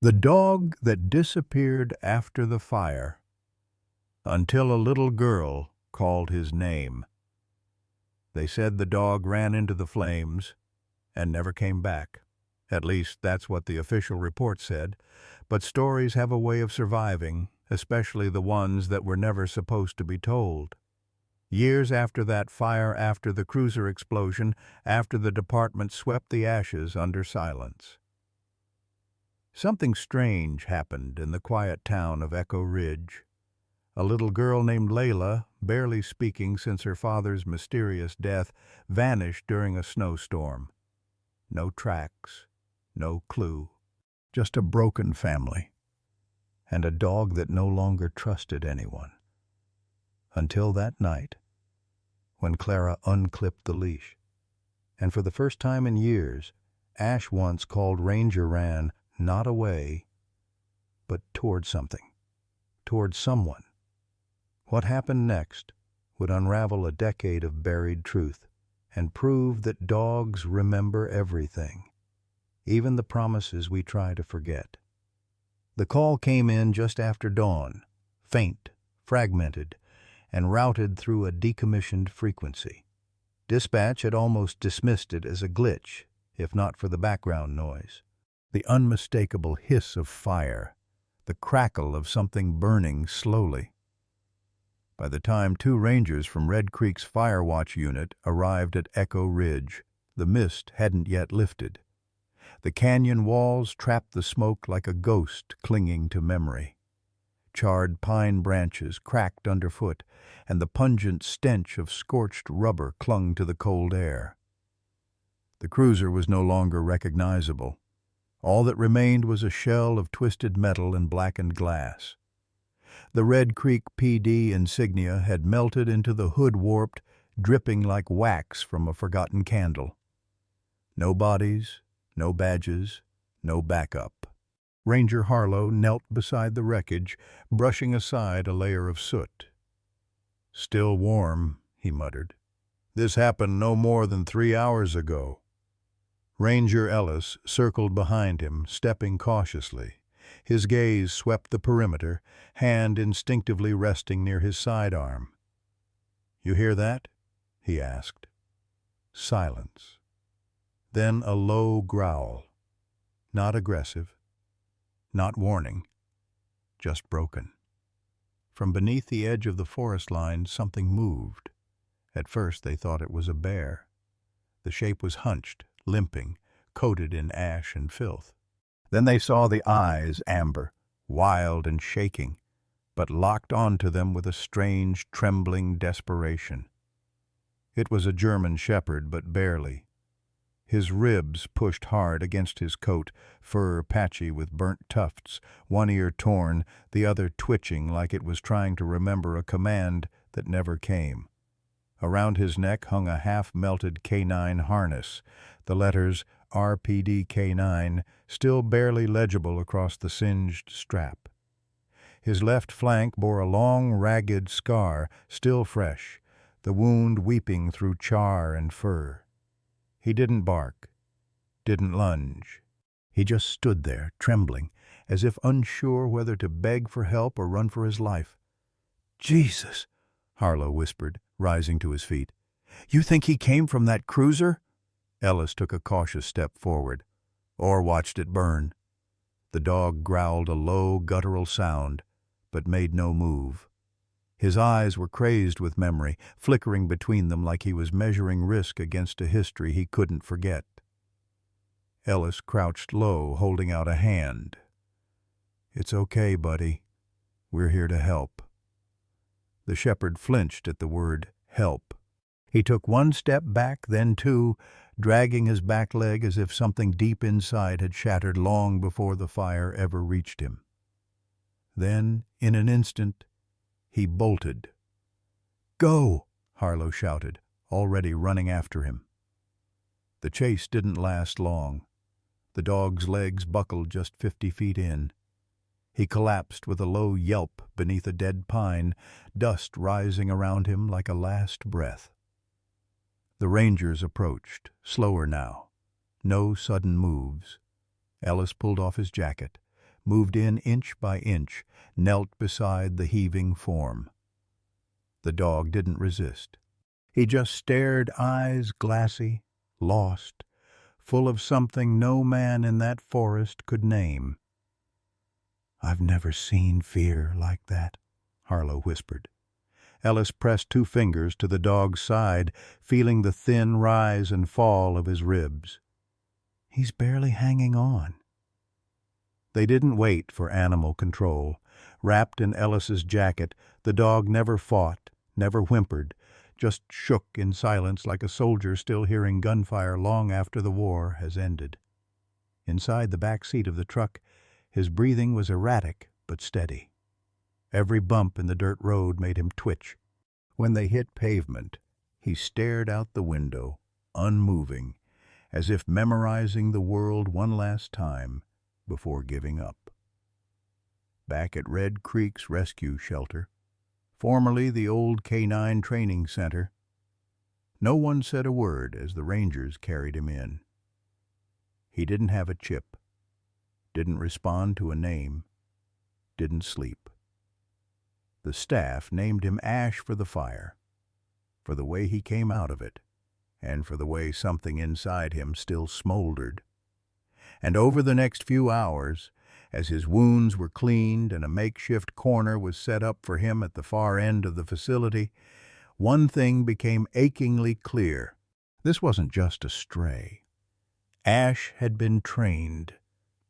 The dog that disappeared after the fire until a little girl called his name. They said the dog ran into the flames and never came back. At least that's what the official report said, but stories have a way of surviving, especially the ones that were never supposed to be told. Years after that fire, after the cruiser explosion, after the department swept the ashes under silence, something strange happened in the quiet town of Echo Ridge. A little girl named Layla, barely speaking since her father's mysterious death, vanished during a snowstorm. No tracks, no clue, just a broken family, and a dog that no longer trusted anyone. Until that night, when Clara unclipped the leash. And for the first time in years, Ash once called Ranger ran not away, but toward something, toward someone. What happened next would unravel a decade of buried truth and prove that dogs remember everything, even the promises we try to forget. The call came in just after dawn, faint, fragmented, and routed through a decommissioned frequency. Dispatch had almost dismissed it as a glitch, if not for the background noise. The unmistakable hiss of fire, the crackle of something burning slowly. By the time 2 Rangers from Red Creek's Fire Watch unit arrived at Echo Ridge, the mist hadn't yet lifted. The canyon walls trapped the smoke like a ghost clinging to memory. Charred pine branches cracked underfoot, and the pungent stench of scorched rubber clung to the cold air. The cruiser was no longer recognizable. All that remained was a shell of twisted metal and blackened glass. The Red Creek PD insignia had melted into the hood, warped, dripping like wax from a forgotten candle. No bodies, no badges, no backup. Ranger Harlow knelt beside the wreckage, brushing aside a layer of soot. "Still warm," he muttered. "This happened no more than 3 hours ago." Ranger Ellis circled behind him, stepping cautiously. His gaze swept the perimeter, hand instinctively resting near his sidearm. "You hear that?" he asked. Silence. Then a low growl. Not aggressive, not warning, just broken. From beneath the edge of the forest line, something moved. At first they thought it was a bear. The shape was hunched, limping, coated in ash and filth. Then they saw the eyes, amber, wild and shaking, but locked onto them with a strange, trembling desperation. It was a German shepherd, but barely. His ribs pushed hard against his coat, fur patchy with burnt tufts, one ear torn, the other twitching like it was trying to remember a command that never came. Around his neck hung a half-melted K9 harness, the letters RPD K9 still barely legible across the singed strap. His left flank bore a long, ragged scar, still fresh, the wound weeping through char and fur. He didn't bark, didn't lunge. He just stood there, trembling, as if unsure whether to beg for help or run for his life. "Jesus," Harlow whispered, rising to his feet. "You think he came from that cruiser?" Ellis took a cautious step forward, or watched it burn. The dog growled a low, guttural sound, but made no move. His eyes were crazed with memory, flickering between them like he was measuring risk against a history he couldn't forget. Ellis crouched low, holding out a hand. "It's okay, buddy. We're here to help." The shepherd flinched at the word help. He took one step back, then 2, dragging his back leg as if something deep inside had shattered long before the fire ever reached him. Then, in an instant, he bolted. "Go!" Harlow shouted, already running after him. The chase didn't last long. The dog's legs buckled just 50 feet in. He collapsed with a low yelp beneath a dead pine, dust rising around him like a last breath. The Rangers approached, slower now. No sudden moves. Ellis pulled off his jacket, moved in inch by inch, knelt beside the heaving form. The dog didn't resist. He just stared, eyes glassy, lost, full of something no man in that forest could name. "I've never seen fear like that," Harlow whispered. Ellis pressed 2 fingers to the dog's side, feeling the thin rise and fall of his ribs. "He's barely hanging on." They didn't wait for animal control. Wrapped in Ellis's jacket, the dog never fought, never whimpered, just shook in silence like a soldier still hearing gunfire long after the war has ended. Inside the back seat of the truck, his breathing was erratic but steady. Every bump in the dirt road made him twitch. When they hit pavement, he stared out the window, unmoving, as if memorizing the world one last time before giving up. Back at Red Creek's rescue shelter, formerly the old K-9 training center, no one said a word as the Rangers carried him in. He didn't have a chip, didn't respond to a name, didn't sleep. The staff named him Ash for the fire, for the way he came out of it, and for the way something inside him still smoldered. And over the next few hours, as his wounds were cleaned and a makeshift corner was set up for him at the far end of the facility, one thing became achingly clear. This wasn't just a stray. Ash had been trained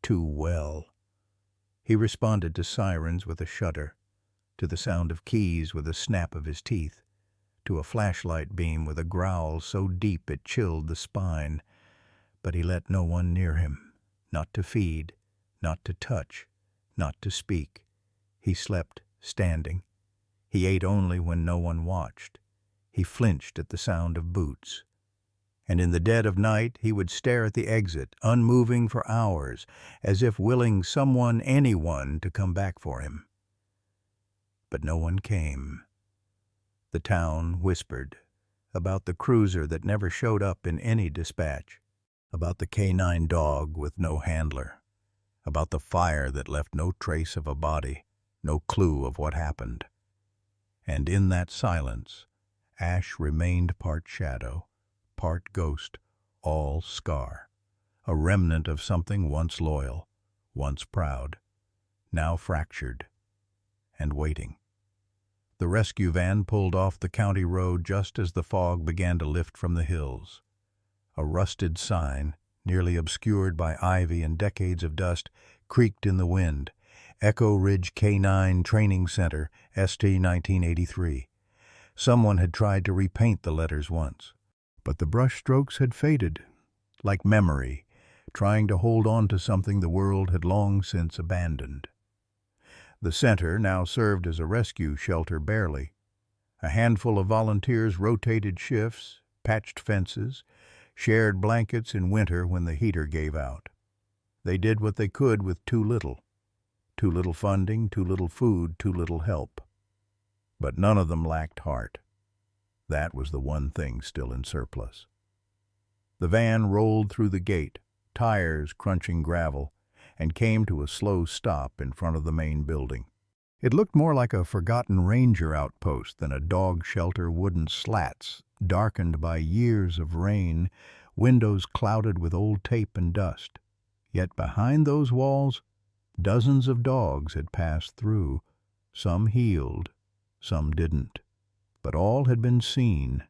too well. He responded to sirens with a shudder, to the sound of keys with a snap of his teeth, to a flashlight beam with a growl so deep it chilled the spine. But he let no one near him, not to feed, not to touch, not to speak. He slept standing. He ate only when no one watched. He flinched at the sound of boots. And in the dead of night he would stare at the exit, unmoving for hours, as if willing someone, anyone, to come back for him. But no one came. The town whispered about the cruiser that never showed up in any dispatch, about the K-9 dog with no handler, about the fire that left no trace of a body, no clue of what happened. And in that silence, Ash remained part shadow, part ghost, all scar, a remnant of something once loyal, once proud, now fractured and waiting. The rescue van pulled off the county road just as the fog began to lift from the hills. A rusted sign, nearly obscured by ivy and decades of dust, creaked in the wind. Echo Ridge K-9 Training Center, ST 1983. Someone had tried to repaint the letters once, but the brushstrokes had faded, like memory, trying to hold on to something the world had long since abandoned. The center now served as a rescue shelter barely. A handful of volunteers rotated shifts, patched fences, shared blankets in winter when the heater gave out. They did what they could with too little. Too little funding, too little food, too little help. But none of them lacked heart. That was the one thing still in surplus. The van rolled through the gate, tires crunching gravel, and came to a slow stop in front of the main building. It looked more like a forgotten ranger outpost than a dog shelter. Wooden slats, darkened by years of rain, windows clouded with old tape and dust. Yet behind those walls, dozens of dogs had passed through, some healed, some didn't. But all had been seen,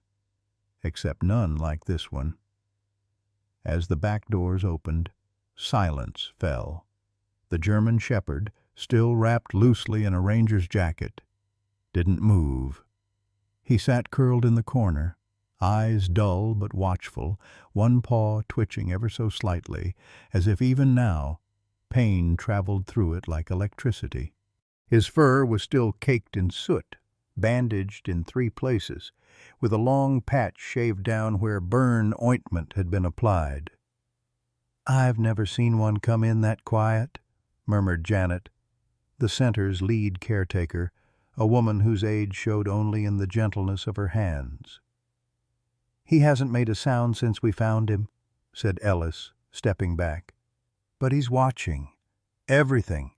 except none like this one. As the back doors opened, silence fell. The German shepherd, still wrapped loosely in a ranger's jacket, didn't move. He sat curled in the corner, eyes dull but watchful, one paw twitching ever so slightly, as if even now pain traveled through it like electricity. His fur was still caked in soot, bandaged in 3 places, with a long patch shaved down where burn ointment had been applied. "I've never seen one come in that quiet," murmured Janet, the center's lead caretaker, a woman whose age showed only in the gentleness of her hands. "He hasn't made a sound since we found him," said Ellis, stepping back. "But he's watching. Everything.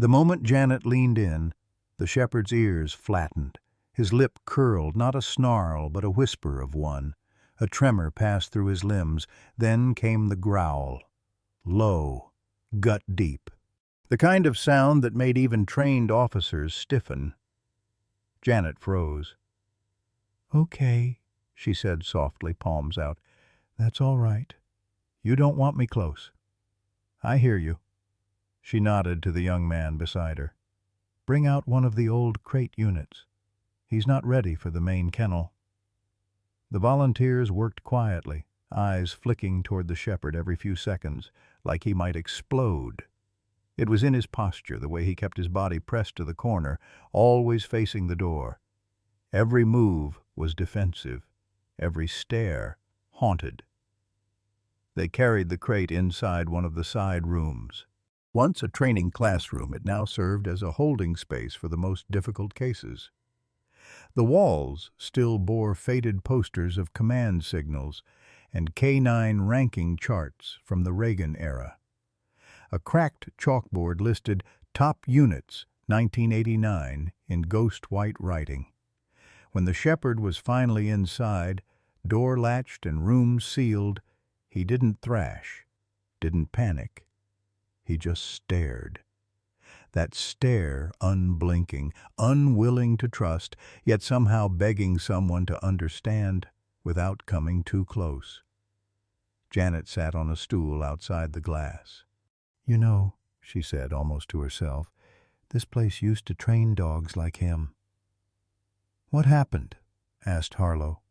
The moment Janet leaned in, the shepherd's ears flattened. His lip curled, not a snarl, but a whisper of one. A tremor passed through his limbs. Then came the growl. Low, gut-deep. The kind of sound that made even trained officers stiffen. Janet froze. "Okay," she said softly, palms out. "That's all right. You don't want me close." "I hear you." She nodded to the young man beside her. "Bring out one of the old crate units. He's not ready for the main kennel." The volunteers worked quietly, eyes flicking toward the shepherd every few seconds, like he might explode. It was in his posture, the way he kept his body pressed to the corner, always facing the door. Every move was defensive, every stare haunted. They carried the crate inside one of the side rooms. Once a training classroom, it now served as a holding space for the most difficult cases. The walls still bore faded posters of command signals and K-9 ranking charts from the Reagan era. A cracked chalkboard listed "Top Units, 1989" in ghost white writing. When the shepherd was finally inside, door latched and room sealed, he didn't thrash, didn't panic. He just stared. That stare, unblinking, unwilling to trust, yet somehow begging someone to understand without coming too close. Janet sat on a stool outside the glass. "You know," she said almost to herself, "this place used to train dogs like him." "What happened?" asked Harlow.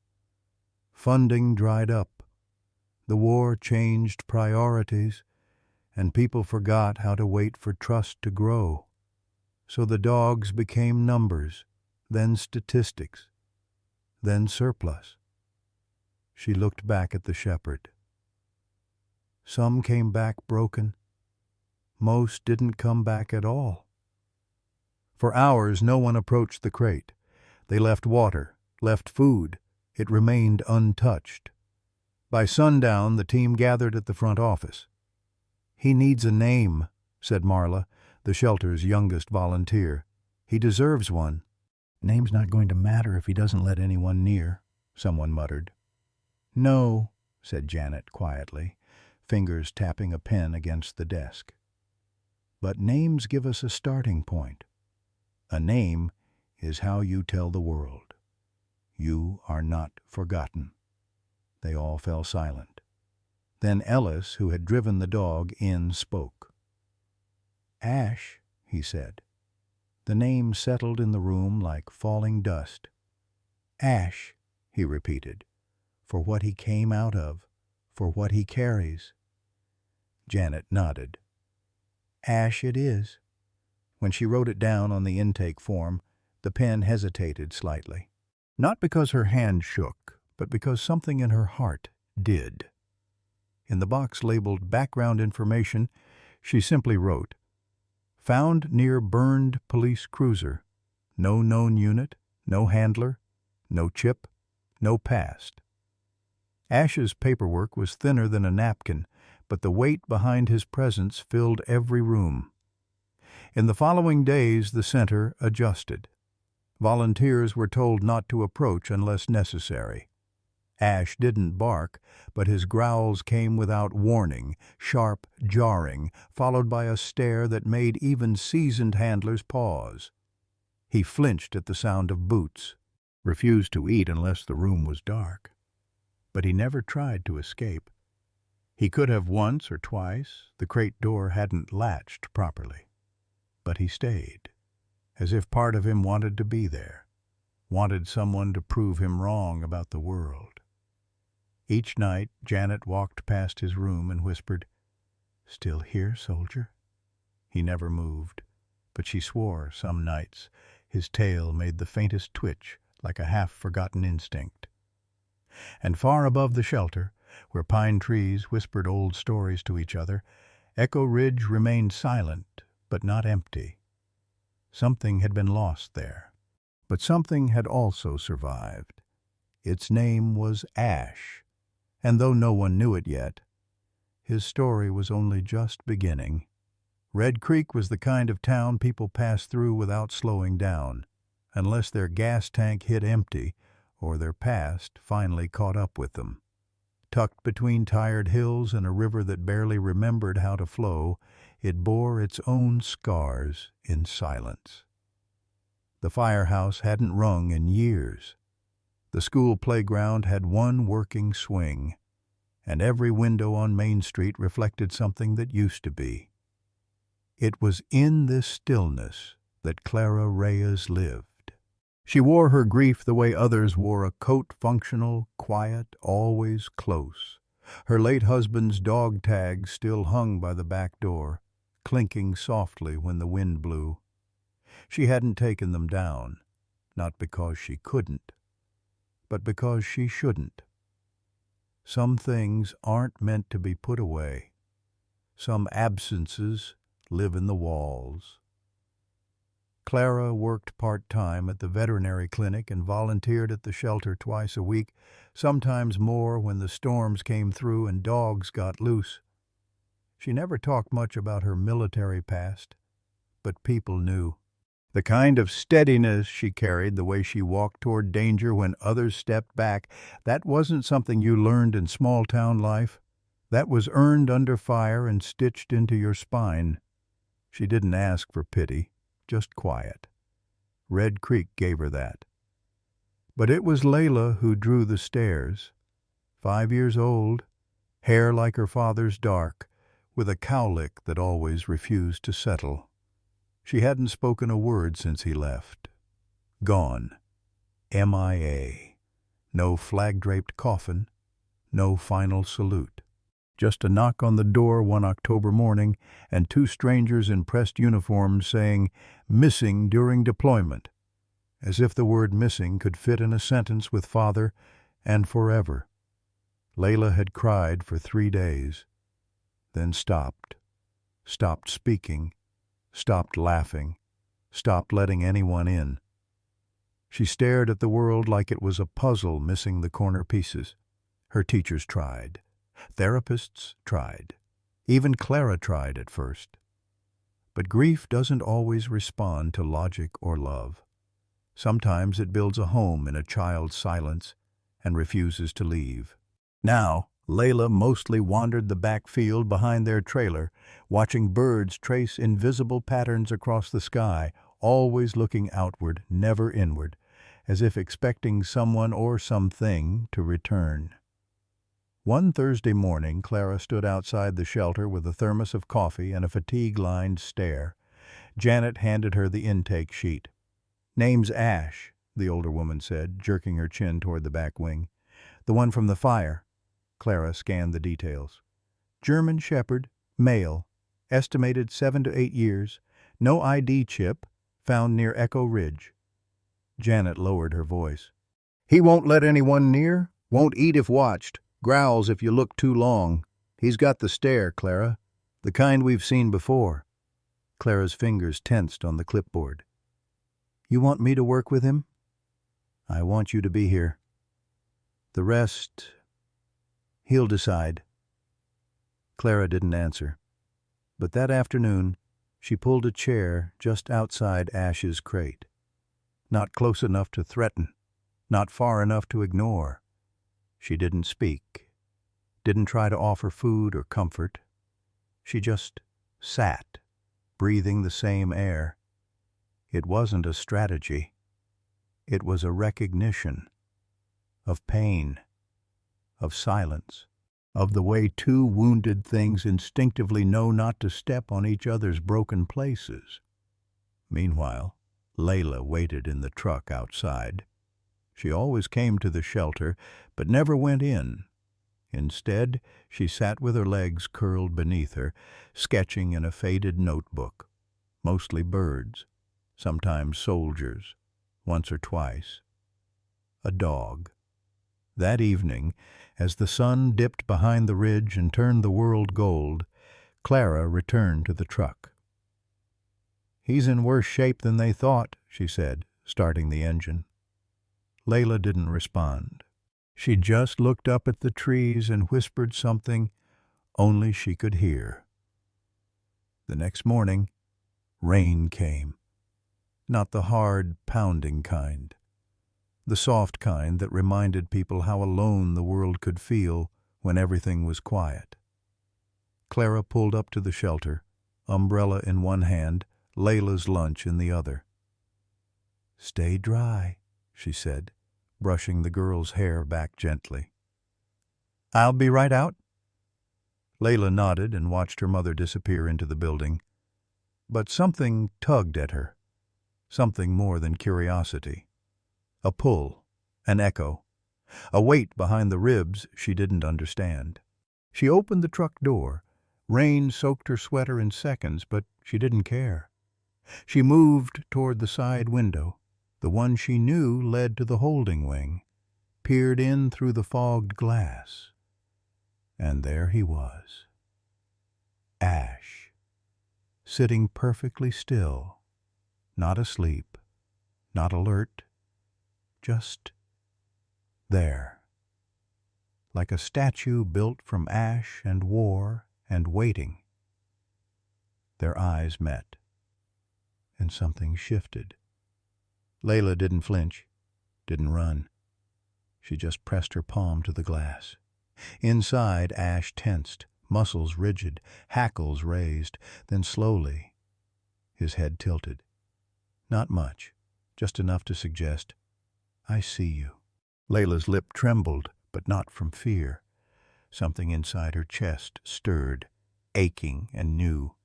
"Funding dried up. The war changed priorities, and people forgot how to wait for trust to grow. So the dogs became numbers, then statistics, then surplus." She looked back at the shepherd. "Some came back broken. Most didn't come back at all." For hours no one approached the crate. They left water, left food. It remained untouched. By sundown, the team gathered at the front office. "He needs a name," said Marla, the shelter's youngest volunteer. "He deserves one." "Name's not going to matter if he doesn't let anyone near," someone muttered. "No," said Janet quietly, fingers tapping a pen against the desk. "But names give us a starting point. A name is how you tell the world. You are not forgotten." They all fell silent. Then Ellis, who had driven the dog in, spoke. "Ash," he said. The name settled in the room like falling dust. "Ash," he repeated, "for what he came out of, for what he carries." Janet nodded. "Ash it is." When she wrote it down on the intake form, the pen hesitated slightly. Not because her hand shook, but because something in her heart did. In the box labeled Background Information, she simply wrote, "Found near burned police cruiser. No known unit, no handler, no chip, no past." Ash's paperwork was thinner than a napkin, but the weight behind his presence filled every room. In the following days, the center adjusted. Volunteers were told not to approach unless necessary. Ash didn't bark, but his growls came without warning, sharp, jarring, followed by a stare that made even seasoned handlers pause. He flinched at the sound of boots, refused to eat unless the room was dark. But he never tried to escape. He could have once or twice. The crate door hadn't latched properly. But he stayed, as if part of him wanted to be there, wanted someone to prove him wrong about the world. Each night, Janet walked past his room and whispered, "Still here, soldier?" He never moved, but she swore some nights his tail made the faintest twitch like a half-forgotten instinct. And far above the shelter, where pine trees whispered old stories to each other, Echo Ridge remained silent but not empty. Something had been lost there, but something had also survived. Its name was Ash, and though no one knew it yet, his story was only just beginning. Red Creek was the kind of town people passed through without slowing down, unless their gas tank hit empty or their past finally caught up with them. Tucked between tired hills and a river that barely remembered how to flow, it bore its own scars in silence. The firehouse hadn't rung in years. The school playground had one working swing, and every window on Main Street reflected something that used to be. It was in this stillness that Clara Reyes lived. She wore her grief the way others wore a coat, functional, quiet, always close. Her late husband's dog tag still hung by the back door, clinking softly when the wind blew. She hadn't taken them down, not because she couldn't, but because she shouldn't. Some things aren't meant to be put away. Some absences live in the walls. Clara worked part-time at the veterinary clinic and volunteered at the shelter twice a week, sometimes more when the storms came through and dogs got loose. She never talked much about her military past, but people knew. The kind of steadiness she carried, the way she walked toward danger when others stepped back, that wasn't something you learned in small-town life. That was earned under fire and stitched into your spine. She didn't ask for pity, just quiet. Red Creek gave her that. But it was Layla who drew the stairs. 5 years old, hair like her father's dark, with a cowlick that always refused to settle. She hadn't spoken a word since he left. Gone. MIA. No flag-draped coffin, no final salute. Just a knock on the door one October morning and 2 strangers in pressed uniforms saying, "Missing during deployment," as if the word missing could fit in a sentence with father and forever. Layla had cried for 3 days, then stopped speaking, stopped laughing, stopped letting anyone in. She stared at the world like it was a puzzle missing the corner pieces. Her teachers tried. Therapists tried. Even Clara tried at first. But grief doesn't always respond to logic or love. Sometimes it builds a home in a child's silence and refuses to leave. Now, Layla mostly wandered the backfield behind their trailer, watching birds trace invisible patterns across the sky, always looking outward, never inward, as if expecting someone or something to return. One Thursday morning, Clara stood outside the shelter with a thermos of coffee and a fatigue-lined stare. Janet handed her the intake sheet. "Name's Ash," the older woman said, jerking her chin toward the back wing. "The one from the fire." Clara scanned the details. "German Shepherd, male, estimated 7 to 8 years, no ID chip, found near Echo Ridge." Janet lowered her voice. "He won't let anyone near, won't eat if watched. Growls if you look too long. He's got the stare, Clara. The kind we've seen before." Clara's fingers tensed on the clipboard. "You want me to work with him?" "I want you to be here. The rest, he'll decide." Clara didn't answer. But that afternoon, she pulled a chair just outside Ash's crate. Not close enough to threaten, not far enough to ignore. She didn't speak, didn't try to offer food or comfort. She just sat, breathing the same air. It wasn't a strategy. It was a recognition of pain, of silence, of the way 2 wounded things instinctively know not to step on each other's broken places. Meanwhile, Layla waited in the truck outside. She always came to the shelter, but never went in. Instead, she sat with her legs curled beneath her, sketching in a faded notebook. Mostly birds, sometimes soldiers, once or twice. A dog. That evening, as the sun dipped behind the ridge and turned the world gold, Clara returned to the truck. "He's in worse shape than they thought," she said, starting the engine. Layla didn't respond. She just looked up at the trees and whispered something only she could hear. The next morning, rain came. Not the hard, pounding kind. The soft kind that reminded people how alone the world could feel when everything was quiet. Clara pulled up to the shelter, umbrella in one hand, Layla's lunch in the other. "Stay dry," she said, brushing the girl's hair back gently. "I'll be right out." Layla nodded and watched her mother disappear into the building. But something tugged at her, something more than curiosity. A pull, an echo, a weight behind the ribs she didn't understand. She opened the truck door. Rain soaked her sweater in seconds, but she didn't care. She moved toward the side window, the one she knew led to the holding wing, peered in through the fogged glass. And there he was. Ash, sitting perfectly still, not asleep, not alert, just there. Like a statue built from ash and war and waiting. Their eyes met, and something shifted. Layla didn't flinch, didn't run. She just pressed her palm to the glass. Inside, Ash tensed, muscles rigid, hackles raised. Then slowly, his head tilted. Not much, just enough to suggest, "I see you." Layla's lip trembled, but not from fear. Something inside her chest stirred, aching and new.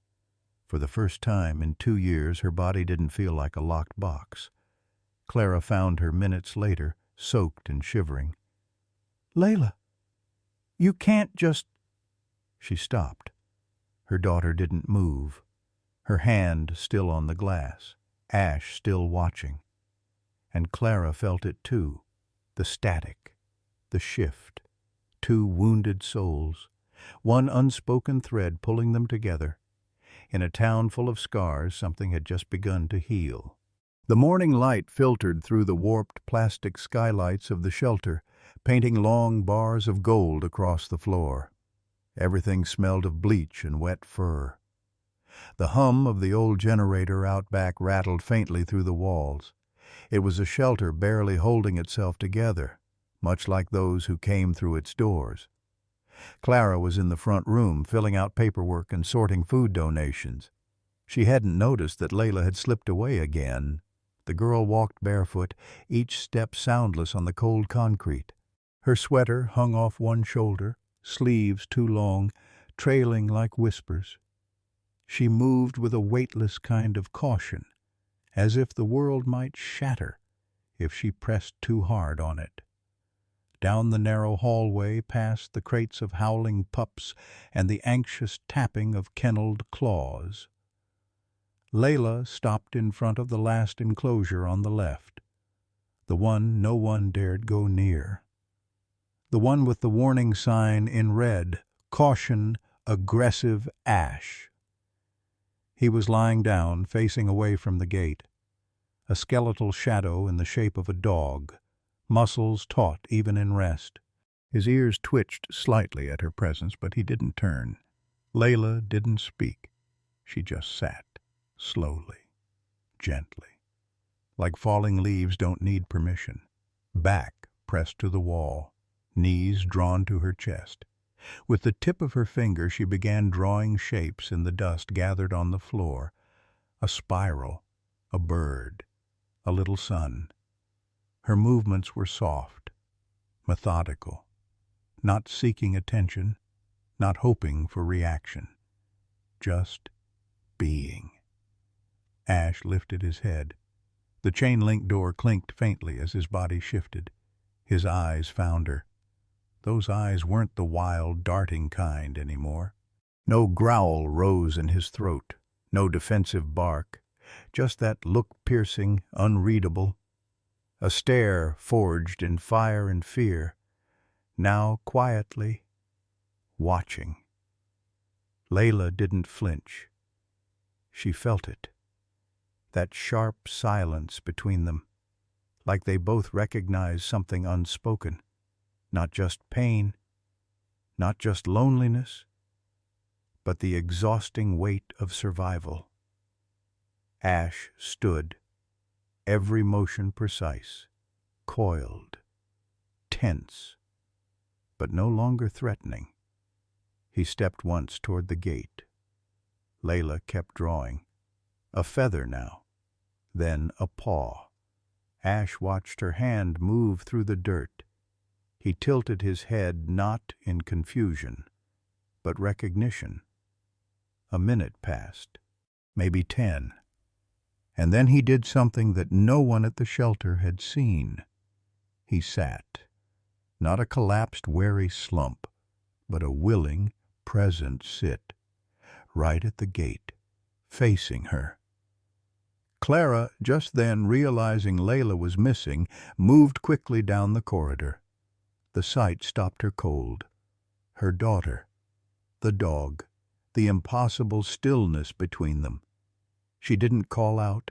For the first time in 2 years, her body didn't feel like a locked box. Clara found her minutes later, soaked and shivering. "Layla, you can't just—" She stopped. Her daughter didn't move, her hand still on the glass, Ash still watching. And Clara felt it too, the static, the shift. 2 wounded souls, one unspoken thread pulling them together. In a town full of scars, something had just begun to heal. The morning light filtered through the warped plastic skylights of the shelter, painting long bars of gold across the floor. Everything smelled of bleach and wet fur. The hum of the old generator out back rattled faintly through the walls. It was a shelter barely holding itself together, much like those who came through its doors. Clara was in the front room, filling out paperwork and sorting food donations. She hadn't noticed that Layla had slipped away again. The girl walked barefoot, each step soundless on the cold concrete. Her sweater hung off one shoulder, sleeves too long, trailing like whispers. She moved with a weightless kind of caution, as if the world might shatter if she pressed too hard on it. Down the narrow hallway, past the crates of howling pups and the anxious tapping of kennelled claws. Layla stopped in front of the last enclosure on the left, the one no one dared go near. The one with the warning sign in red, "Caution, aggressive Ash." He was lying down, facing away from the gate, a skeletal shadow in the shape of a dog, muscles taut even in rest. His ears twitched slightly at her presence, but he didn't turn. Layla didn't speak. She just sat, slowly, gently, like falling leaves don't need permission. Back pressed to the wall, knees drawn to her chest. With the tip of her finger she began drawing shapes in the dust gathered on the floor. A spiral, a bird, a little sun. Her movements were soft, methodical, not seeking attention, not hoping for reaction. Just being. Ash lifted his head. The chain-link door clinked faintly as his body shifted. His eyes found her. Those eyes weren't the wild, darting kind anymore. No growl rose in his throat, no defensive bark, just that look piercing, unreadable. A stare forged in fire and fear, now quietly watching. Layla didn't flinch. She felt it. That sharp silence between them, like they both recognized something unspoken. Not just pain, not just loneliness, but the exhausting weight of survival. Ash stood, every motion precise, coiled, tense, but no longer threatening. He stepped once toward the gate. Layla kept drawing. A feather now, then a paw. Ash watched her hand move through the dirt. He tilted his head not in confusion, but recognition. A minute passed, maybe 10, and then he did something that no one at the shelter had seen. He sat, not a collapsed, weary slump, but a willing, present sit, right at the gate, facing her. Clara, just then realizing Layla was missing, moved quickly down the corridor. The sight stopped her cold. Her daughter, the dog, the impossible stillness between them. She didn't call out,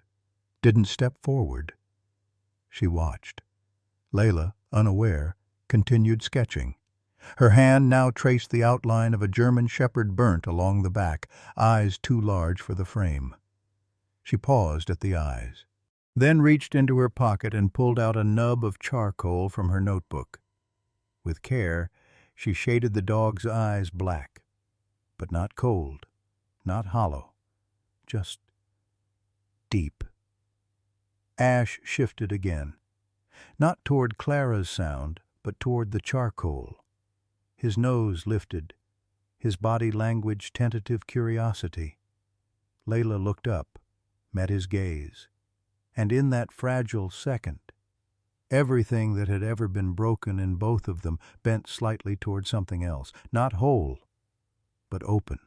didn't step forward. She watched. Layla, unaware, continued sketching. Her hand now traced the outline of a German shepherd burnt along the back, eyes too large for the frame. She paused at the eyes, then reached into her pocket and pulled out a nub of charcoal from her notebook. With care, she shaded the dog's eyes black, but not cold, not hollow, just deep. Ash shifted again, not toward Clara's sound, but toward the charcoal. His nose lifted, his body language tentative curiosity. Layla looked up, met his gaze, and in that fragile second, everything that had ever been broken in both of them bent slightly toward something else, not whole, but open.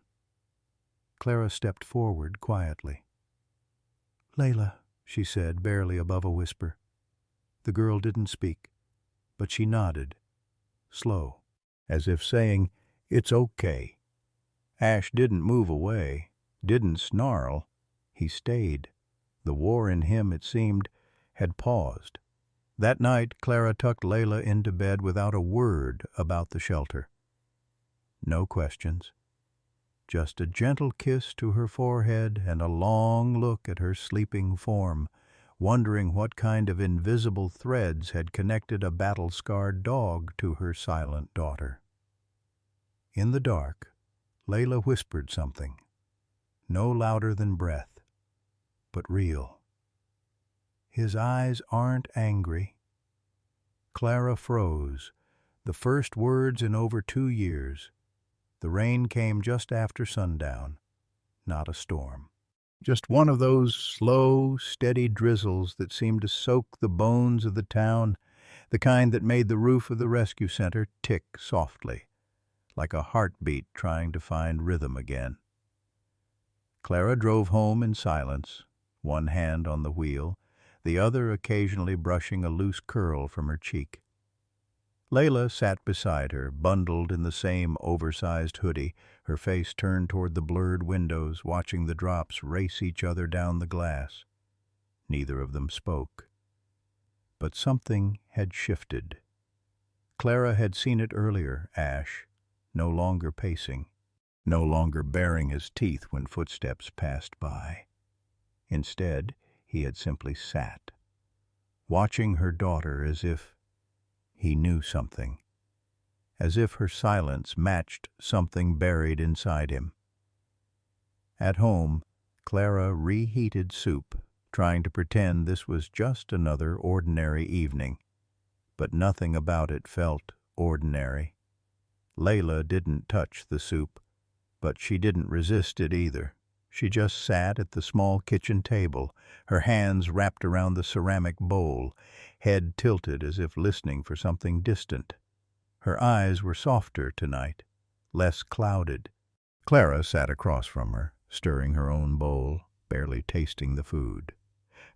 Clara stepped forward quietly. "Layla," she said, barely above a whisper. The girl didn't speak, but she nodded, slow, as if saying, "It's okay." Ash didn't move away, didn't snarl. He stayed. The war in him, it seemed, had paused. That night, Clara tucked Layla into bed without a word about the shelter. No questions. Just a gentle kiss to her forehead and a long look at her sleeping form, wondering what kind of invisible threads had connected a battle-scarred dog to her silent daughter. In the dark, Layla whispered something, no louder than breath, but real. "His eyes aren't angry." Clara froze, the first words in over 2 years. The rain came just after sundown, not a storm. Just one of those slow, steady drizzles that seemed to soak the bones of the town, the kind that made the roof of the rescue center tick softly, like a heartbeat trying to find rhythm again. Clara drove home in silence, one hand on the wheel, the other occasionally brushing a loose curl from her cheek. Layla sat beside her, bundled in the same oversized hoodie, her face turned toward the blurred windows, watching the drops race each other down the glass. Neither of them spoke. But something had shifted. Clara had seen it earlier, Ash, no longer pacing, no longer baring his teeth when footsteps passed by. Instead, he had simply sat, watching her daughter as if he knew something, as if her silence matched something buried inside him. At home, Clara reheated soup, trying to pretend this was just another ordinary evening, but nothing about it felt ordinary. Layla didn't touch the soup, but she didn't resist it either. She just sat at the small kitchen table, her hands wrapped around the ceramic bowl, head tilted as if listening for something distant. Her eyes were softer tonight, less clouded. Clara sat across from her, stirring her own bowl, barely tasting the food.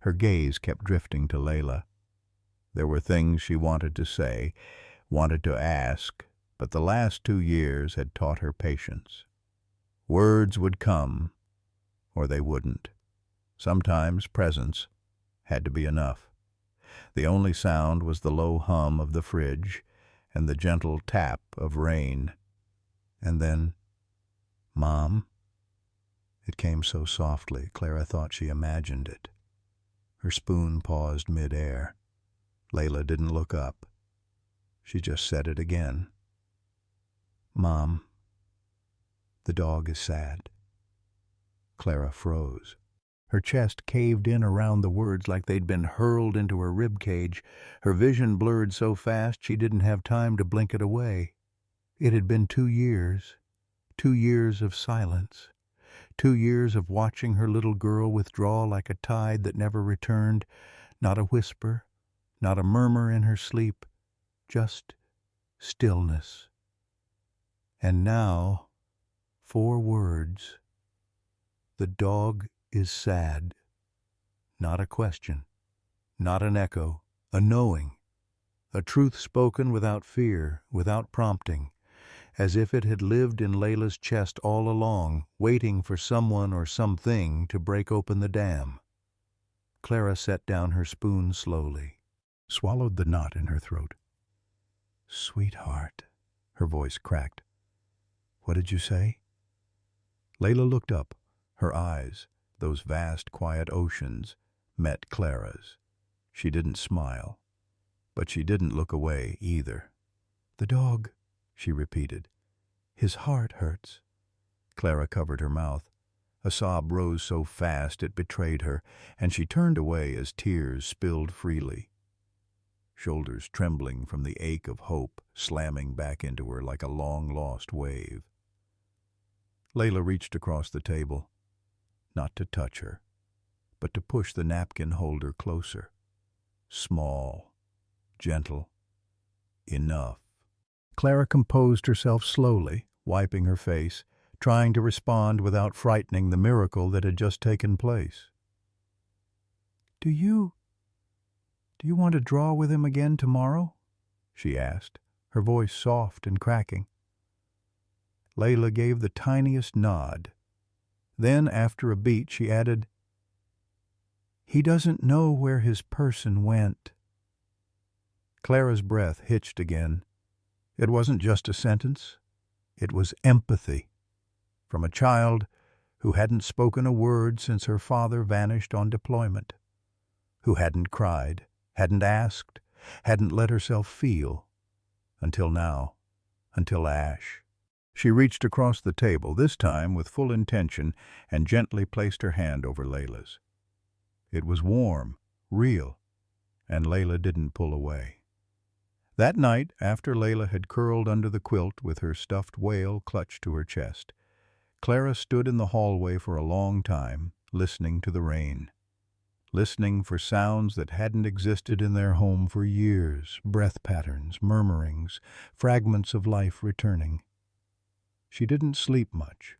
Her gaze kept drifting to Layla. There were things she wanted to say, wanted to ask, but the last 2 years had taught her patience. Words would come, or they wouldn't. Sometimes presence had to be enough. The only sound was the low hum of the fridge and the gentle tap of rain. And then Mom? It came so softly, Clara thought she imagined it. Her spoon paused mid-air. Layla didn't look up. She just said it again. Mom, the dog is sad. Clara froze. Her chest caved in around the words like they'd been hurled into her rib cage. Her vision blurred so fast she didn't have time to blink it away. It had been 2 years. 2 years of silence. 2 years of watching her little girl withdraw like a tide that never returned. Not a whisper, not a murmur in her sleep, just stillness. And now, 4 words. The dog is sad. Not a question, not an echo, a knowing, a truth spoken without fear, without prompting, as if it had lived in Layla's chest all along, waiting for someone or something to break open the dam. Clara set down her spoon slowly, swallowed the knot in her throat. Sweetheart, her voice cracked. What did you say? Layla looked up. Her eyes, those vast, quiet oceans, met Clara's. She didn't smile, but she didn't look away either. The dog, she repeated. His heart hurts. Clara covered her mouth. A sob rose so fast it betrayed her, and she turned away as tears spilled freely. Shoulders trembling from the ache of hope, slamming back into her like a long-lost wave. Layla reached across the table, not to touch her, but to push the napkin holder closer. Small, gentle, enough. Clara composed herself slowly, wiping her face, trying to respond without frightening the miracle that had just taken place. Do you want to draw with him again tomorrow? She asked, her voice soft and cracking. Layla gave the tiniest nod. Then, after a beat, she added, He doesn't know where his person went. Clara's breath hitched again. It wasn't just a sentence. It was empathy. From a child who hadn't spoken a word since her father vanished on deployment, who hadn't cried, hadn't asked, hadn't let herself feel, until now, until Ash. She reached across the table, this time with full intention, and gently placed her hand over Layla's. It was warm, real, and Layla didn't pull away. That night, after Layla had curled under the quilt with her stuffed whale clutched to her chest, Clara stood in the hallway for a long time, listening to the rain. Listening for sounds that hadn't existed in their home for years, breath patterns, murmurings, fragments of life returning. She didn't sleep much.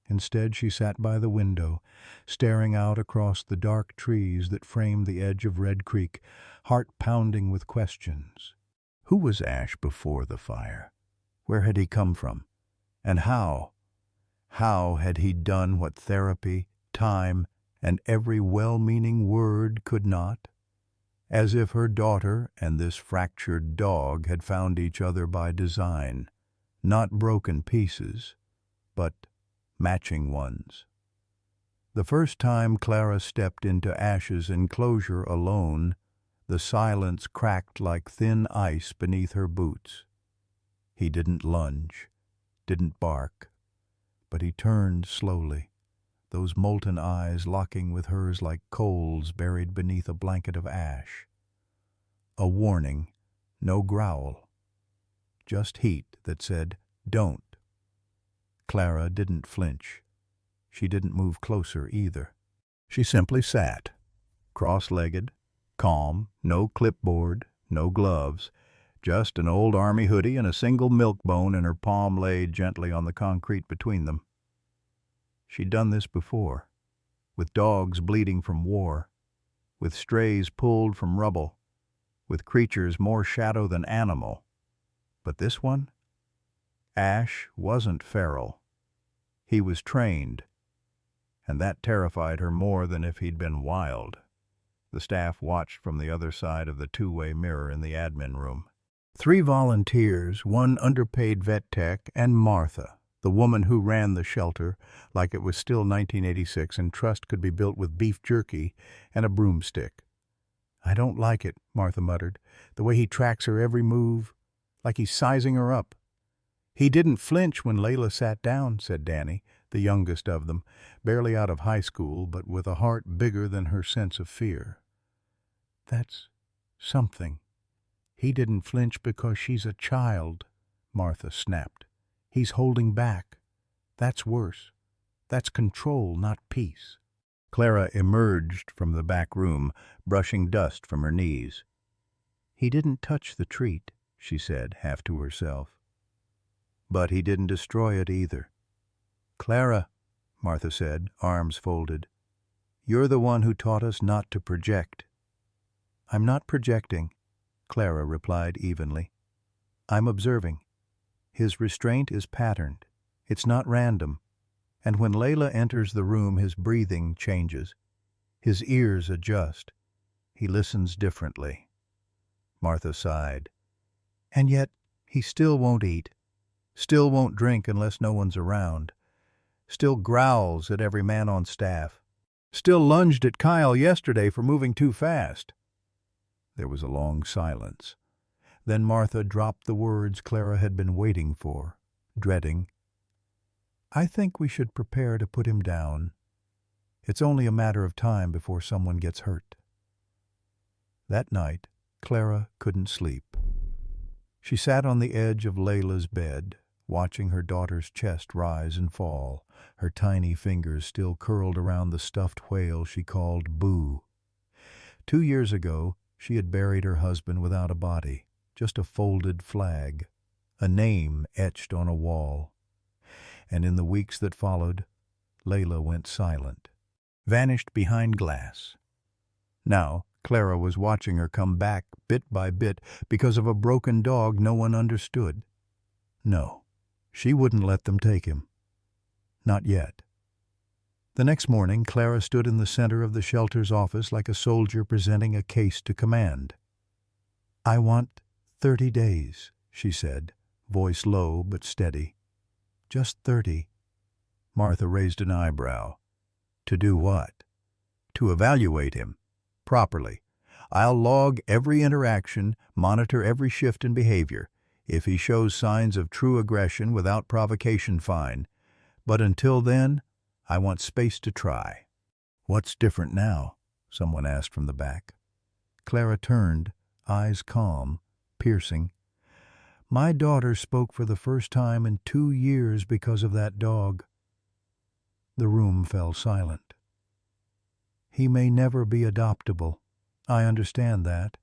Instead, she sat by the window, staring out across the dark trees that framed the edge of Red Creek, heart pounding with questions. Who was Ash before the fire? Where had he come from? And how? How had he done what therapy, time, and every well-meaning word could not? As if her daughter and this fractured dog had found each other by design. Not broken pieces, but matching ones. The first time Clara stepped into Ash's enclosure alone, the silence cracked like thin ice beneath her boots. He didn't lunge, didn't bark, but he turned slowly, those molten eyes locking with hers like coals buried beneath a blanket of ash. A warning, no growl. Just heat that said, don't. Clara didn't flinch. She didn't move closer either. She simply sat, cross-legged, calm, no clipboard, no gloves, just an old army hoodie and a single milk bone in her palm laid gently on the concrete between them. She'd done this before, with dogs bleeding from war, with strays pulled from rubble, with creatures more shadow than animal. But this one? Ash wasn't feral. He was trained, and that terrified her more than if he'd been wild. The staff watched from the other side of the two-way mirror in the admin room. 3 volunteers, 1 underpaid vet tech, and Martha, The woman who ran the shelter, like it was still 1986 and trust could be built with beef jerky and a broomstick. "I don't like it," Martha muttered, "the way he tracks her every move, like he's sizing her up." "He didn't flinch when Layla sat down," said Danny, the youngest of them, barely out of high school, but with a heart bigger than her sense of fear. "That's something. He didn't flinch because she's a child," Martha snapped. "He's holding back. That's worse. That's control, not peace." Clara emerged from the back room, brushing dust from her knees. "He didn't touch the treat," she said, half to herself. "But he didn't destroy it either." "Clara," Martha said, arms folded, "you're the one who taught us not to project." "I'm not projecting," Clara replied evenly. "I'm observing. His restraint is patterned. It's not random. And when Layla enters the room, his breathing changes. His ears adjust. He listens differently." Martha sighed. "And yet he still won't eat, still won't drink unless no one's around, still growls at every man on staff, still lunged at Kyle yesterday for moving too fast." There was a long silence. Then Martha dropped the words Clara had been waiting for, dreading. "I think we should prepare to put him down. It's only a matter of time before someone gets hurt." That night, Clara couldn't sleep. She sat on the edge of Layla's bed, watching her daughter's chest rise and fall, her tiny fingers still curled around the stuffed whale she called Boo. 2 years ago, she had buried her husband without a body, just a folded flag, a name etched on a wall. And in the weeks that followed, Layla went silent, vanished behind glass. Now, Clara was watching her come back bit by bit because of a broken dog no one understood. No, she wouldn't let them take him. Not yet. The next morning, Clara stood in the center of the shelter's office like a soldier presenting a case to command. "I want 30 days, she said, voice low but steady. "Just 30. Martha raised an eyebrow. "To do what?" "To evaluate him. Properly. I'll log every interaction, monitor every shift in behavior. If he shows signs of true aggression without provocation, fine. But until then, I want space to try." "What's different now?" someone asked from the back. Clara turned, eyes calm, piercing. "My daughter spoke for the first time in 2 years because of that dog." The room fell silent. "He may never be adoptable. I understand that.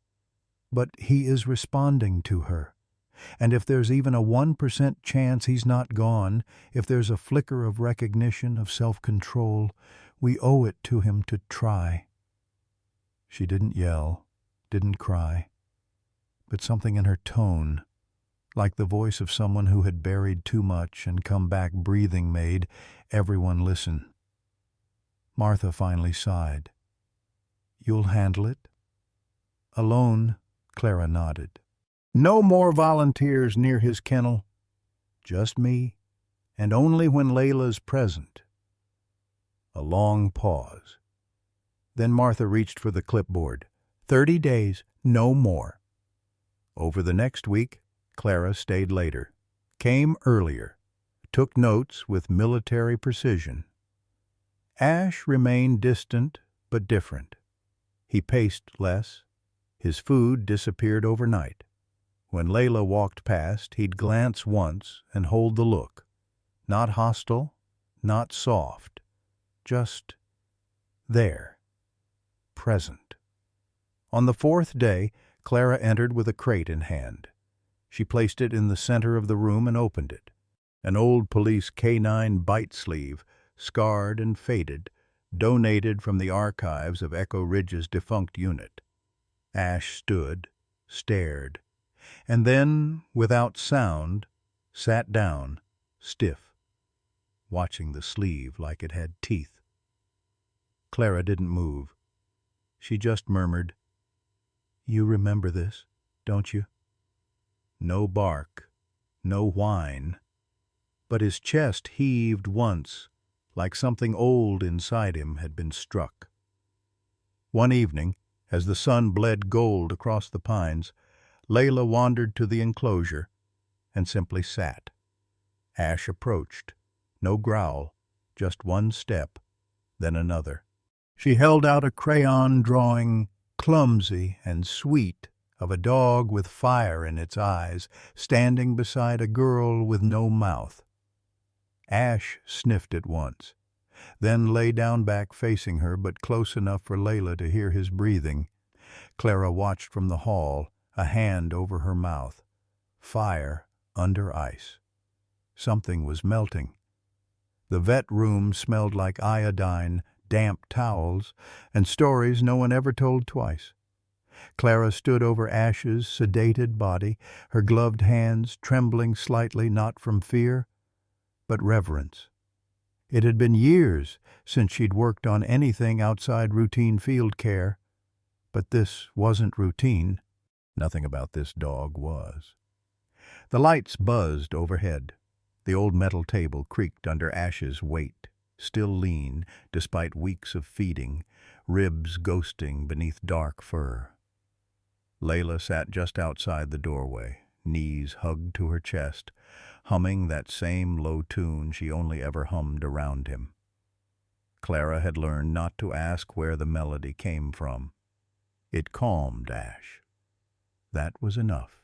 But he is responding to her. And if there's even a 1% chance he's not gone, if there's a flicker of recognition, of self-control, we owe it to him to try." She didn't yell, didn't cry, but something in her tone, like the voice of someone who had buried too much and come back breathing, made everyone listen. Martha finally sighed. "You'll handle it?" "Alone," Clara nodded. "No more volunteers near his kennel. Just me, and only when Layla's present." A long pause. Then Martha reached for the clipboard. 30 days, no more." Over the next week, Clara stayed later, came earlier, took notes with military precision. Ash remained distant but different. He paced less. His food disappeared overnight. When Layla walked past, he'd glance once and hold the look. Not hostile, not soft, just there, present. On the 4th day, Clara entered with a crate in hand. She placed it in the center of the room and opened it. An old police K9 bite sleeve, scarred and faded, donated from the archives of Echo Ridge's defunct unit. Ash stood, stared, and then, without sound, sat down, stiff, watching the sleeve like it had teeth. Clara didn't move. She just murmured, "You remember this, don't you?" No bark, no whine, but his chest heaved once, like something old inside him had been struck. One evening, as the sun bled gold across the pines, Layla wandered to the enclosure and simply sat. Ash approached. No growl, just one step, then another. She held out a crayon drawing, clumsy and sweet, of a dog with fire in its eyes, standing beside a girl with no mouth. Ash sniffed it once, then lay down back facing her, but close enough for Layla to hear his breathing. Clara watched from the hall, a hand over her mouth. Fire under ice. Something was melting. The vet room smelled like iodine, damp towels, and stories no one ever told twice. Clara stood over Ash's sedated body, her gloved hands trembling slightly, not from fear, but reverence. It had been years since she'd worked on anything outside routine field care, but this wasn't routine. Nothing about this dog was. The lights buzzed overhead. The old metal table creaked under Ash's weight, still lean despite weeks of feeding, ribs ghosting beneath dark fur. Layla sat just outside the doorway, knees hugged to her chest, humming that same low tune she only ever hummed around him. Clara had learned not to ask where the melody came from. It calmed Ash. That was enough.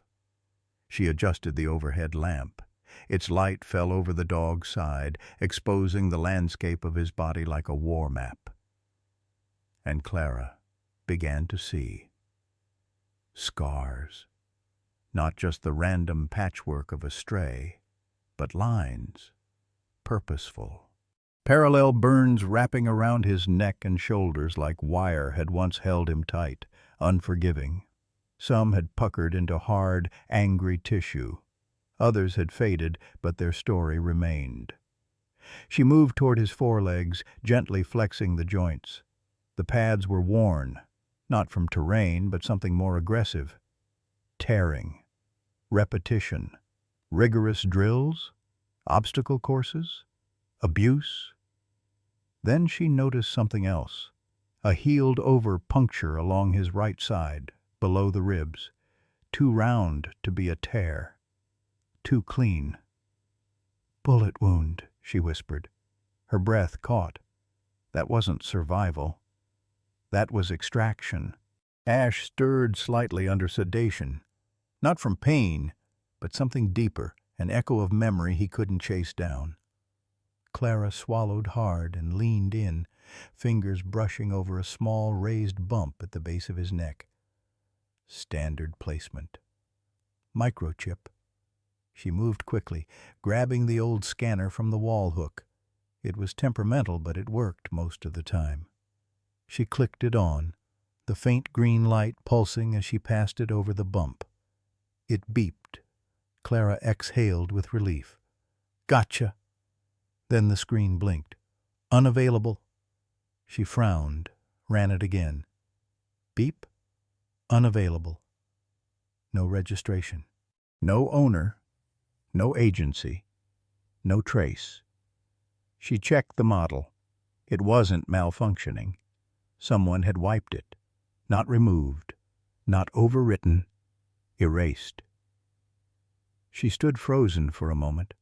She adjusted the overhead lamp. Its light fell over the dog's side, exposing the landscape of his body like a war map. And Clara began to see. Scars. Not just the random patchwork of a stray, but lines. Purposeful. Parallel burns wrapping around his neck and shoulders like wire had once held him tight, unforgiving. Some had puckered into hard, angry tissue. Others had faded, but their story remained. She moved toward his forelegs, gently flexing the joints. The pads were worn, not from terrain, but something more aggressive. Tearing. Repetition. Rigorous drills. Obstacle courses. Abuse. Then she noticed something else. A healed-over puncture along his right side, below the ribs. Too round to be a tear. Too clean. "Bullet wound," she whispered. Her breath caught. That wasn't survival. That was extraction. Ash stirred slightly under sedation. Not from pain, but something deeper, an echo of memory he couldn't chase down. Clara swallowed hard and leaned in, fingers brushing over a small raised bump at the base of his neck. Standard placement. Microchip. She moved quickly, grabbing the old scanner from the wall hook. It was temperamental, but it worked most of the time. She clicked it on, the faint green light pulsing as she passed it over the bump. It beeped. Clara exhaled with relief. "Gotcha." Then the screen blinked. "Unavailable." She frowned, ran it again. Beep. Unavailable. No registration. No owner. No agency. No trace. She checked the model. It wasn't malfunctioning. Someone had wiped it. Not removed. Not overwritten. Erased. She stood frozen for a moment,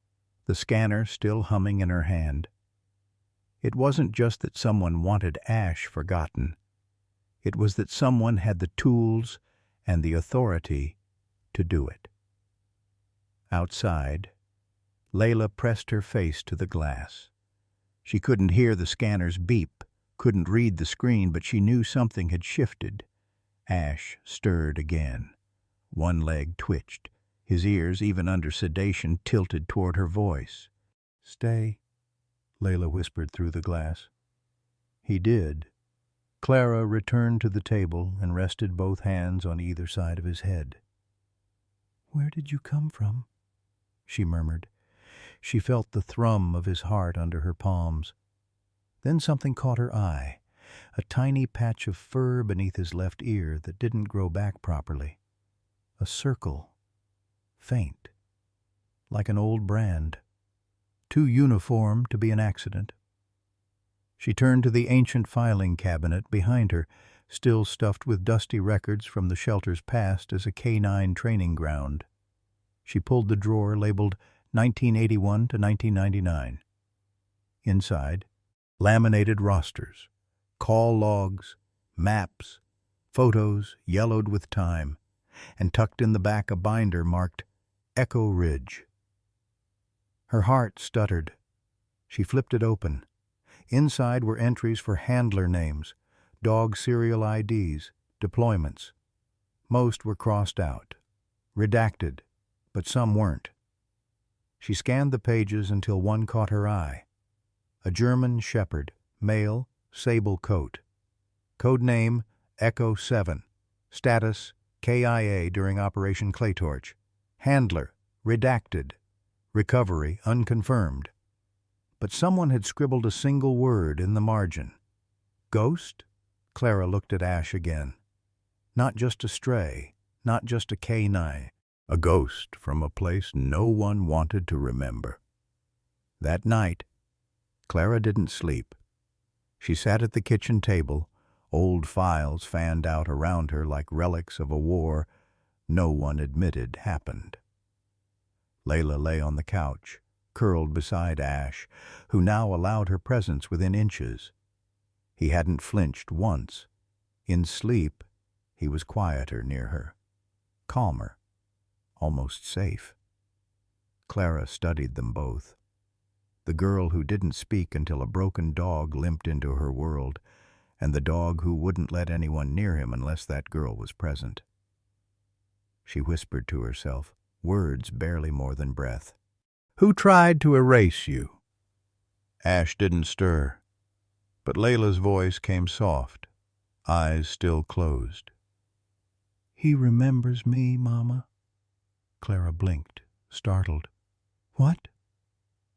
the scanner still humming in her hand. It wasn't just that someone wanted Ash forgotten. It was that someone had the tools and the authority to do it. Outside, Layla pressed her face to the glass. She couldn't hear the scanner's beep, couldn't read the screen, but she knew something had shifted. Ash stirred again. One leg twitched. His ears, even under sedation, tilted toward her voice. "Stay," Layla whispered through the glass. He did. Clara returned to the table and rested both hands on either side of his head. "Where did you come from?" she murmured. She felt the thrum of his heart under her palms. Then something caught her eye, a tiny patch of fur beneath his left ear that didn't grow back properly. A circle, faint, like an old brand. too uniform to be an accident. She turned to the ancient filing cabinet behind her, still stuffed with dusty records from the shelter's past as a canine training ground. She pulled the drawer labeled 1981 to 1999. Inside, laminated rosters, call logs, maps, photos yellowed with time, and tucked in the back a binder marked Echo Ridge. Her heart stuttered. She flipped it open. Inside were entries for handler names, dog serial IDs, deployments. Most were crossed out, redacted, but some weren't. She scanned the pages until one caught her eye. A German Shepherd, male, sable coat. Code name Echo 7. Status KIA during Operation Claytorch. Handler redacted. Recovery unconfirmed. But someone had scribbled a single word in the margin. Ghost? Clara looked at Ash again. Not just a stray, not just a canine. A ghost from a place no one wanted to remember. That night, Clara didn't sleep. She sat at the kitchen table, old files fanned out around her like relics of a war no one admitted happened. Layla lay on the couch, curled beside Ash, who now allowed her presence within inches. He hadn't flinched once. In sleep, he was quieter near her, calmer, almost safe. Clara studied them both. The girl who didn't speak until a broken dog limped into her world, and the dog who wouldn't let anyone near him unless that girl was present. She whispered to herself, words barely more than breath. Who tried to erase you? Ash didn't stir, but Layla's voice came soft, eyes still closed. He remembers me, Mama. Clara blinked, startled. What?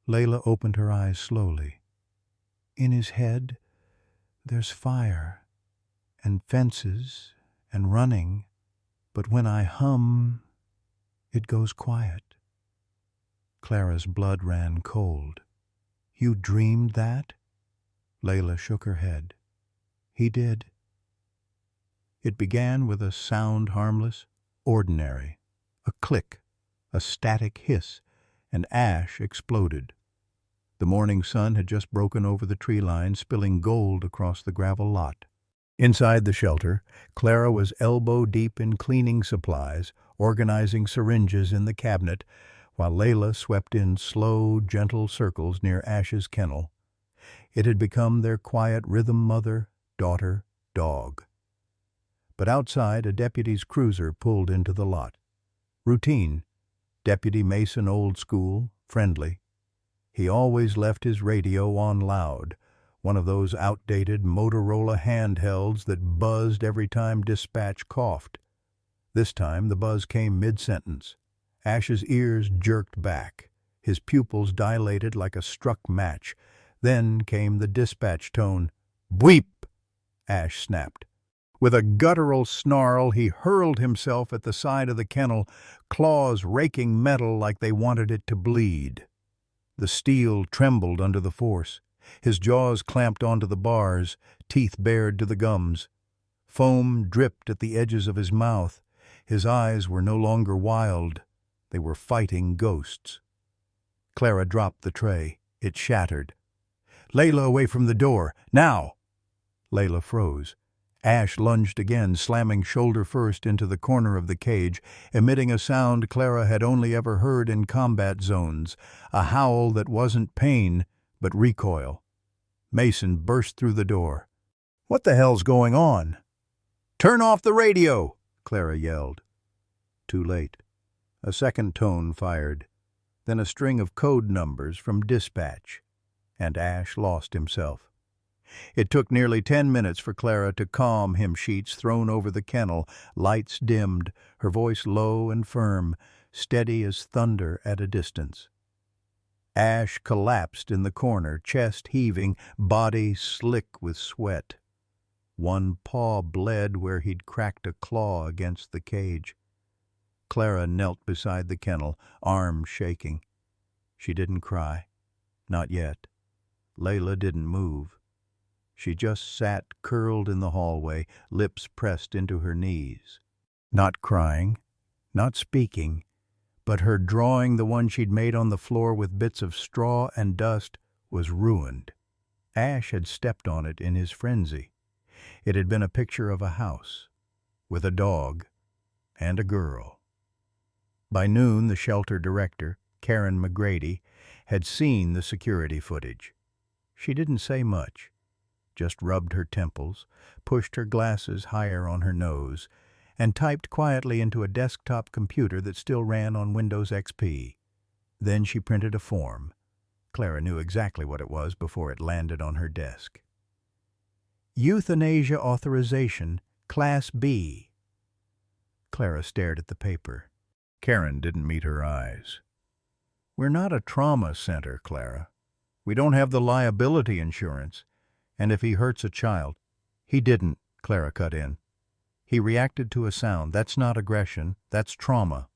Layla opened her eyes slowly. In his head, there's fire, and fences, and running, but when I hum, it goes quiet. Clara's blood ran cold. You dreamed that? Layla shook her head. He did. It began with a sound harmless, ordinary, a click, a static hiss, and Ash exploded. The morning sun had just broken over the tree line, spilling gold across the gravel lot. Inside the shelter, Clara was elbow-deep in cleaning supplies, organizing syringes in the cabinet, while Layla swept in slow, gentle circles near Ash's kennel. It had become their quiet rhythm mother, daughter, dog. But outside, a deputy's cruiser pulled into the lot. Routine. Deputy Mason old school, friendly. He always left his radio on loud, one of those outdated Motorola handhelds that buzzed every time dispatch coughed. This time the buzz came mid-sentence. Ash's ears jerked back. His pupils dilated like a struck match. Then came the dispatch tone. Bweep! Ash snapped. With a guttural snarl, he hurled himself at the side of the kennel, claws raking metal like they wanted it to bleed. The steel trembled under the force. His jaws clamped onto the bars, teeth bared to the gums. Foam dripped at the edges of his mouth. His eyes were no longer wild. They were fighting ghosts. Clara dropped the tray. It shattered. Layla, away from the door. Now! Layla froze. Ash lunged again, slamming shoulder first into the corner of the cage, emitting a sound Clara had only ever heard in combat zones, a howl that wasn't pain, but recoil. Mason burst through the door. What the hell's going on? Turn off the radio, Clara yelled. Too late. A second tone fired, then a string of code numbers from dispatch, and Ash lost himself. It took nearly 10 minutes for Clara to calm him, sheets thrown over the kennel, lights dimmed, her voice low and firm, steady as thunder at a distance. Ash collapsed in the corner, chest heaving, body slick with sweat. One paw bled where he'd cracked a claw against the cage. Clara knelt beside the kennel, arms shaking. She didn't cry. Not yet. Layla didn't move. She just sat curled in the hallway, lips pressed into her knees. Not crying, not speaking, but her drawing, the one she'd made on the floor with bits of straw and dust, was ruined. Ash had stepped on it in his frenzy. It had been a picture of a house, with a dog and a girl. By noon, the shelter director, Karen McGrady, had seen the security footage. She didn't say much, just rubbed her temples, pushed her glasses higher on her nose, and typed quietly into a desktop computer that still ran on Windows XP. Then she printed a form. Clara knew exactly what it was before it landed on her desk. Euthanasia authorization, Class B. Clara stared at the paper. Karen didn't meet her eyes. We're not a trauma center, Clara. We don't have the liability insurance. And if he hurts a child— He didn't, Clara cut in. He reacted to a sound. That's not aggression. That's trauma.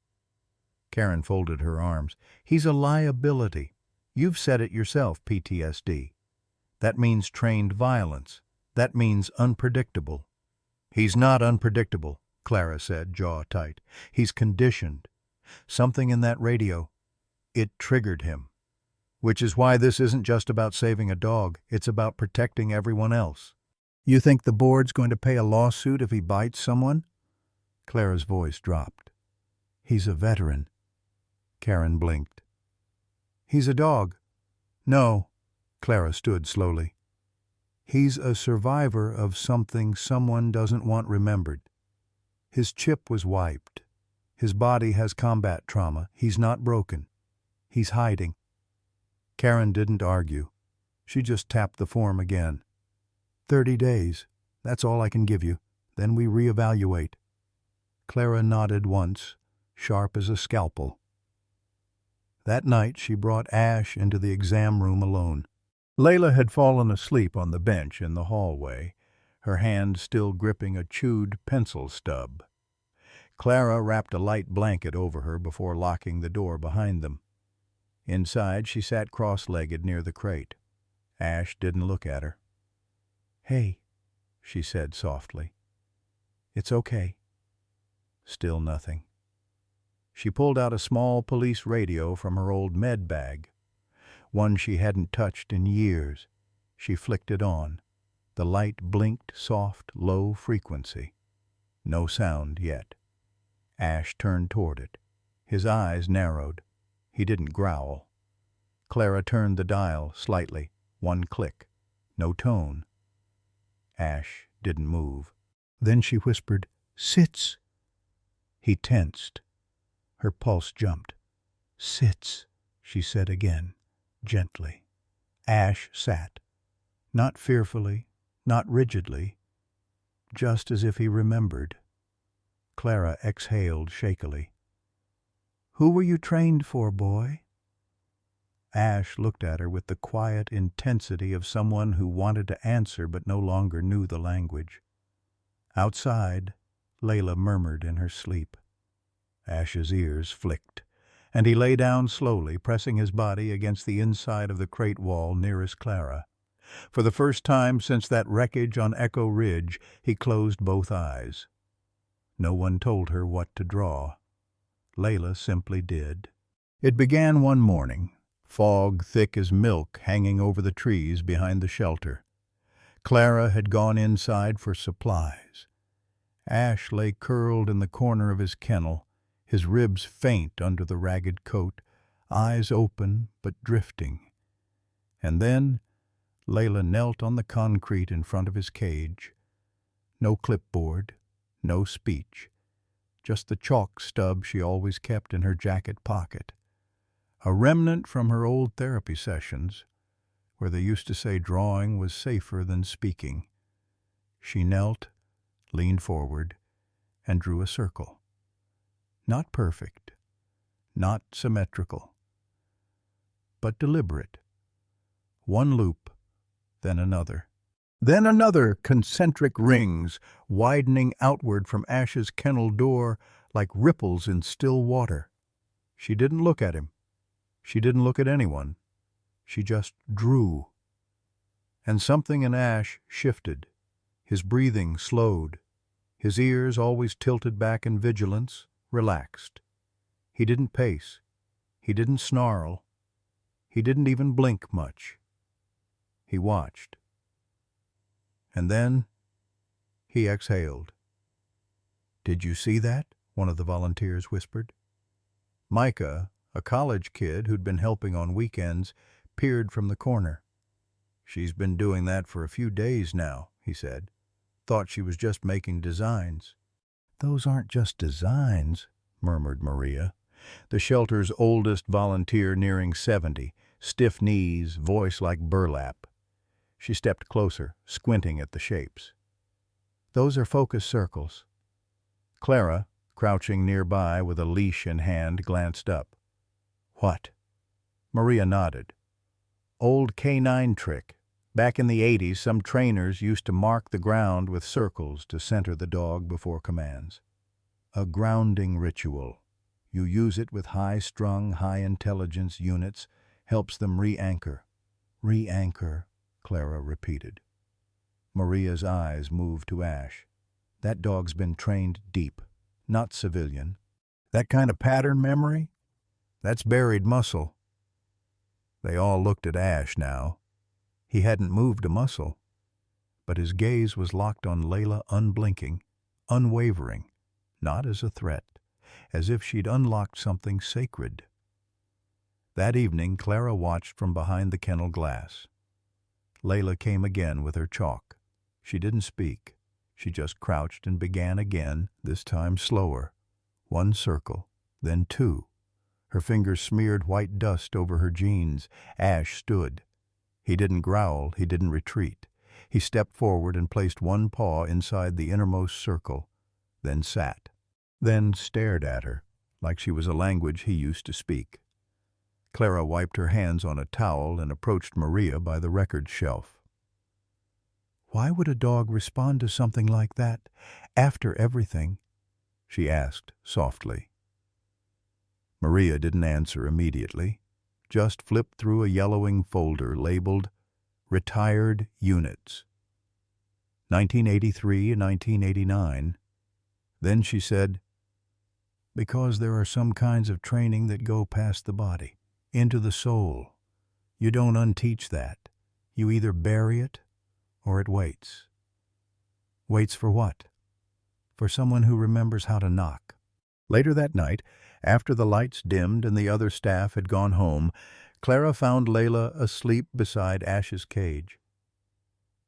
Karen folded her arms. He's a liability. You've said it yourself, PTSD. That means trained violence. That means unpredictable. He's not unpredictable, Clara said, jaw tight. He's conditioned. Something in that radio, it triggered him. Which is why this isn't just about saving a dog. It's about protecting everyone else. You think the board's going to pay a lawsuit if he bites someone? Clara's voice dropped. He's a veteran. Karen blinked. He's a dog. No. Clara stood slowly. He's a survivor of something someone doesn't want remembered. His chip was wiped. His body has combat trauma. He's not broken. He's hiding. Karen didn't argue. She just tapped the form again. 30 days. That's all I can give you. Then we reevaluate. Clara nodded once, sharp as a scalpel. That night she brought Ash into the exam room alone. Layla had fallen asleep on the bench in the hallway, her hand still gripping a chewed pencil stub. Clara wrapped a light blanket over her before locking the door behind them. Inside, she sat cross-legged near the crate. Ash didn't look at her. Hey, she said softly. It's okay. Still nothing. She pulled out a small police radio from her old med bag, one she hadn't touched in years. She flicked it on. The light blinked soft, low frequency. No sound yet. Ash turned toward it. His eyes narrowed. He didn't growl. Clara turned the dial slightly. One click. No tone. Ash didn't move. Then she whispered, "Sits." He tensed. Her pulse jumped. "Sits," she said again, gently. Ash sat. Not fearfully, not rigidly, just as if he remembered. Clara exhaled shakily. "Who were you trained for, boy?" Ash looked at her with the quiet intensity of someone who wanted to answer but no longer knew the language. Outside, Layla murmured in her sleep. Ash's ears flicked, and he lay down slowly, pressing his body against the inside of the crate wall nearest Clara. For the first time since that wreckage on Echo Ridge, he closed both eyes. No one told her what to draw. Layla simply did. It began one morning, fog thick as milk hanging over the trees behind the shelter. Clara had gone inside for supplies. Ash lay curled in the corner of his kennel, his ribs faint under the ragged coat, eyes open but drifting. And then Layla knelt on the concrete in front of his cage. No clipboard, no speech, just the chalk stub she always kept in her jacket pocket. A remnant from her old therapy sessions, where they used to say drawing was safer than speaking. She knelt, leaned forward, and drew a circle. Not perfect, not symmetrical, but deliberate. One loop, then another. Then another, concentric rings, widening outward from Ash's kennel door like ripples in still water. She didn't look at him. She didn't look at anyone. She just drew. And something in Ash shifted. His breathing slowed. His ears, always tilted back in vigilance, relaxed. He didn't pace. He didn't snarl. He didn't even blink much. He watched. And then he exhaled. "Did you see that?" one of the volunteers whispered. Micah, a college kid who'd been helping on weekends, peered from the corner. "She's been doing that for a few days now," he said. "Thought she was just making designs." "Those aren't just designs," murmured Maria, the shelter's oldest volunteer nearing 70, stiff knees, voice like burlap. She stepped closer, squinting at the shapes. "Those are focus circles." Clara, crouching nearby with a leash in hand, glanced up. "What?" Maria nodded. "Old K9 trick. Back in the 80s, some trainers used to mark the ground with circles to center the dog before commands. A grounding ritual. You use it with high-strung, high-intelligence units, helps them re-anchor." "Re-anchor," Clara repeated. Maria's eyes moved to Ash. "That dog's been trained deep, not civilian. That kind of pattern memory? That's buried muscle." They all looked at Ash now. He hadn't moved a muscle, but his gaze was locked on Layla, unblinking, unwavering, not as a threat, as if she'd unlocked something sacred. That evening, Clara watched from behind the kennel glass. Layla came again with her chalk. She didn't speak. She just crouched and began again, this time slower. One circle, then two. Her fingers smeared white dust over her jeans. Ash stood. He didn't growl, he didn't retreat. He stepped forward and placed one paw inside the innermost circle, then sat. Then stared at her, like she was a language he used to speak. Clara wiped her hands on a towel and approached Maria by the record shelf. "Why would a dog respond to something like that, after everything?" she asked softly. Maria didn't answer immediately, just flipped through a yellowing folder labeled Retired Units. 1983 and 1989. Then she said, "Because there are some kinds of training that go past the body, into the soul. You don't unteach that. You either bury it or it waits." "Waits for what?" "For someone who remembers how to knock." Later that night, after the lights dimmed and the other staff had gone home, Clara found Layla asleep beside Ash's cage.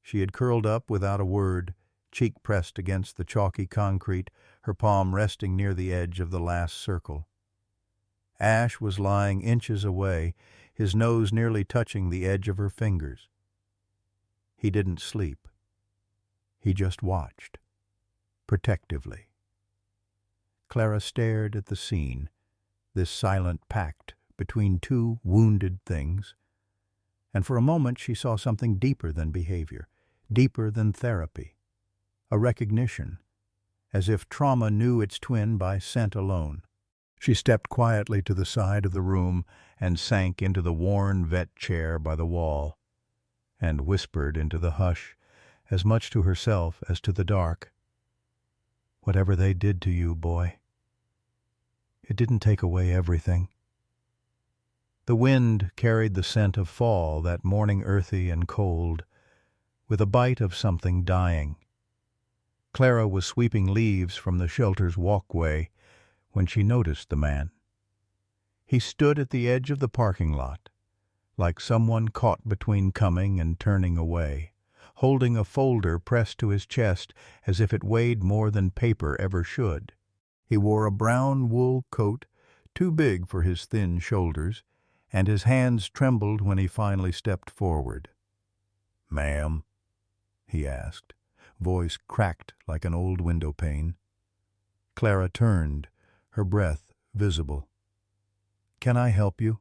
She had curled up without a word, cheek pressed against the chalky concrete, her palm resting near the edge of the last circle. Ash was lying inches away, his nose nearly touching the edge of her fingers. He didn't sleep. He just watched, protectively. Clara stared at the scene, this silent pact between two wounded things, and for a moment she saw something deeper than behavior, deeper than therapy, a recognition, as if trauma knew its twin by scent alone. She stepped quietly to the side of the room and sank into the worn vet chair by the wall, and whispered into the hush, as much to herself as to the dark, "Whatever they did to you, boy, it didn't take away everything." The wind carried the scent of fall, that morning earthy and cold, with a bite of something dying. Clara was sweeping leaves from the shelter's walkway when she noticed the man. He stood at the edge of the parking lot, like someone caught between coming and turning away, holding a folder pressed to his chest as if it weighed more than paper ever should. He wore a brown wool coat, too big for his thin shoulders, and his hands trembled when he finally stepped forward. "Ma'am?" he asked, voice cracked like an old window pane. Clara turned, her breath visible. "Can I help you?"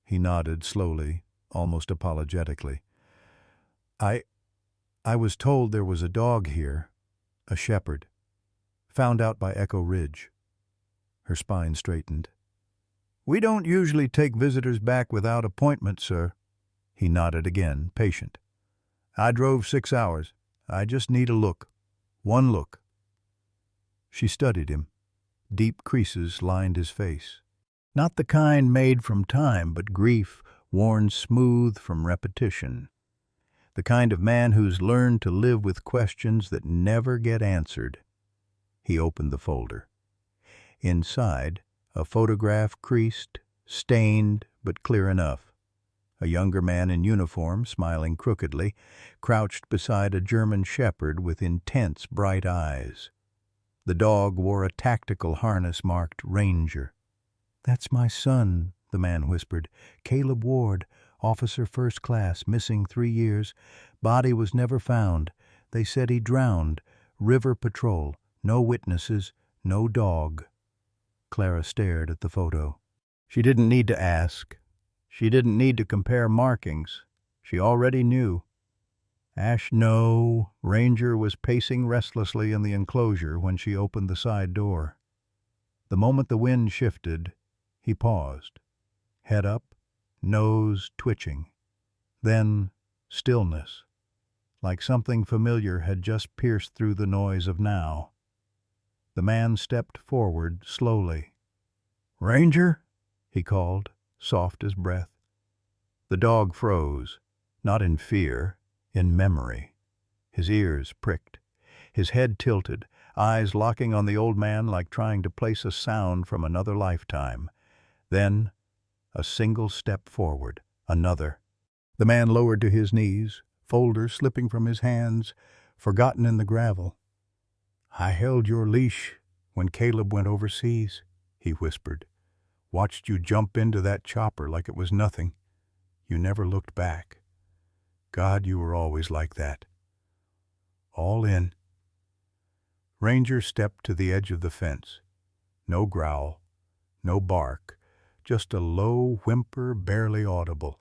He nodded slowly, almost apologetically. I was told there was a dog here, a shepherd. Found out by Echo Ridge." Her spine straightened. "We don't usually take visitors back without appointment, sir," He nodded again, patient. "I drove 6 hours. I just need a look. One look." She studied him. Deep creases lined his face. Not the kind made from time, but grief worn smooth from repetition. The kind of man who's learned to live with questions that never get answered. He opened the folder. Inside, a photograph creased, stained, but clear enough. A younger man in uniform, smiling crookedly, crouched beside a German shepherd with intense, bright eyes. The dog wore a tactical harness marked Ranger. "That's my son," the man whispered. "Caleb Ward, officer first class, missing 3 years. Body was never found. They said he drowned. River patrol. No witnesses. No dog." Clara stared at the photo. She didn't need to ask. She didn't need to compare markings. She already knew. No. Ranger was pacing restlessly in the enclosure when she opened the side door. The moment the wind shifted, he paused. Head up, nose twitching. Then stillness, like something familiar had just pierced through the noise of now. The man stepped forward slowly. "Ranger?" he called, soft as breath. The dog froze, not in fear, in memory. His ears pricked, his head tilted, eyes locking on the old man like trying to place a sound from another lifetime. Then, a single step forward, another. The man lowered to his knees, folder slipping from his hands, forgotten in the gravel. "I held your leash when Caleb went overseas," he whispered. "Watched you jump into that chopper like it was nothing. You never looked back. God, you were always like that. All in." Ranger stepped to the edge of the fence. No growl, no bark, just a low whimper barely audible.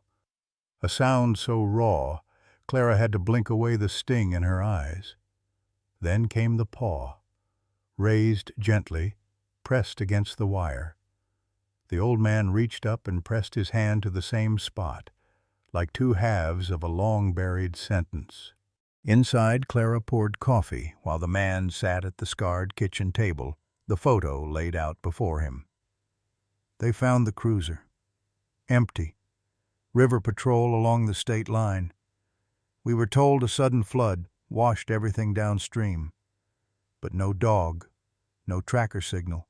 A sound so raw, Clara had to blink away the sting in her eyes. Then came the paw, raised gently, pressed against the wire. The old man reached up and pressed his hand to the same spot, like two halves of a long-buried sentence. Inside, Clara poured coffee while the man sat at the scarred kitchen table, the photo laid out before him. They found the cruiser. Empty. River patrol along the state line. We were told a sudden flood washed everything downstream. But no dog, no tracker signal.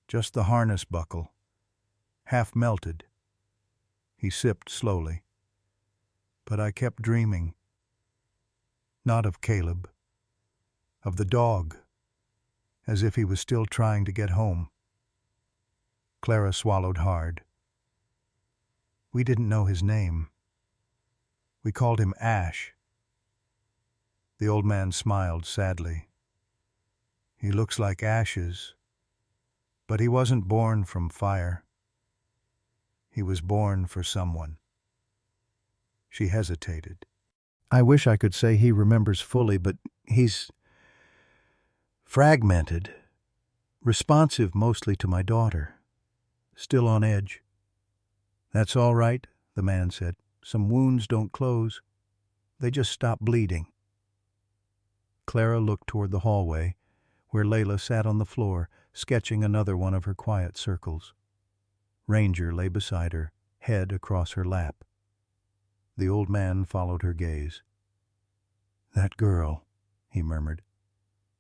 Just the harness buckle. Half melted. He sipped slowly. But I kept dreaming. Not of Caleb. Of the dog. As if he was still trying to get home. Clara swallowed hard. We didn't know his name. We called him Ash. The old man smiled sadly. He looks like ashes, but he wasn't born from fire. He was born for someone. She hesitated. I wish I could say he remembers fully, but he's fragmented, responsive mostly to my daughter, still on edge. That's all right, the man said. Some wounds don't close. They just stop bleeding. Clara looked toward the hallway, where Layla sat on the floor, sketching another one of her quiet circles. Ranger lay beside her, head across her lap. The old man followed her gaze. That girl, he murmured.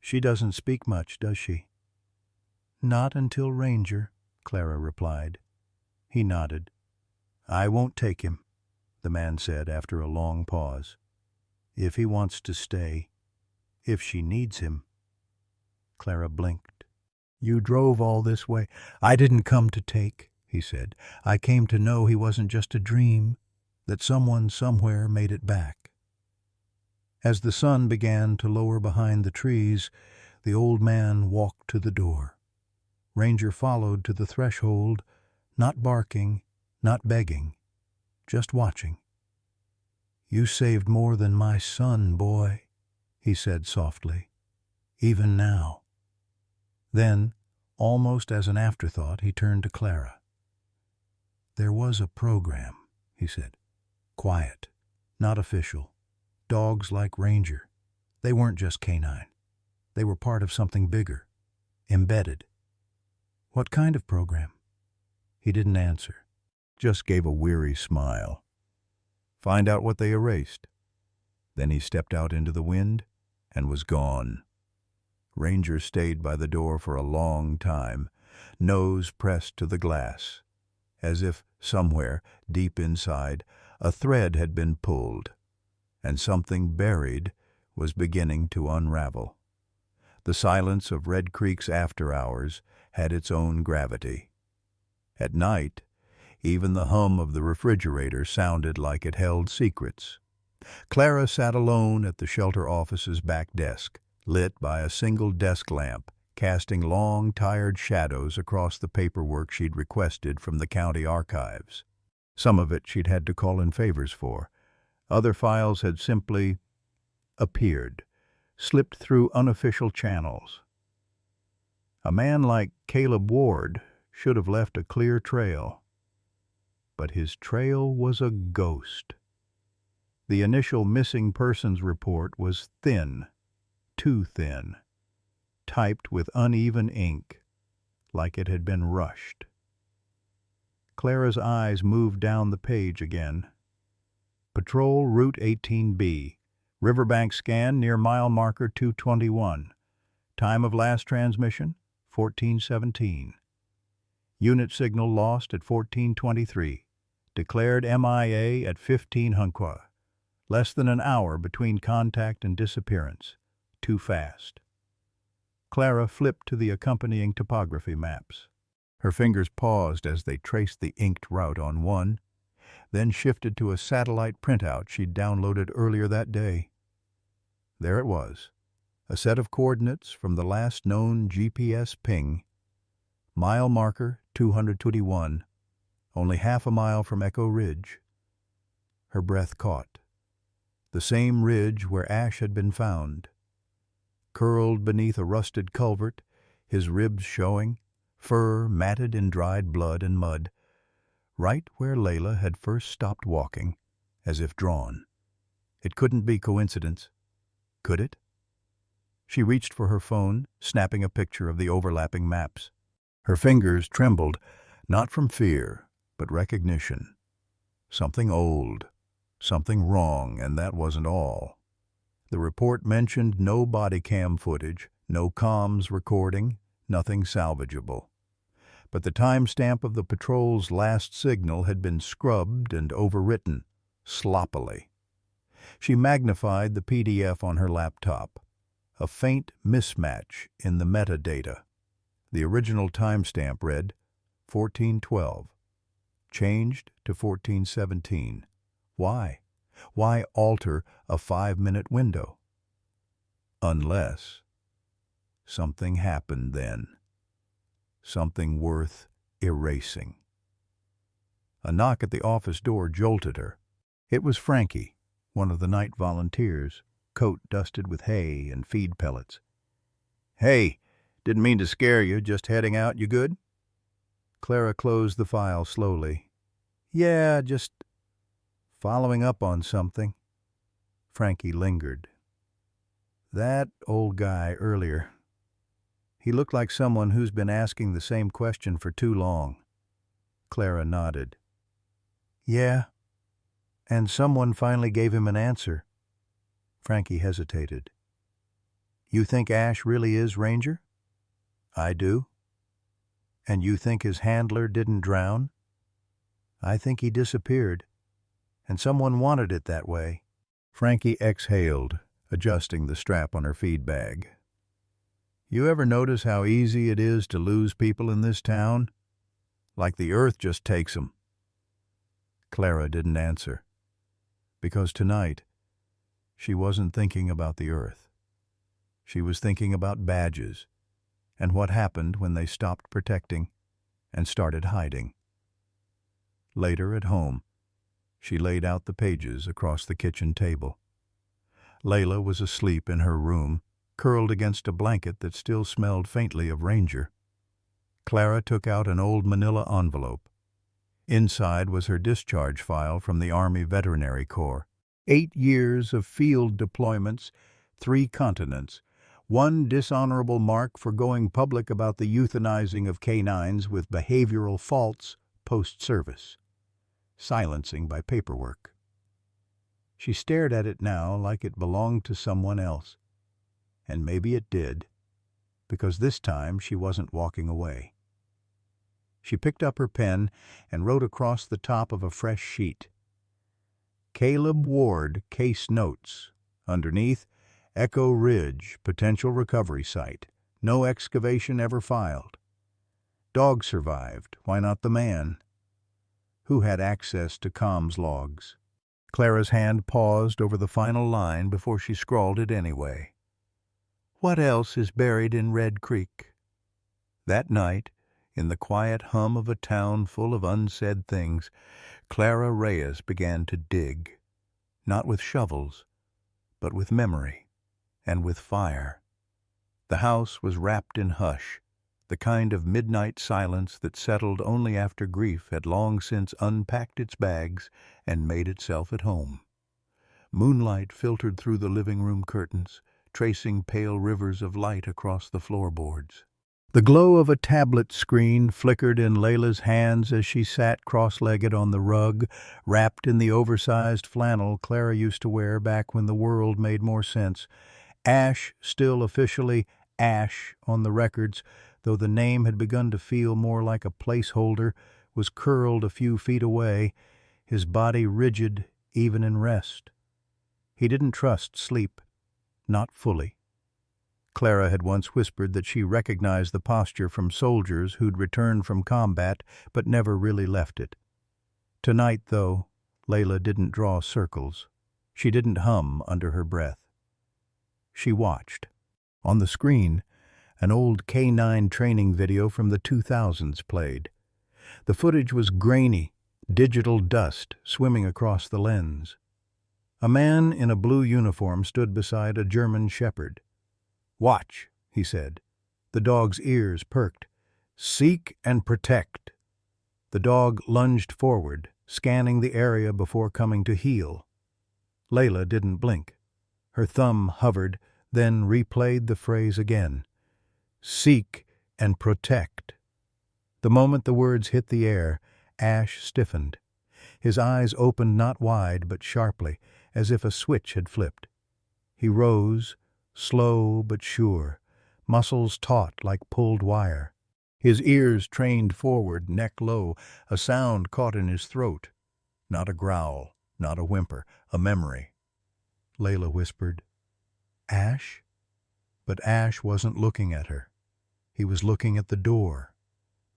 She doesn't speak much, does she? Not until Ranger, Clara replied. He nodded. I won't take him, the man said after a long pause. If he wants to stay, if she needs him. Clara blinked. You drove all this way. I didn't come to take, he said. I came to know he wasn't just a dream, that someone somewhere made it back. As the sun began to lower behind the trees, the old man walked to the door. Ranger followed to the threshold, not barking, not begging, just watching. You saved more than my son, boy, he said softly, even now. Then, almost as an afterthought, he turned to Clara. There was a program, he said. Quiet, not official. Dogs like Ranger. They weren't just canine. They were part of something bigger, embedded. What kind of program? He didn't answer, just gave a weary smile. Find out what they erased. Then he stepped out into the wind and was gone. Ranger stayed by the door for a long time, nose pressed to the glass, as if somewhere, deep inside, a thread had been pulled, and something buried was beginning to unravel. The silence of Red Creek's after hours had its own gravity. At night, even the hum of the refrigerator sounded like it held secrets. Clara sat alone at the shelter office's back desk, lit by a single desk lamp, casting long, tired shadows across the paperwork she'd requested from the county archives. Some of it she'd had to call in favors for. Other files had simply appeared, slipped through unofficial channels. A man like Caleb Ward should have left a clear trail. But his trail was a ghost. The initial missing persons report was thin, too thin, typed with uneven ink, like it had been rushed. Clara's eyes moved down the page again. Patrol Route 18B, Riverbank scan near mile marker 221. Time of last transmission, 1417. Unit signal lost at 1423. Declared MIA at 1500. Less than an hour between contact and disappearance. Too fast. Clara flipped to the accompanying topography maps. Her fingers paused as they traced the inked route on one, then shifted to a satellite printout she'd downloaded earlier that day. There it was, a set of coordinates from the last known GPS ping. Mile marker 221, only half a mile from Echo Ridge. Her breath caught. The same ridge where Ash had been found. Curled beneath a rusted culvert, his ribs showing, fur matted in dried blood and mud, right where Layla had first stopped walking, as if drawn. It couldn't be coincidence. Could it? She reached for her phone, snapping a picture of the overlapping maps. Her fingers trembled, not from fear, but recognition. Something old, something wrong, and that wasn't all. The report mentioned no body cam footage, no comms recording, nothing salvageable. But the timestamp of the patrol's last signal had been scrubbed and overwritten, sloppily. She magnified the PDF on her laptop. A faint mismatch in the metadata. The original timestamp read 1412, changed to 1417. Why? Why alter a 5-minute window? Unless something happened then. Something worth erasing. A knock at the office door jolted her. It was Frankie, one of the night volunteers, coat dusted with hay and feed pellets. "Hey, didn't mean to scare you, just heading out, you good?" Clara closed the file slowly. "Yeah, just following up on something." Frankie lingered. "That old guy earlier. He looked like someone who's been asking the same question for too long." Clara nodded. "Yeah, and someone finally gave him an answer." Frankie hesitated. "You think Ash really is Ranger?" "I do." "And you think his handler didn't drown?" "I think he disappeared, and someone wanted it that way." Frankie exhaled, adjusting the strap on her feed bag. "You ever notice how easy it is to lose people in this town? Like the earth just takes 'em." Clara didn't answer, because tonight she wasn't thinking about the earth. She was thinking about badges and what happened when they stopped protecting and started hiding. Later at home, she laid out the pages across the kitchen table. Layla was asleep in her room, curled against a blanket that still smelled faintly of Ranger. Clara took out an old manila envelope. Inside was her discharge file from the Army Veterinary Corps. 8 years of field deployments, 3 continents, 1 dishonorable mark for going public about the euthanizing of canines with behavioral faults post-service. Silencing by paperwork. She stared at it now like it belonged to someone else. And maybe it did, because this time she wasn't walking away. She picked up her pen and wrote across the top of a fresh sheet. Caleb Ward, case notes. Underneath, Echo Ridge, potential recovery site. No excavation ever filed. Dog survived. Why not the man? Who had access to comms logs? Clara's hand paused over the final line before she scrawled it anyway. What else is buried in Red Creek? That night, in the quiet hum of a town full of unsaid things, Clara Reyes began to dig, not with shovels, but with memory and with fire. The house was wrapped in hush, the kind of midnight silence that settled only after grief had long since unpacked its bags and made itself at home. Moonlight filtered through the living room curtains, tracing pale rivers of light across the floorboards. The glow of a tablet screen flickered in Layla's hands as she sat cross-legged on the rug, wrapped in the oversized flannel Clara used to wear back when the world made more sense. Ash, still officially Ash on the records, though the name had begun to feel more like a placeholder, was curled a few feet away, his body rigid even in rest. He didn't trust sleep, not fully. Clara had once whispered that she recognized the posture from soldiers who'd returned from combat but never really left it. Tonight, though, Layla didn't draw circles. She didn't hum under her breath. She watched. On the screen, an old K9 training video from the 2000s played. The footage was grainy, digital dust swimming across the lens. A man in a blue uniform stood beside a German shepherd. "Watch," he said. The dog's ears perked. "Seek and protect." The dog lunged forward, scanning the area before coming to heel. Layla didn't blink. Her thumb hovered, then replayed the phrase again. "Seek and protect." The moment the words hit the air, Ash stiffened. His eyes opened not wide but sharply, as if a switch had flipped. He rose, slow but sure, muscles taut like pulled wire. His ears trained forward, neck low, a sound caught in his throat. Not a growl, not a whimper, a memory. Layla whispered, "Ash?" But Ash wasn't looking at her. He was looking at the door.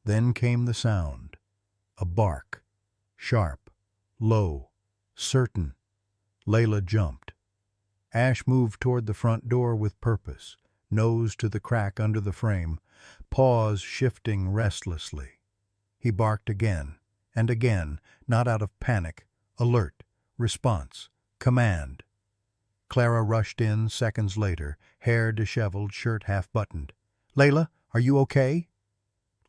Then came the sound. A bark. Sharp, low, certain. Layla jumped. Ash moved toward the front door with purpose, nose to the crack under the frame, paws shifting restlessly. He barked again, and again, not out of panic, alert, response, command. Clara rushed in seconds later, hair disheveled, shirt half-buttoned. "Layla, are you okay?"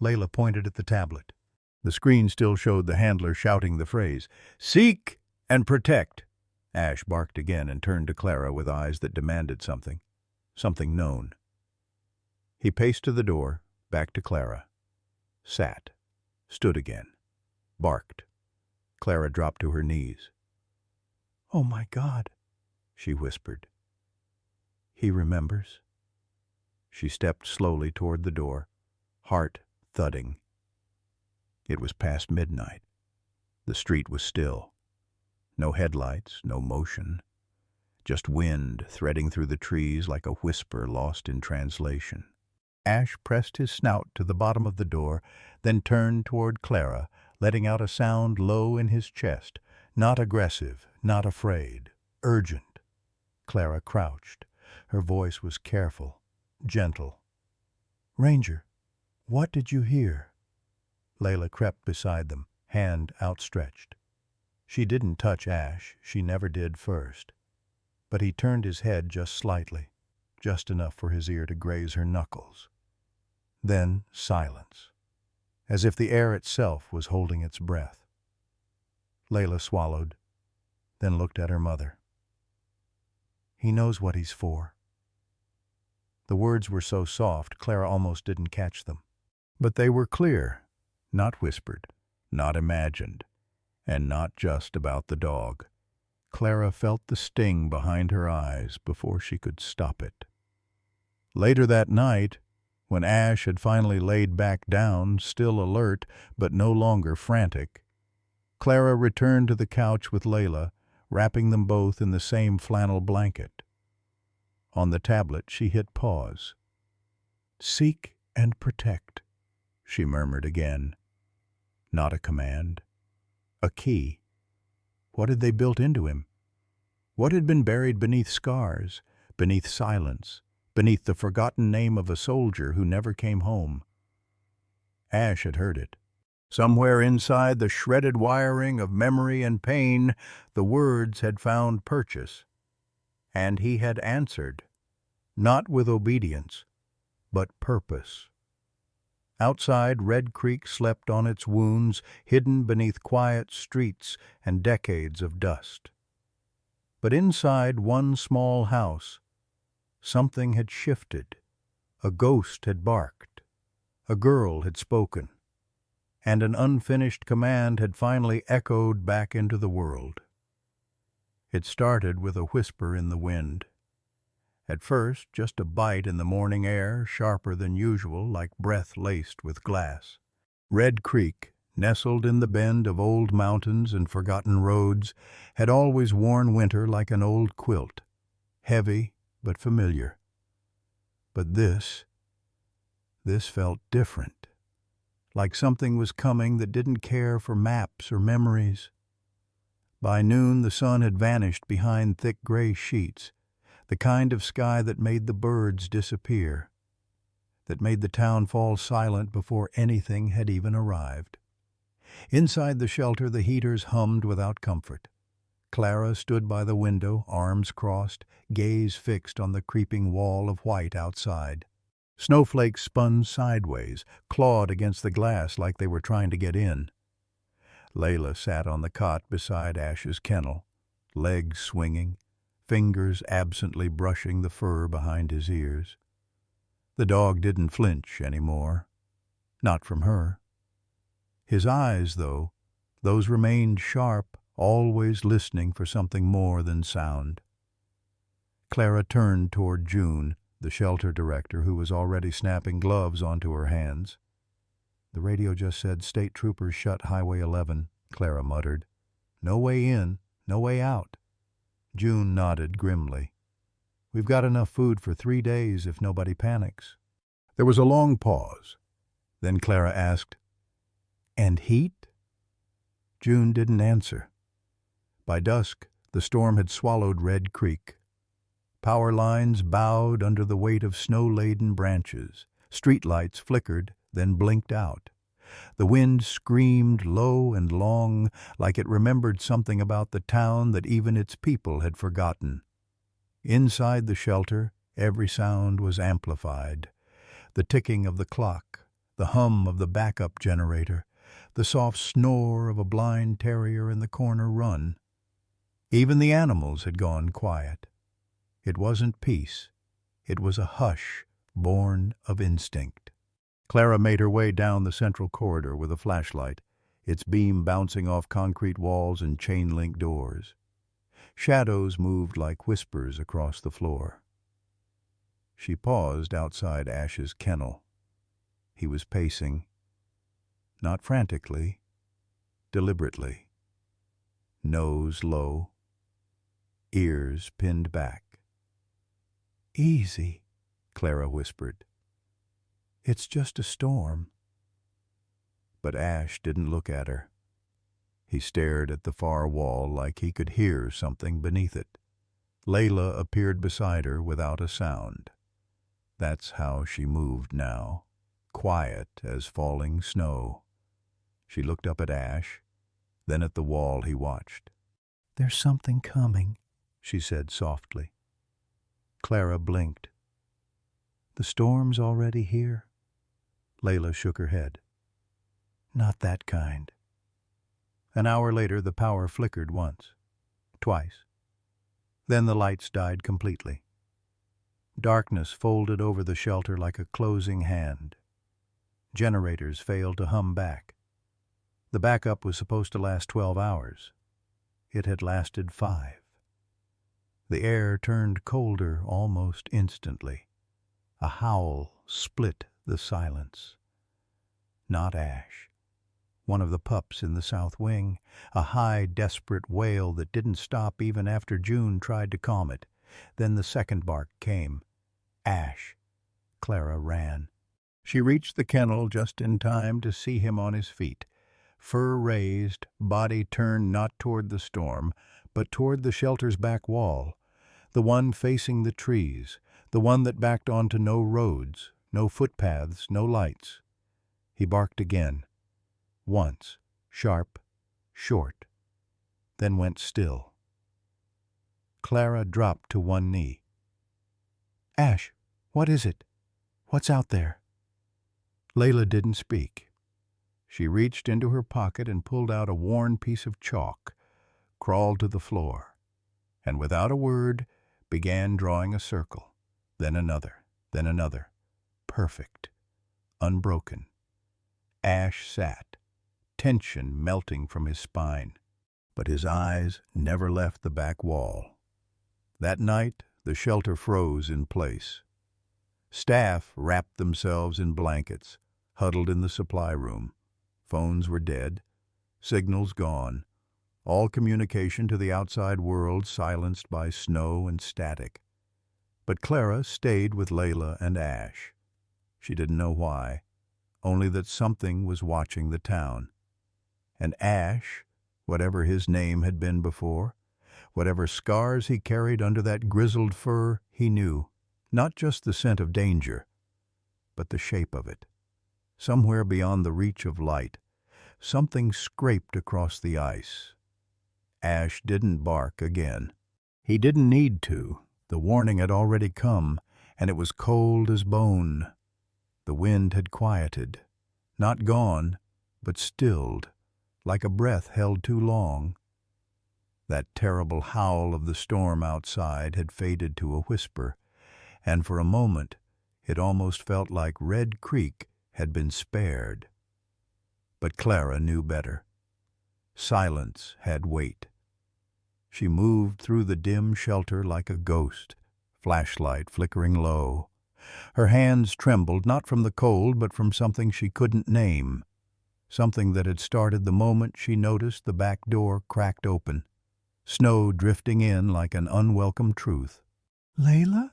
Layla pointed at the tablet. The screen still showed the handler shouting the phrase, "Seek and protect." Ash barked again and turned to Clara with eyes that demanded something known. He paced to the door, back to Clara. Sat. Stood again. Barked. Clara dropped to her knees. "Oh, my God," she whispered. "He remembers." She stepped slowly toward the door, heart thudding. It was past midnight. The street was still. No headlights, no motion. Just wind threading through the trees like a whisper lost in translation. Ash pressed his snout to the bottom of the door, then turned toward Clara, letting out a sound low in his chest, not aggressive, not afraid, urgent. Clara crouched. Her voice was careful, gentle. "Ranger, what did you hear?" Layla crept beside them, hand outstretched. She didn't touch Ash, she never did first. But he turned his head just slightly, just enough for his ear to graze her knuckles. Then silence, as if the air itself was holding its breath. Layla swallowed, then looked at her mother. He knows what he's for. The words were so soft, Clara almost didn't catch them. But they were clear, not whispered, not imagined, and not just about the dog. Clara felt the sting behind her eyes before she could stop it. Later that night, when Ash had finally laid back down, still alert but no longer frantic, Clara returned to the couch with Layla, wrapping them both in the same flannel blanket. On the tablet she hit pause. "Seek and protect," she murmured again. Not a command. A key. What had they built into him? What had been buried beneath scars, beneath silence, beneath the forgotten name of a soldier who never came home? Ash had heard it. Somewhere inside the shredded wiring of memory and pain, the words had found purchase. And he had answered, not with obedience, but purpose. Outside, Red Creek slept on its wounds, hidden beneath quiet streets and decades of dust. But inside one small house, something had shifted. A ghost had barked. A girl had spoken. And an unfinished command had finally echoed back into the world. It started with a whisper in the wind. At first, just a bite in the morning air, sharper than usual, like breath laced with glass. Red Creek, nestled in the bend of old mountains and forgotten roads, had always worn winter like an old quilt, heavy but familiar. But this felt different, like something was coming that didn't care for maps or memories. By noon the sun had vanished behind thick gray sheets, the kind of sky that made the birds disappear, that made the town fall silent before anything had even arrived. Inside the shelter the heaters hummed without comfort. Clara stood by the window, arms crossed, gaze fixed on the creeping wall of white outside. Snowflakes spun sideways, clawed against the glass like they were trying to get in. Layla sat on the cot beside Ash's kennel, legs swinging, fingers absently brushing the fur behind his ears. The dog didn't flinch anymore. Not from her. His eyes, though, those remained sharp, always listening for something more than sound. Clara turned toward June, the shelter director, who was already snapping gloves onto her hands. "The radio just said state troopers shut Highway 11, Clara muttered. "No way in, no way out." June nodded grimly. "We've got enough food for 3 days if nobody panics." There was a long pause. Then Clara asked, "And heat?" June didn't answer. By dusk, the storm had swallowed Red Creek. Power lines bowed under the weight of snow-laden branches. Streetlights flickered, then blinked out. The wind screamed low and long, like it remembered something about the town that even its people had forgotten. Inside the shelter, every sound was amplified. The ticking of the clock, the hum of the backup generator, the soft snore of a blind terrier in the corner run. Even the animals had gone quiet. It wasn't peace. It was a hush born of instinct. Clara made her way down the central corridor with a flashlight, its beam bouncing off concrete walls and chain-link doors. Shadows moved like whispers across the floor. She paused outside Ash's kennel. He was pacing, not frantically, deliberately. Nose low, ears pinned back. "Easy," Clara whispered. "It's just a storm." But Ash didn't look at her. He stared at the far wall like he could hear something beneath it. Layla appeared beside her without a sound. That's how she moved now, quiet as falling snow. She looked up at Ash, then at the wall he watched. "There's something coming," she said softly. Clara blinked. "The storm's already here?" Layla shook her head. "Not that kind." An hour later, the power flickered once, twice. Then the lights died completely. Darkness folded over the shelter like a closing hand. Generators failed to hum back. The backup was supposed to last 12 hours. It had lasted 5. The air turned colder almost instantly. A howl split the silence. Not Ash. One of the pups in the south wing, a high, desperate wail that didn't stop even after June tried to calm it. Then the second bark came. Ash. Clara ran. She reached the kennel just in time to see him on his feet, fur raised, body turned not toward the storm, but toward the shelter's back wall, the one facing the trees, the one that backed onto no roads, no footpaths, no lights. He barked again. Once, sharp, short, then went still. Clara dropped to one knee. "Ash, what is it? What's out there?" Layla didn't speak. She reached into her pocket and pulled out a worn piece of chalk, crawled to the floor, and without a word began drawing a circle, then another. Perfect, unbroken. Ash sat, tension melting from his spine, but his eyes never left the back wall. That night, the shelter froze in place. Staff wrapped themselves in blankets, huddled in the supply room. Phones were dead, signals gone, all communication to the outside world silenced by snow and static. But Clara stayed with Layla and Ash. She didn't know why, only that something was watching the town. And Ash, whatever his name had been before, whatever scars he carried under that grizzled fur, he knew. Not just the scent of danger, but the shape of it. Somewhere beyond the reach of light, something scraped across the ice. Ash didn't bark again. He didn't need to. The warning had already come, and it was cold as bone. The wind had quieted, not gone, but stilled, like a breath held too long. That terrible howl of the storm outside had faded to a whisper, and for a moment it almost felt like Red Creek had been spared. But Clara knew better. Silence had weight. She moved through the dim shelter like a ghost, flashlight flickering low. Her hands trembled, not from the cold, but from something she couldn't name, something that had started the moment she noticed the back door cracked open, snow drifting in like an unwelcome truth. "Layla?"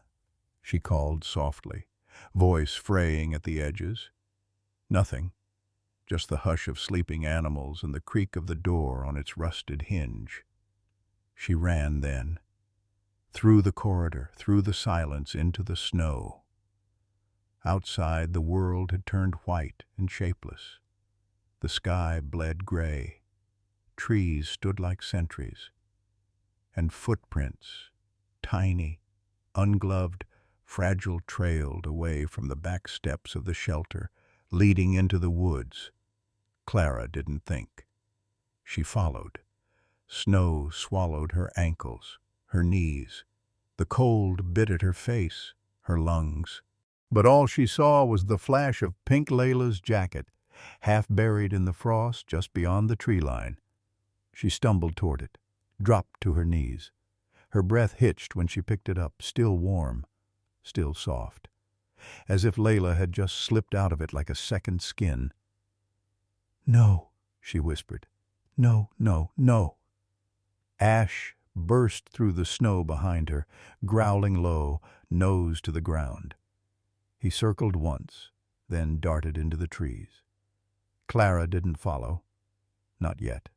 she called softly, voice fraying at the edges. Nothing, just the hush of sleeping animals and the creak of the door on its rusted hinge. She ran then, through the corridor, through the silence, into the snow. Outside, the world had turned white and shapeless. The sky bled gray. Trees stood like sentries. And footprints, tiny, ungloved, fragile, trailed away from the back steps of the shelter, leading into the woods. Clara didn't think. She followed. Snow swallowed her ankles, her knees. The cold bit at her face, her lungs. But all she saw was the flash of pink Layla's jacket, half buried in the frost just beyond the tree line. She stumbled toward it, dropped to her knees. Her breath hitched when she picked it up, still warm, still soft, as if Layla had just slipped out of it like a second skin. "No," she whispered. "No, no, no." Ash burst through the snow behind her, growling low, nose to the ground. He circled once, then darted into the trees. Clara didn't follow. Not yet.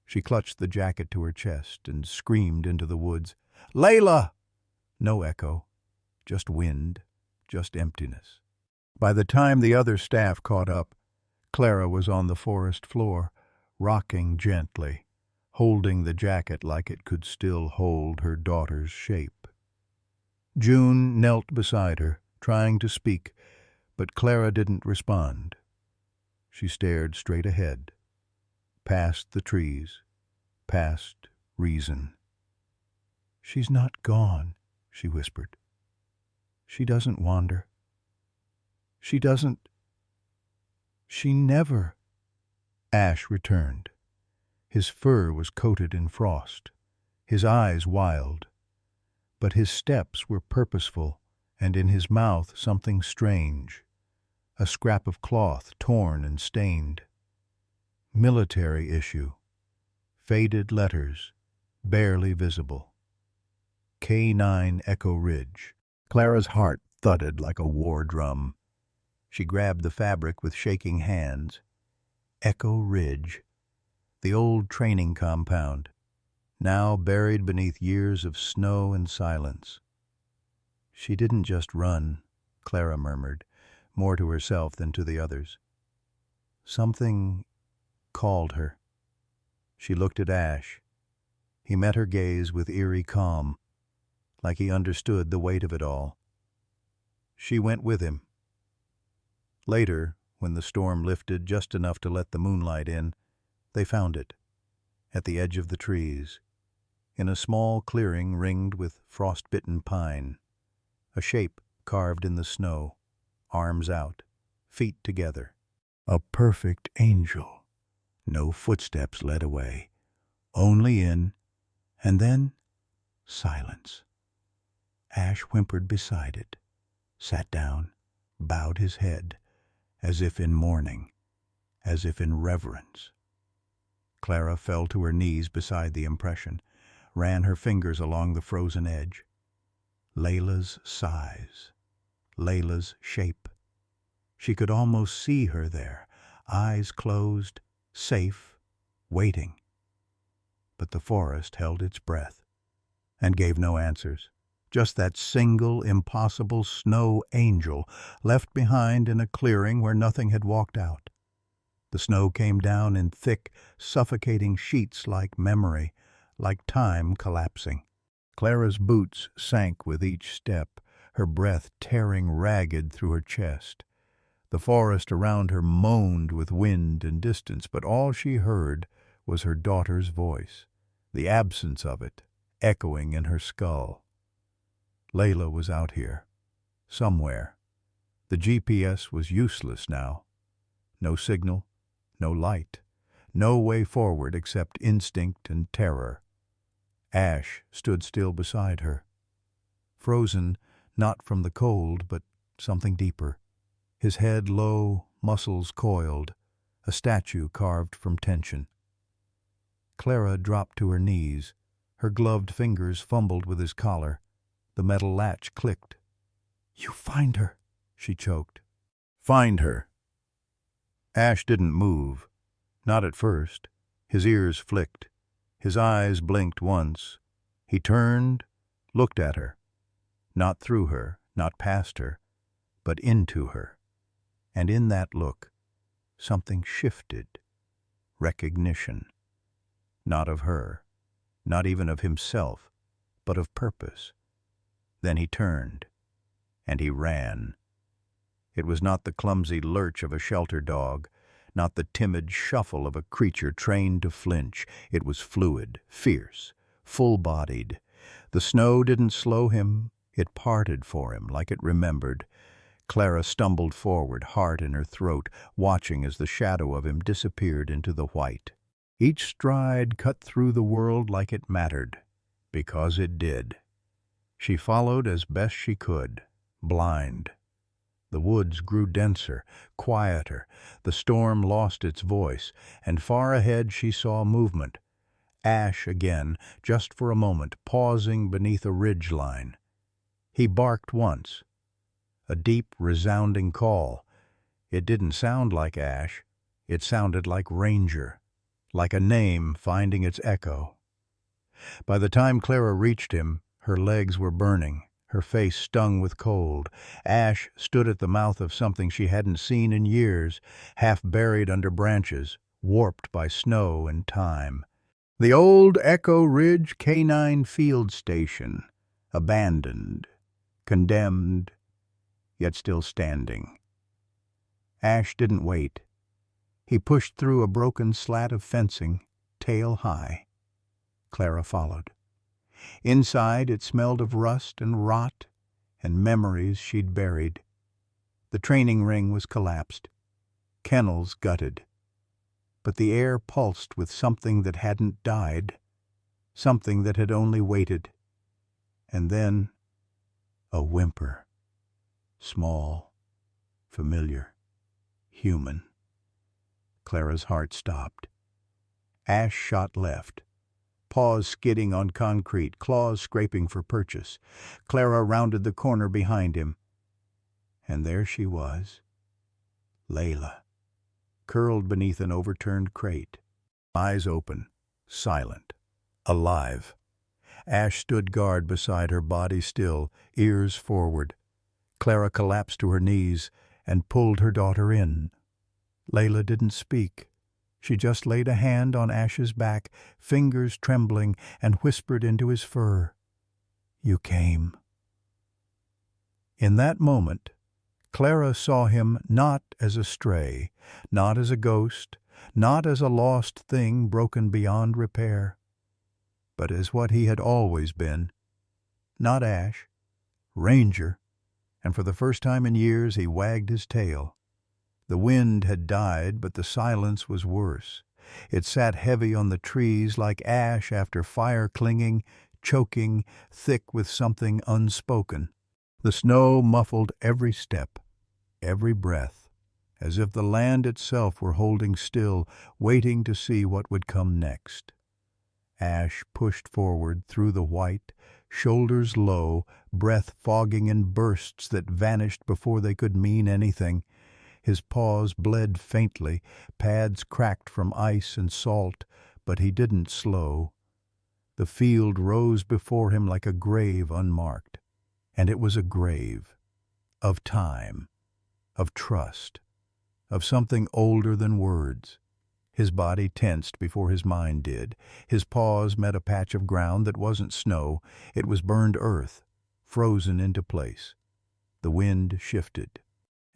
She clutched the jacket to her chest and screamed into the woods, "Layla!" No echo, just wind, just emptiness. By the time the other staff caught up, Clara was on the forest floor, rocking gently, holding the jacket like it could still hold her daughter's shape. June knelt beside her, trying to speak, but Clara didn't respond. She stared straight ahead. past the trees, past reason. "She's not gone," she whispered. "She doesn't wander. She doesn't. She never." Ash returned. His fur was coated in frost, his eyes wild, but his steps were purposeful, and in his mouth something strange, a scrap of cloth torn and stained. Military issue, faded letters, barely visible. K9 Echo Ridge. Clara's heart thudded like a war drum. She grabbed the fabric with shaking hands. Echo Ridge, the old training compound, now buried beneath years of snow and silence. "She didn't just run," Clara murmured, more to herself than to the others. Something called her. She looked at Ash. He met her gaze with eerie calm, like he understood the weight of it all. She went with him. Later, when the storm lifted just enough to let the moonlight in, they found it, at the edge of the trees, in a small clearing ringed with frost-bitten pine, a shape carved in the snow, arms out, feet together. A perfect angel. No footsteps led away, only in, and then silence. Ash whimpered beside it, sat down, bowed his head, as if in mourning, as if in reverence. Clara fell to her knees beside the impression, ran her fingers along the frozen edge. Layla's size, Layla's shape. She could almost see her there, eyes closed, safe, waiting. But the forest held its breath and gave no answers. Just that single, impossible snow angel left behind in a clearing where nothing had walked out. The snow came down in thick, suffocating sheets like memory, like time collapsing. Clara's boots sank with each step, her breath tearing ragged through her chest. The forest around her moaned with wind and distance, but all she heard was her daughter's voice, the absence of it, echoing in her skull. Layla was out here, somewhere. The GPS was useless now. No signal, no light, no way forward except instinct and terror. Ash stood still beside her, frozen not from the cold, but something deeper. His head low, muscles coiled, a statue carved from tension. Clara dropped to her knees. Her gloved fingers fumbled with his collar. The metal latch clicked. "You find her," she choked. "Find her." Ash didn't move. Not at first. His ears flicked. His eyes blinked once. He turned, looked at her. Not through her, not past her, but into her. And in that look, something shifted. Recognition. Not of her, not even of himself, but of purpose. Then he turned, and he ran. It was not the clumsy lurch of a shelter dog, not the timid shuffle of a creature trained to flinch. It was fluid, fierce, full-bodied. The snow didn't slow him. It parted for him like it remembered. Clara stumbled forward, heart in her throat, watching as the shadow of him disappeared into the white. Each stride cut through the world like it mattered, because it did. She followed as best she could, blind. The woods grew denser, quieter. The storm lost its voice, and far ahead she saw movement. Ash again, just for a moment, pausing beneath a ridge line. He barked once. A deep, resounding call. It didn't sound like Ash. It sounded like Ranger, like a name finding its echo. By the time Clara reached him, her legs were burning, her face stung with cold. Ash stood at the mouth of something she hadn't seen in years, half buried under branches, warped by snow and time. The old Echo Ridge K9 field station, abandoned, condemned, yet still standing. Ash didn't wait. He pushed through a broken slat of fencing, tail high. Clara followed. Inside, it smelled of rust and rot and memories she'd buried. The training ring was collapsed, kennels gutted. But the air pulsed with something that hadn't died, something that had only waited. And then a whimper. Small, familiar, human. Clara's heart stopped. Ash shot left, paws skidding on concrete, claws scraping for purchase. Clara rounded the corner behind him. And there she was, Layla, curled beneath an overturned crate, eyes open, silent, alive. Ash stood guard beside her, body still, ears forward. Clara collapsed to her knees and pulled her daughter in. Layla didn't speak. She just laid a hand on Ash's back, fingers trembling, and whispered into his fur, "You came." In that moment, Clara saw him not as a stray, not as a ghost, not as a lost thing broken beyond repair, but as what he had always been. Not Ash, Ranger, and for the first time in years he wagged his tail. The wind had died, but the silence was worse. It sat heavy on the trees like ash after fire, clinging, choking, thick with something unspoken. The snow muffled every step, every breath, as if the land itself were holding still, waiting to see what would come next. Ash pushed forward through the white, shoulders low, breath fogging in bursts that vanished before they could mean anything. His paws bled faintly, pads cracked from ice and salt, but he didn't slow. The field rose before him like a grave unmarked, and it was a grave of time, of trust, of something older than words. His body tensed before his mind did. His paws met a patch of ground that wasn't snow. It was burned earth, frozen into place. The wind shifted,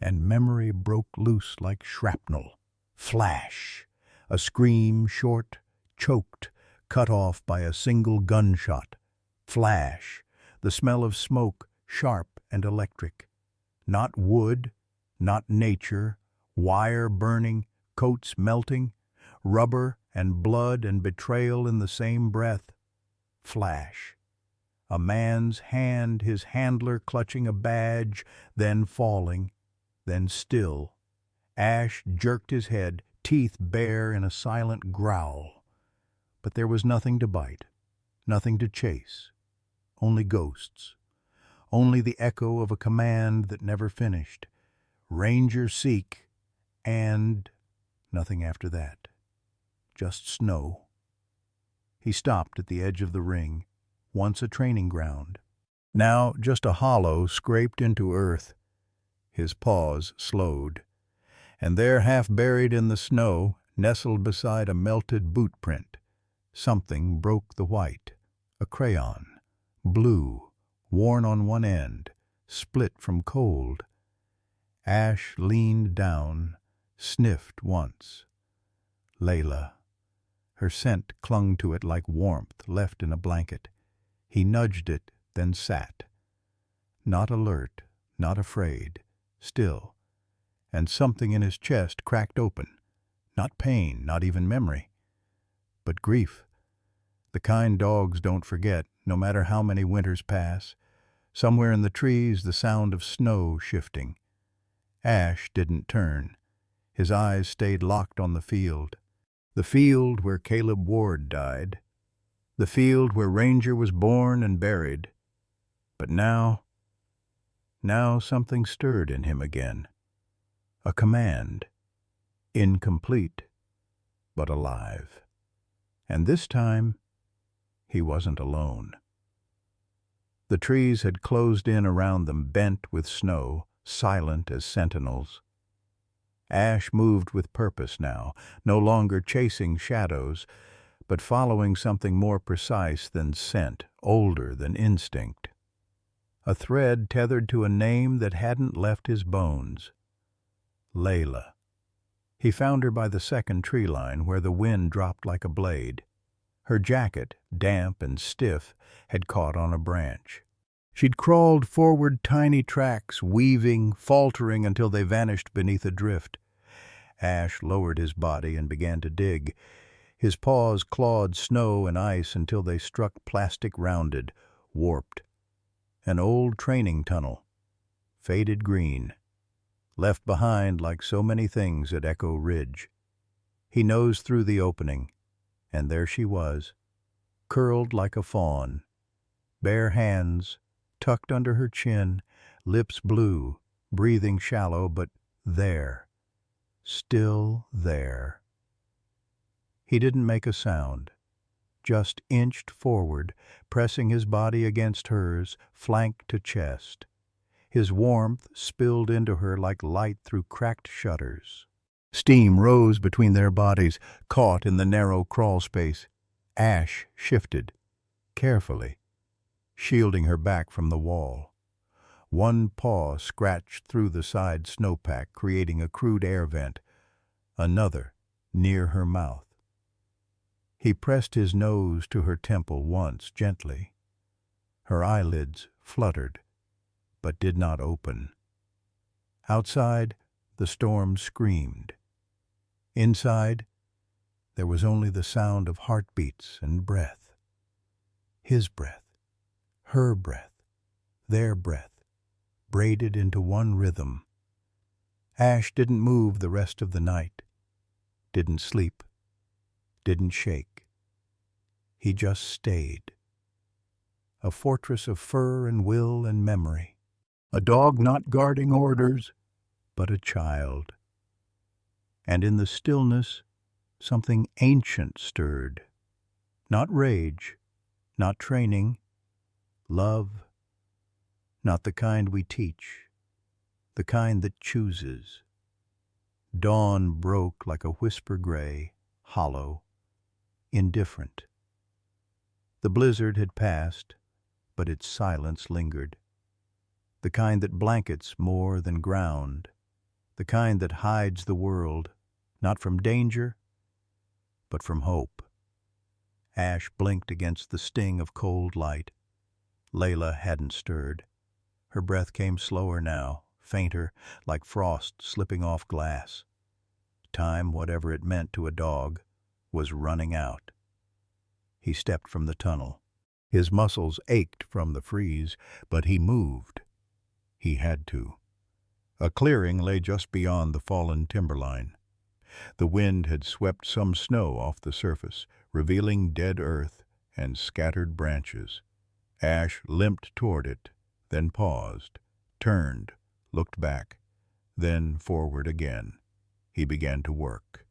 and memory broke loose like shrapnel. Flash! A scream, short, choked, cut off by a single gunshot. Flash! The smell of smoke, sharp and electric. Not wood, not nature, wire burning, coats melting, rubber and blood and betrayal in the same breath. Flash! A man's hand, his handler clutching a badge, then falling, then still. Ash jerked his head, teeth bare in a silent growl. But there was nothing to bite, nothing to chase, only ghosts. Only the echo of a command that never finished. Ranger seek, and nothing after that. Just snow. He stopped at the edge of the ring, once a training ground. Now just a hollow scraped into earth. His paws slowed, and there, half buried in the snow, nestled beside a melted boot print, something broke the white. A crayon, blue, worn on one end, split from cold. Ash leaned down, sniffed once. Layla. Her scent clung to it like warmth left in a blanket. He nudged it, then sat. Not alert, not afraid, still. And something in his chest cracked open. Not pain, not even memory, but grief. The kind dogs don't forget, no matter how many winters pass. Somewhere in the trees, the sound of snow shifting. Ash didn't turn. His eyes stayed locked on the field. The field where Caleb Ward died. The field where Ranger was born and buried. But now something stirred in him again. A command. Incomplete, but alive. And this time, he wasn't alone. The trees had closed in around them, bent with snow, silent as sentinels. Ash moved with purpose now, no longer chasing shadows, but following something more precise than scent, older than instinct. A thread tethered to a name that hadn't left his bones. Layla. He found her by the second tree line where the wind dropped like a blade. Her jacket, damp and stiff, had caught on a branch. She'd crawled forward tiny tracks, weaving, faltering until they vanished beneath a drift. Ash lowered his body and began to dig. His paws clawed snow and ice until they struck plastic rounded, warped. An old training tunnel, faded green, left behind like so many things at Echo Ridge. He nosed through the opening, and there she was, curled like a fawn, bare hands tucked under her chin, lips blue, breathing shallow, but there, still there. He didn't make a sound, just inched forward, pressing his body against hers, flank to chest. His warmth spilled into her like light through cracked shutters. Steam rose between their bodies, caught in the narrow crawl space. Ash shifted, carefully, shielding her back from the wall. One paw scratched through the side snowpack, creating a crude air vent, another near her mouth. He pressed his nose to her temple once, gently. Her eyelids fluttered, but did not open. Outside, the storm screamed. Inside, there was only the sound of heartbeats and breath. His breath, her breath, their breath, braided into one rhythm. Ash didn't move the rest of the night, didn't sleep, didn't shake. He just stayed. A fortress of fur and will and memory. A dog not guarding orders, but a child. And in the stillness, something ancient stirred. Not rage, not training, love. Not the kind we teach, the kind that chooses. Dawn broke like a whisper gray, hollow, indifferent. The blizzard had passed, but its silence lingered. The kind that blankets more than ground, the kind that hides the world, not from danger, but from hope. Ash blinked against the sting of cold light. Layla hadn't stirred. Her breath came slower now, fainter, like frost slipping off glass. Time, whatever it meant to a dog, was running out. He stepped from the tunnel. His muscles ached from the freeze, but he moved. He had to. A clearing lay just beyond the fallen timberline. The wind had swept some snow off the surface, revealing dead earth and scattered branches. Ash limped toward it, then paused, turned, looked back, then forward again. He began to work.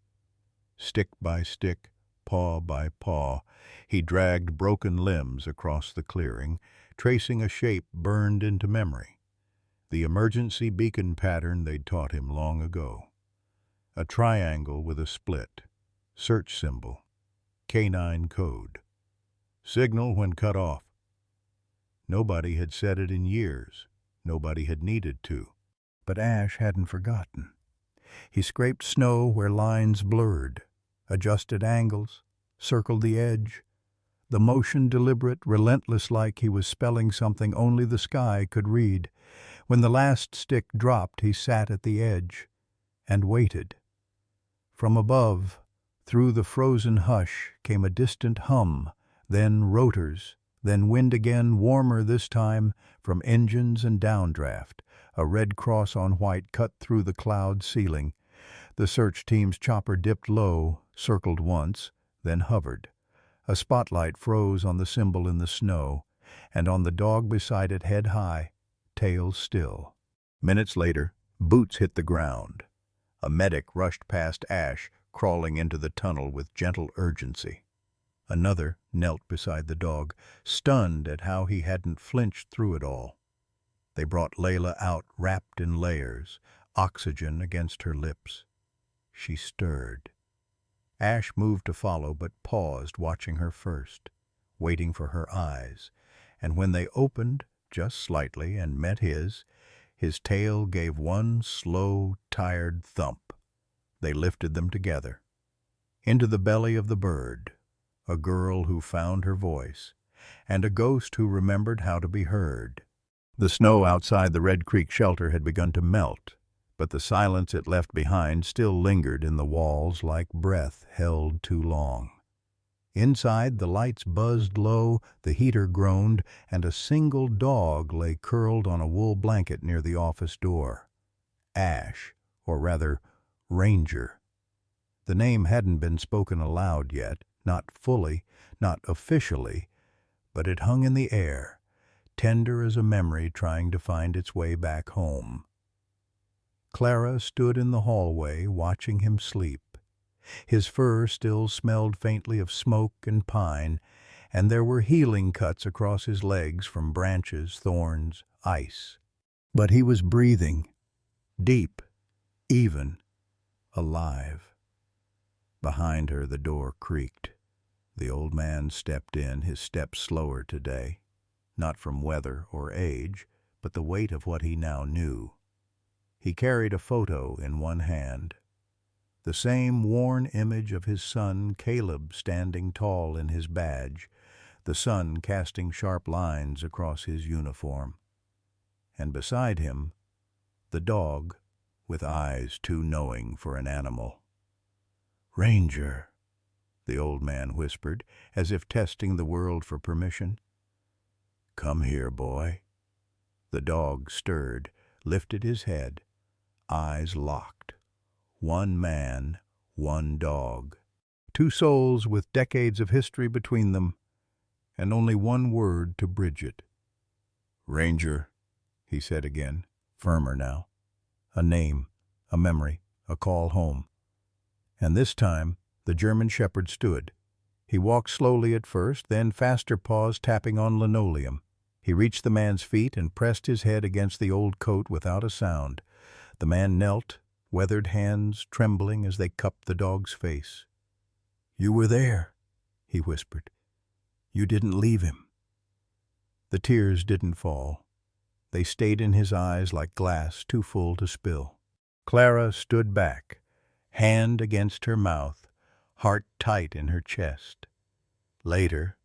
Stick by stick, paw by paw, he dragged broken limbs across the clearing, tracing a shape burned into memory. The emergency beacon pattern they'd taught him long ago. A triangle with a split, search symbol, canine code. Signal when cut off. Nobody had said it in years. Nobody had needed to. But Ash hadn't forgotten. He scraped snow where lines blurred, adjusted angles, circled the edge, the motion deliberate, relentless, like he was spelling something only the sky could read. When the last stick dropped, he sat at the edge and waited. From above, through the frozen hush, came a distant hum, then rotors, then wind again, warmer this time, from engines and downdraft. A red cross on white cut through the cloud ceiling. The search team's chopper dipped low, circled once, then hovered. A spotlight froze on the symbol in the snow, and on the dog beside it, head high, tail still. Minutes later, boots hit the ground. A medic rushed past Ash, crawling into the tunnel with gentle urgency. Another knelt beside the dog, stunned at how he hadn't flinched through it all. They brought Layla out wrapped in layers, oxygen against her lips. She stirred. Ash moved to follow, but paused, watching her first, waiting for her eyes. And when they opened, just slightly, and met his tail gave one slow, tired thump. They lifted them together. Into the belly of the bird, a girl who found her voice, and a ghost who remembered how to be heard. The snow outside the Red Creek shelter had begun to melt, but the silence it left behind still lingered in the walls like breath held too long. Inside, the lights buzzed low, the heater groaned, and a single dog lay curled on a wool blanket near the office door. Ash, or rather, Ranger. The name hadn't been spoken aloud yet, not fully, not officially, but it hung in the air, tender as a memory trying to find its way back home. Clara stood in the hallway watching him sleep. His fur still smelled faintly of smoke and pine, and there were healing cuts across his legs from branches, thorns, ice. But he was breathing, deep, even, alive. Behind her the door creaked. The old man stepped in, his step slower today, not from weather or age, but the weight of what he now knew. He carried a photo in one hand, the same worn image of his son Caleb standing tall in his badge, the sun casting sharp lines across his uniform. And beside him, the dog, with eyes too knowing for an animal. "Ranger," the old man whispered, as if testing the world for permission. "Come here, boy." The dog stirred, lifted his head, eyes locked. One man, one dog. Two souls with decades of history between them, and only one word to bridge it. "Ranger," he said again, firmer now. A name, a memory, a call home. And this time, the German shepherd stood. He walked slowly at first, then faster paws tapping on linoleum. He reached the man's feet and pressed his head against the old coat without a sound. The man knelt, weathered hands trembling as they cupped the dog's face. "You were there," he whispered. "You didn't leave him." The tears didn't fall. They stayed in his eyes like glass too full to spill. Clara stood back, hand against her mouth, heart tight in her chest. Later,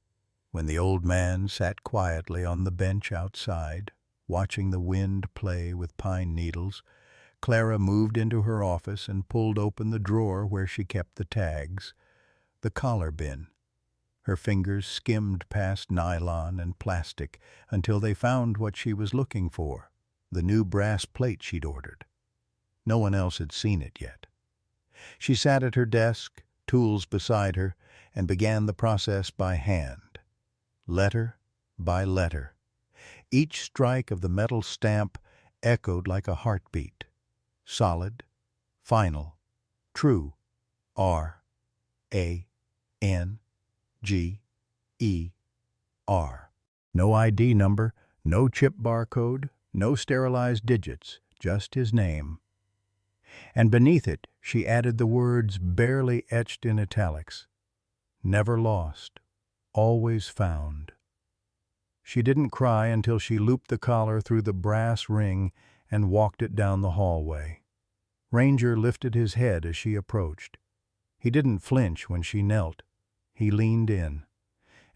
when the old man sat quietly on the bench outside, watching the wind play with pine needles, Clara moved into her office and pulled open the drawer where she kept the tags, the collar bin. Her fingers skimmed past nylon and plastic until they found what she was looking for, the new brass plate she'd ordered. No one else had seen it yet. She sat at her desk, tools beside her, and began the process by hand, letter by letter. Each strike of the metal stamp echoed like a heartbeat. Solid, final, true, R-A-N-G-E-R. No ID number, no chip barcode, no sterilized digits, just his name. And beneath it she added the words barely etched in italics. Never lost, always found. She didn't cry until she looped the collar through the brass ring and walked it down the hallway. Ranger lifted his head as she approached. He didn't flinch when she knelt. He leaned in.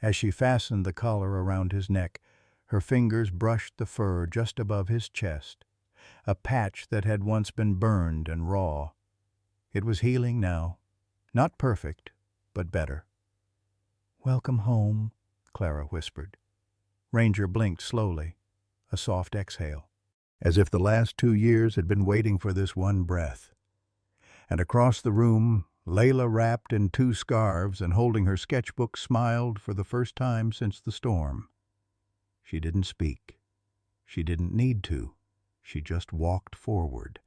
As she fastened the collar around his neck, her fingers brushed the fur just above his chest, a patch that had once been burned and raw. It was healing now. Not perfect, but better. "Welcome home," Clara whispered. Ranger blinked slowly, a soft exhale, as if the last 2 years had been waiting for this one breath. And across the room, Layla, wrapped in 2 scarves and holding her sketchbook, smiled for the first time since the storm. She didn't speak. She didn't need to. She just walked forward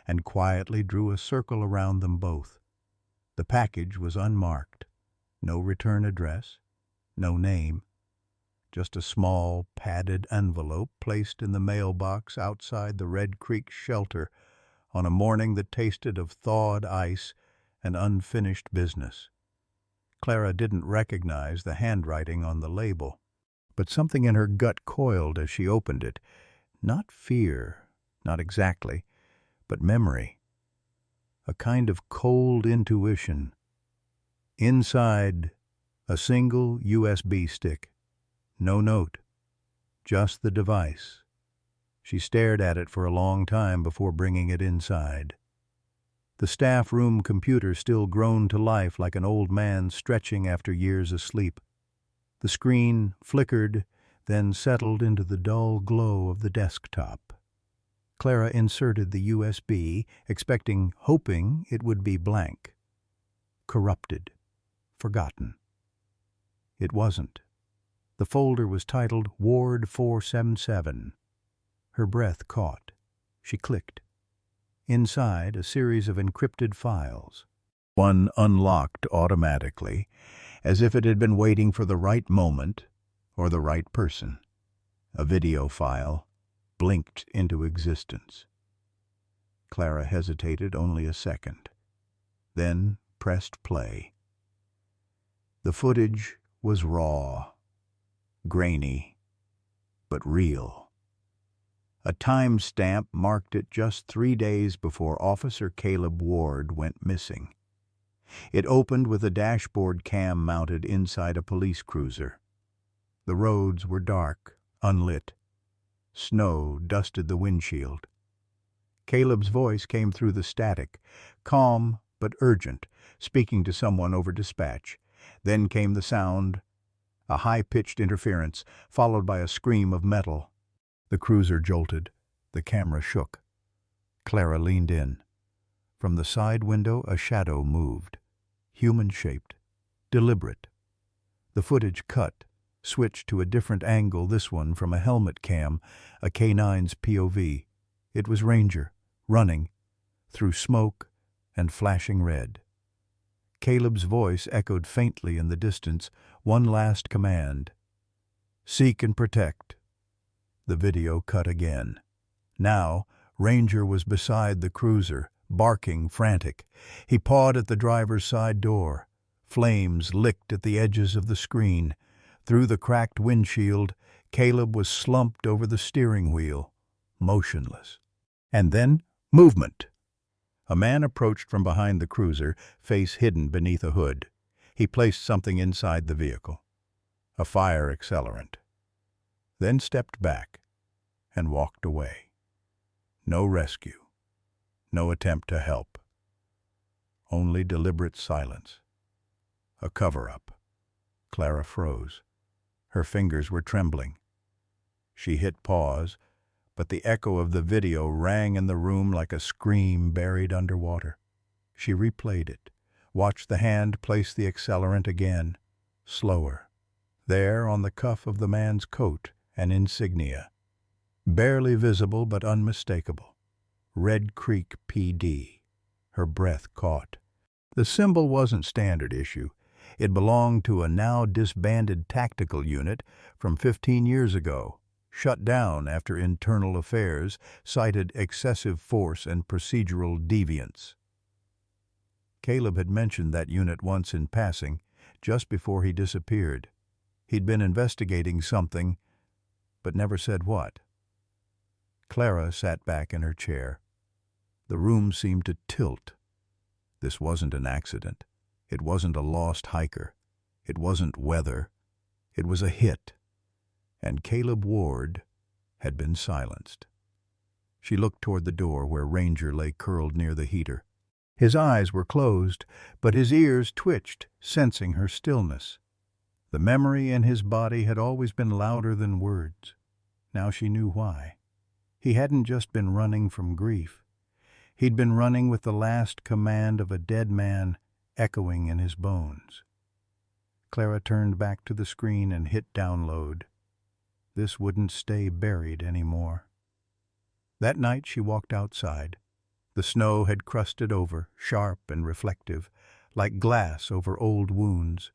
and quietly drew a circle around them both. The package was unmarked. No return address, no name. Just a small, padded envelope placed in the mailbox outside the Red Creek shelter on a morning that tasted of thawed ice and unfinished business. Clara didn't recognize the handwriting on the label, but something in her gut coiled as she opened it. Not fear, not exactly, but memory. a kind of cold intuition. Inside, a single USB stick. No note, just the device. She stared at it for a long time before bringing it inside. The staff room computer still groaned to life like an old man stretching after years of sleep. The screen flickered, then settled into the dull glow of the desktop. Clara inserted the USB, hoping it would be blank. Corrupted. Forgotten. It wasn't. The folder was titled Ward 477. Her breath caught. She clicked. Inside, a series of encrypted files. One unlocked automatically, as if it had been waiting for the right moment or the right person. A video file blinked into existence. Clara hesitated only a second, then pressed play. The footage was raw, grainy, but real. A timestamp marked it just 3 days before Officer Caleb Ward went missing. It opened with a dashboard cam mounted inside a police cruiser. The roads were dark, unlit. Snow dusted the windshield. Caleb's voice came through the static, calm but urgent, speaking to someone over dispatch. Then came the sound, a high-pitched interference, followed by a scream of metal. The cruiser jolted. The camera shook. Clara leaned in. From the side window, a shadow moved. Human-shaped. Deliberate. The footage cut, switched to a different angle, this one from a helmet cam, a K9's POV. It was Ranger, running, through smoke and flashing red. Caleb's voice echoed faintly in the distance, one last command. Seek and protect. The video cut again. Now, Ranger was beside the cruiser, barking, frantic. He pawed at the driver's side door. Flames licked at the edges of the screen. Through the cracked windshield, Caleb was slumped over the steering wheel, motionless. And then, movement. A man approached from behind the cruiser, face hidden beneath a hood. He placed something inside the vehicle, a fire accelerant, then stepped back and walked away. No rescue, no attempt to help, only deliberate silence. A cover-up. Clara froze. Her fingers were trembling. She hit pause, but the echo of the video rang in the room like a scream buried underwater. She replayed it, watched the hand place the accelerant again, slower. There, on the cuff of the man's coat, an insignia. Barely visible but unmistakable. Red Creek PD. Her breath caught. The symbol wasn't standard issue. It belonged to a now disbanded tactical unit from 15 years ago, shut down after internal affairs cited excessive force and procedural deviance. Caleb had mentioned that unit once in passing, just before he disappeared. He'd been investigating something, but never said what. Clara sat back in her chair. The room seemed to tilt. This wasn't an accident. It wasn't a lost hiker. It wasn't weather. It was a hit. And Caleb Ward had been silenced. She looked toward the door where Ranger lay curled near the heater. His eyes were closed, but his ears twitched, sensing her stillness. The memory in his body had always been louder than words. Now she knew why. He hadn't just been running from grief. He'd been running with the last command of a dead man echoing in his bones. Clara turned back to the screen and hit download. This wouldn't stay buried anymore. That night she walked outside. The snow had crusted over, sharp and reflective, like glass over old wounds.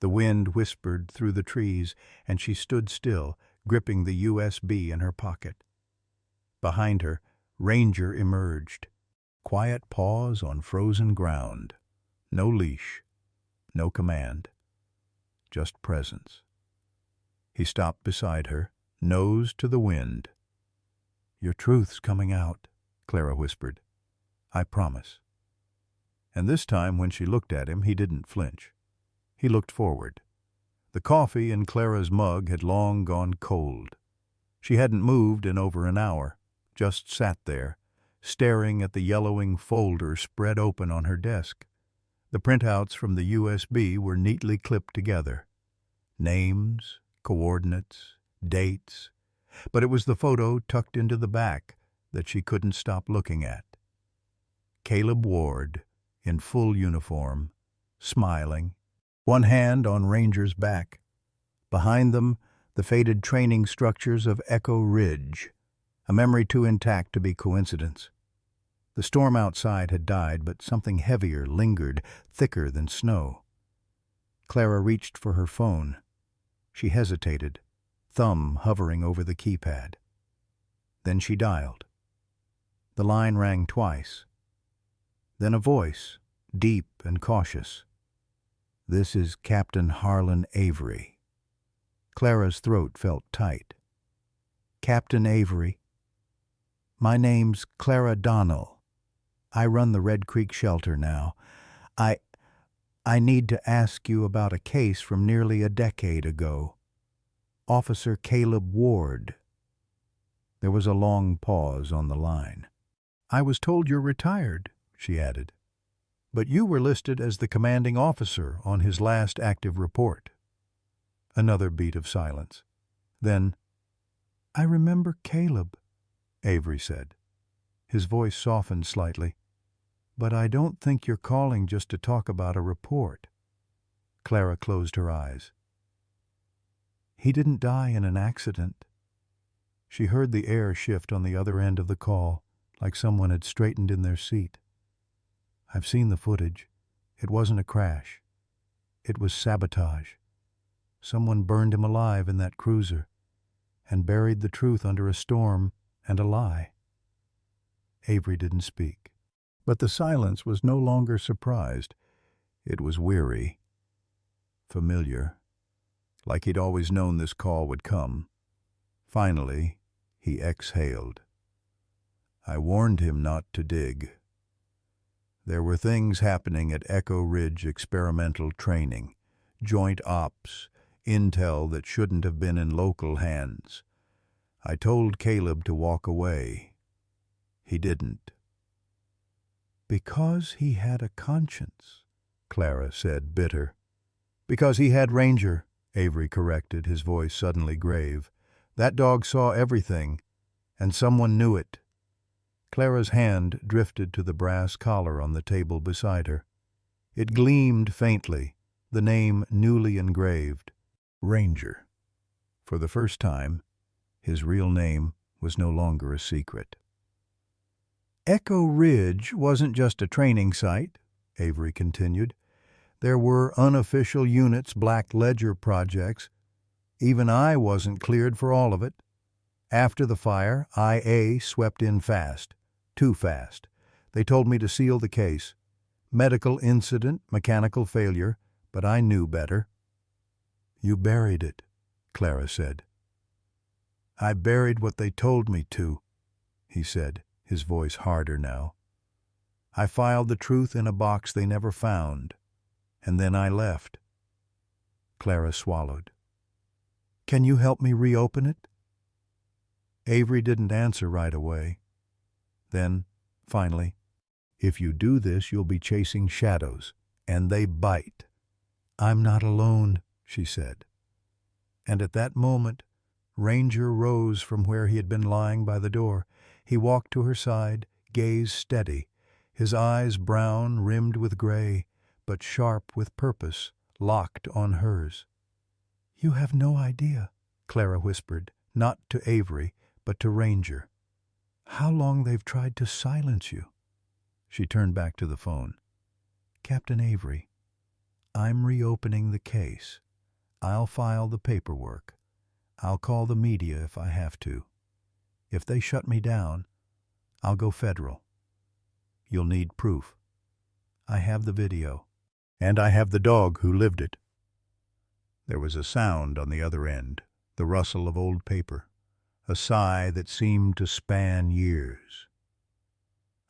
The wind whispered through the trees, and she stood still, gripping the USB in her pocket. Behind her, Ranger emerged. Quiet pause on frozen ground. No leash, no command, just presence. He stopped beside her, nose to the wind. "Your truth's coming out," Clara whispered. "I promise." And this time when she looked at him, he didn't flinch. He looked forward. The coffee in Clara's mug had long gone cold. She hadn't moved in over an hour, just sat there, staring at the yellowing folder spread open on her desk. The printouts from the USB were neatly clipped together. Names, coordinates, dates, but it was the photo tucked into the back that she couldn't stop looking at. Caleb Ward, in full uniform, smiling, one hand on Ranger's back. Behind them, the faded training structures of Echo Ridge, a memory too intact to be coincidence. The storm outside had died, but something heavier lingered, thicker than snow. Clara reached for her phone. She hesitated, thumb hovering over the keypad. Then she dialed. The line rang twice. Then a voice, deep and cautious. "This is Captain Harlan Avery." Clara's throat felt tight. "Captain Avery, my name's Clara Donnell. I run the Red Creek shelter now. I need to ask you about a case from nearly a decade ago. Officer Caleb Ward." There was a long pause on the line. "I was told you're retired," she added. "But you were listed as the commanding officer on his last active report." Another beat of silence. Then, "I remember Caleb," Avery said. His voice softened slightly. "But I don't think you're calling just to talk about a report." Clara closed her eyes. "He didn't die in an accident." She heard the air shift on the other end of the call, like someone had straightened in their seat. "I've seen the footage. It wasn't a crash. It was sabotage. Someone burned him alive in that cruiser and buried the truth under a storm and a lie." Avery didn't speak. But the silence was no longer surprised. It was weary, familiar, like he'd always known this call would come. Finally, he exhaled. "I warned him not to dig." There were things happening at Echo Ridge experimental training, joint ops, intel that shouldn't have been in local hands. I told Caleb to walk away. He didn't. "Because he had a conscience," Clara said, bitter. "Because he had Ranger," Avery corrected, his voice suddenly grave. "That dog saw everything, and someone knew it." Clara's hand drifted to the brass collar on the table beside her. It gleamed faintly, the name newly engraved. Ranger. For the first time, his real name was no longer a secret. "Echo Ridge wasn't just a training site," Avery continued. "There were unofficial units, Black Ledger projects. Even I wasn't cleared for all of it. After the fire, IA swept in fast. Too fast. They told me to seal the case. Medical incident, mechanical failure, but I knew better." "You buried it," Clara said. "I buried what they told me to," he said, his voice harder now. "I filed the truth in a box they never found, and then I left." Clara swallowed. "Can you help me reopen it?" Avery didn't answer right away. Then, finally, "If you do this, you'll be chasing shadows, and they bite." "I'm not alone," she said. And at that moment, Ranger rose from where he had been lying by the door. He walked to her side, gaze steady, his eyes brown, rimmed with gray, but sharp with purpose, locked on hers. "You have no idea," Clara whispered, not to Avery, but to Ranger. "How long they've tried to silence you." She turned back to the phone. "Captain Avery, I'm reopening the case. I'll file the paperwork. I'll call the media if I have to. If they shut me down, I'll go federal. You'll need proof. I have the video, and I have the dog who lived it." There was a sound on the other end, the rustle of old paper, a sigh that seemed to span years.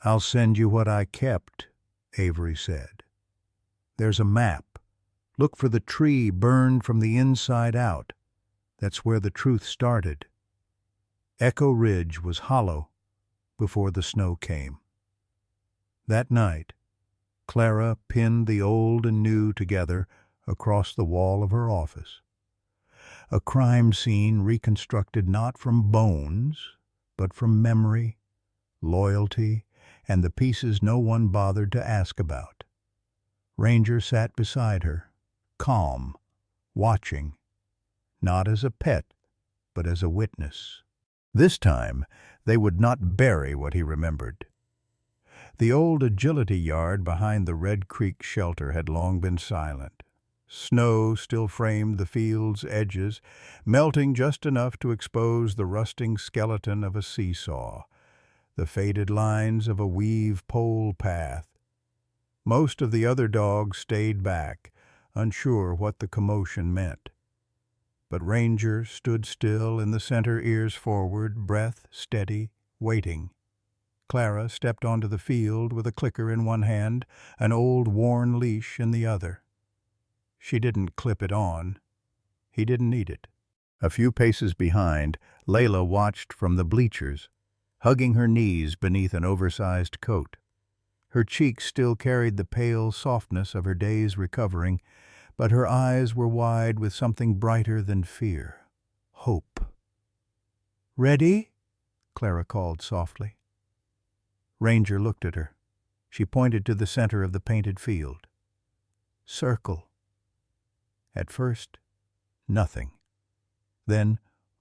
"I'll send you what I kept," Avery said. "There's a map. Look for the tree burned from the inside out. That's where the truth started." Echo Ridge was hollow before the snow came. That night, Clara pinned the old and new together across the wall of her office. A crime scene reconstructed not from bones, but from memory, loyalty, and the pieces no one bothered to ask about. Ranger sat beside her, calm, watching, not as a pet, but as a witness. This time, they would not bury what he remembered. The old agility yard behind the Red Creek shelter had long been silent. Snow still framed the field's edges, melting just enough to expose the rusting skeleton of a seesaw, the faded lines of a weave pole path. Most of the other dogs stayed back, unsure what the commotion meant. But Ranger stood still in the center, ears forward, breath steady, waiting. Clara stepped onto the field with a clicker in one hand, an old worn leash in the other. She didn't clip it on. He didn't need it. A few paces behind, Layla watched from the bleachers, hugging her knees beneath an oversized coat. Her cheeks still carried the pale softness of her days recovering, but her eyes were wide with something brighter than fear. Hope. "Ready?" Clara called softly. Ranger looked at her. She pointed to the center of the painted field. "Circle." At first, nothing. Then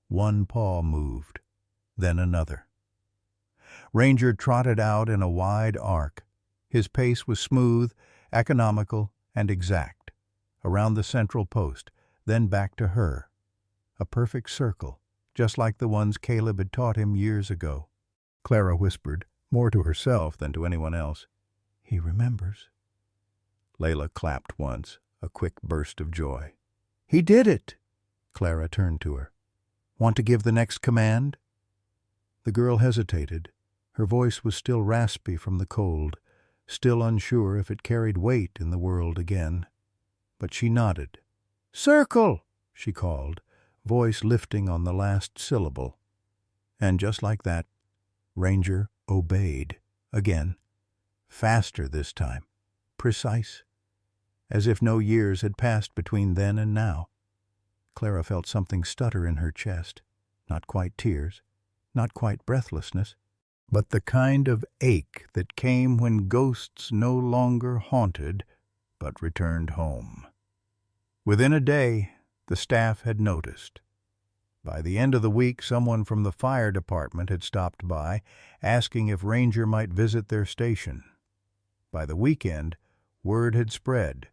one paw moved, then another. Ranger trotted out in a wide arc. His pace was smooth, economical, and exact. Around the central post, then back to her. A perfect circle, just like the ones Caleb had taught him years ago. Clara whispered, more to herself than to anyone else, "He remembers." Layla clapped once, a quick burst of joy. "He did it!" Clara turned to her. "Want to give the next command?" The girl hesitated. Her voice was still raspy from the cold, still unsure if it carried weight in the world again. But she nodded. "Circle!" she called, voice lifting on the last syllable. And just like that, Ranger obeyed, again. Faster this time. Precise. As if no years had passed between then and now. Clara felt something stutter in her chest. Not quite tears, not quite breathlessness, but the kind of ache that came when ghosts no longer haunted, but returned home. Within a day, the staff had noticed. By the end of the week, someone from the fire department had stopped by, asking if Ranger might visit their station. By the weekend, word had spread.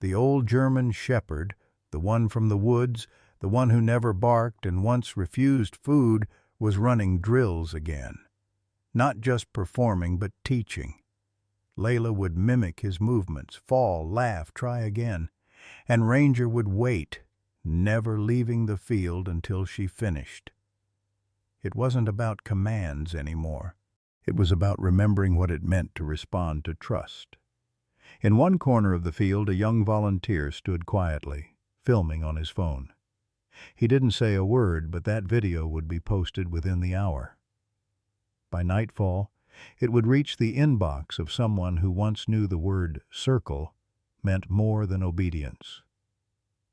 The old German shepherd, the one from the woods, the one who never barked and once refused food, was running drills again. Not just performing, but teaching. Layla would mimic his movements, fall, laugh, try again. And Ranger would wait, never leaving the field until she finished. It wasn't about commands anymore. It was about remembering what it meant to respond to trust. In one corner of the field, a young volunteer stood quietly, filming on his phone. He didn't say a word, but that video would be posted within the hour. By nightfall, it would reach the inbox of someone who once knew the word circle meant more than obedience.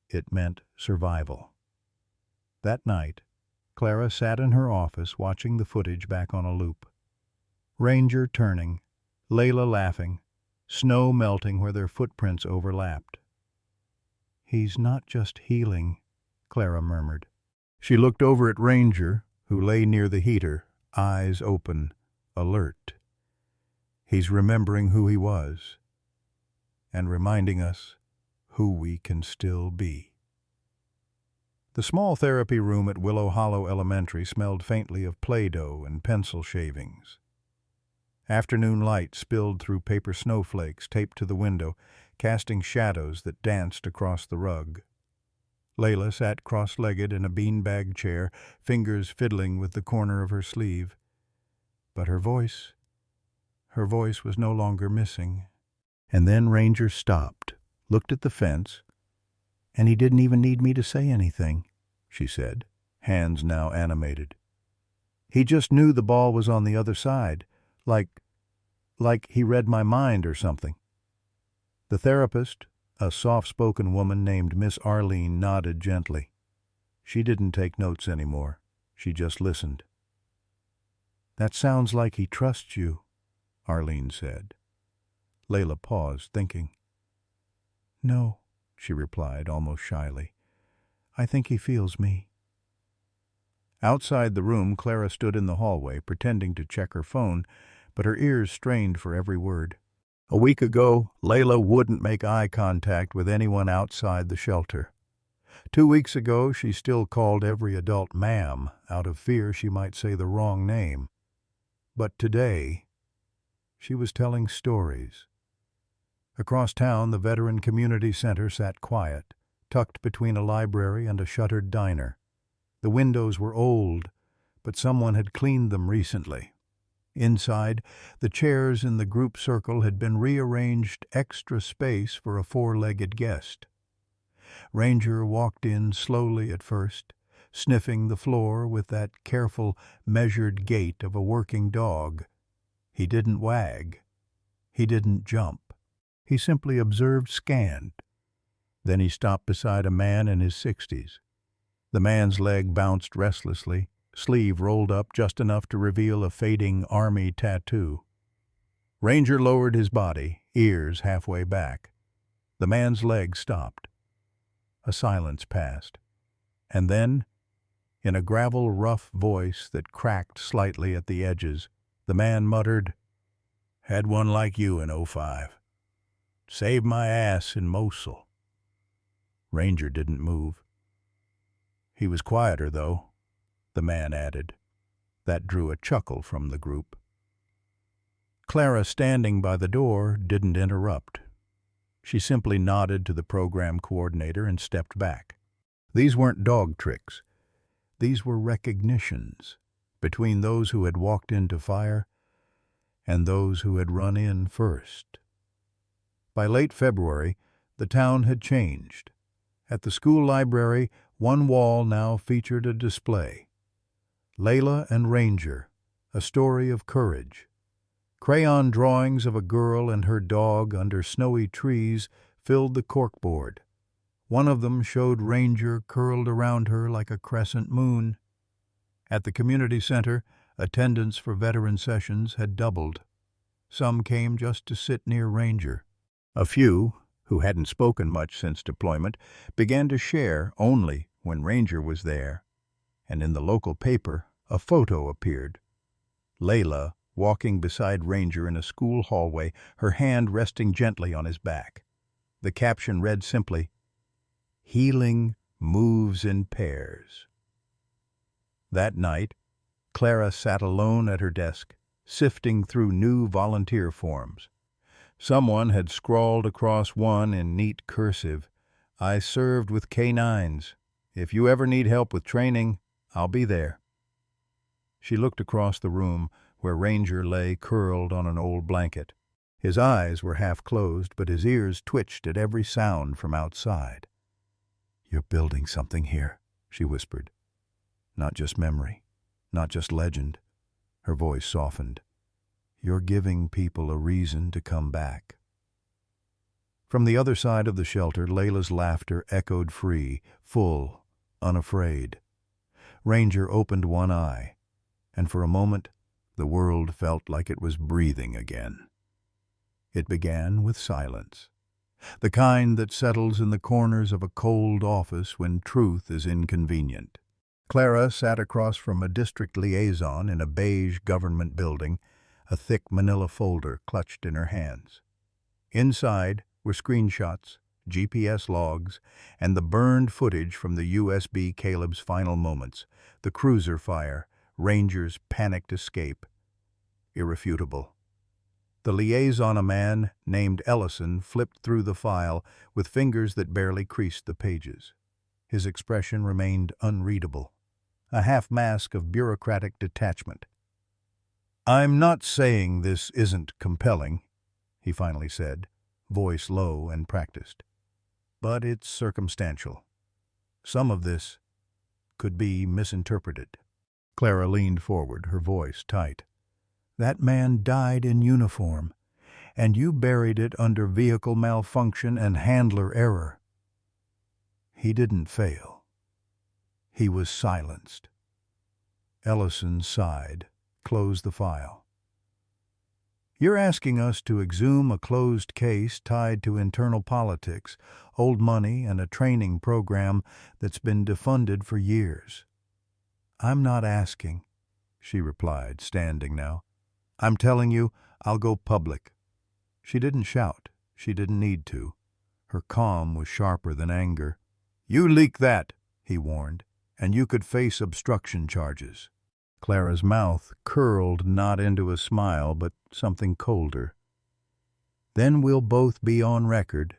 It meant survival. That night, Clara sat in her office watching the footage back on a loop. Ranger turning, Layla laughing, snow melting where their footprints overlapped. "He's not just healing," Clara murmured. She looked over at Ranger, who lay near the heater, eyes open, alert. "He's remembering who he was, and reminding us who we can still be." The small therapy room at Willow Hollow Elementary smelled faintly of Play-Doh and pencil shavings. Afternoon light spilled through paper snowflakes taped to the window, casting shadows that danced across the rug. Layla sat cross-legged in a beanbag chair, fingers fiddling with the corner of her sleeve. But her voice Her voice was no longer missing. And then Ranger stopped, looked at the fence, and he didn't even need me to say anything, she said, hands now animated. He just knew the ball was on the other side, like he read my mind or something. The therapist, a soft-spoken woman named Miss Arlene, nodded gently. She didn't take notes anymore. She just listened. "That sounds like he trusts you," Arlene said. Layla paused, thinking. "No," she replied, almost shyly. "I think he feels me." Outside the room, Clara stood in the hallway, pretending to check her phone, but her ears strained for every word. A week ago, Layla wouldn't make eye contact with anyone outside the shelter. 2 weeks ago, she still called every adult ma'am, out of fear she might say the wrong name. But today, she was telling stories. Across town, the Veteran Community Center sat quiet, tucked between a library and a shuttered diner. The windows were old, but someone had cleaned them recently. Inside, the chairs in the group circle had been rearranged extra space for a four-legged guest. Ranger walked in slowly at first, sniffing the floor with that careful, measured gait of a working dog. He didn't wag. He didn't jump. He simply observed, scanned. Then he stopped beside a man in his 60s. The man's leg bounced restlessly, sleeve rolled up just enough to reveal a fading army tattoo. Ranger lowered his body, ears halfway back. The man's leg stopped. A silence passed. And then, in a gravel-rough voice that cracked slightly at the edges, the man muttered, "Had one like you in '05. Saved my ass in Mosul." Ranger didn't move. "He was quieter, though," the man added. That drew a chuckle from the group. Clara, standing by the door, didn't interrupt. She simply nodded to the program coordinator and stepped back. These weren't dog tricks. These were recognitions between those who had walked into fire and those who had run in first. By late February, the town had changed. At the school library, one wall now featured a display. Layla and Ranger, a story of courage. Crayon drawings of a girl and her dog under snowy trees filled the corkboard. One of them showed Ranger curled around her like a crescent moon. At the community center, attendance for veteran sessions had doubled. Some came just to sit near Ranger. A few, who hadn't spoken much since deployment, began to share only when Ranger was there. And in the local paper, a photo appeared. Layla, walking beside Ranger in a school hallway, her hand resting gently on his back. The caption read simply, "Healing moves in pairs." That night, Clara sat alone at her desk, sifting through new volunteer forms. Someone had scrawled across one in neat cursive, "I served with K9s. If you ever need help with training, I'll be there." She looked across the room, where Ranger lay curled on an old blanket. His eyes were half closed, but his ears twitched at every sound from outside. "You're building something here," she whispered. "Not just memory, not just legend." Her voice softened. "You're giving people a reason to come back." From the other side of the shelter, Layla's laughter echoed free, full, unafraid. Ranger opened one eye, and for a moment the world felt like it was breathing again. It began with silence, the kind that settles in the corners of a cold office when truth is inconvenient. Clara sat across from a district liaison in a beige government building, a thick manila folder clutched in her hands. Inside were screenshots, GPS logs, and the burned footage from the USB Caleb's final moments, the cruiser fire, Ranger's panicked escape. Irrefutable. The liaison, a man named Ellison, flipped through the file with fingers that barely creased the pages. His expression remained unreadable, a half mask of bureaucratic detachment. "I'm not saying this isn't compelling," he finally said, voice low and practiced. "But it's circumstantial. Some of this could be misinterpreted." Clara leaned forward, her voice tight. "That man died in uniform, and you buried it under vehicle malfunction and handler error. He didn't fail. He was silenced." Ellison sighed, closed the file. "You're asking us to exhume a closed case tied to internal politics, old money, and a training program that's been defunded for years." "I'm not asking," she replied, standing now. "I'm telling you, I'll go public." She didn't shout. She didn't need to. Her calm was sharper than anger. "You leak that," he warned, "and you could face obstruction charges." Clara's mouth curled not into a smile, but something colder. "Then we'll both be on record.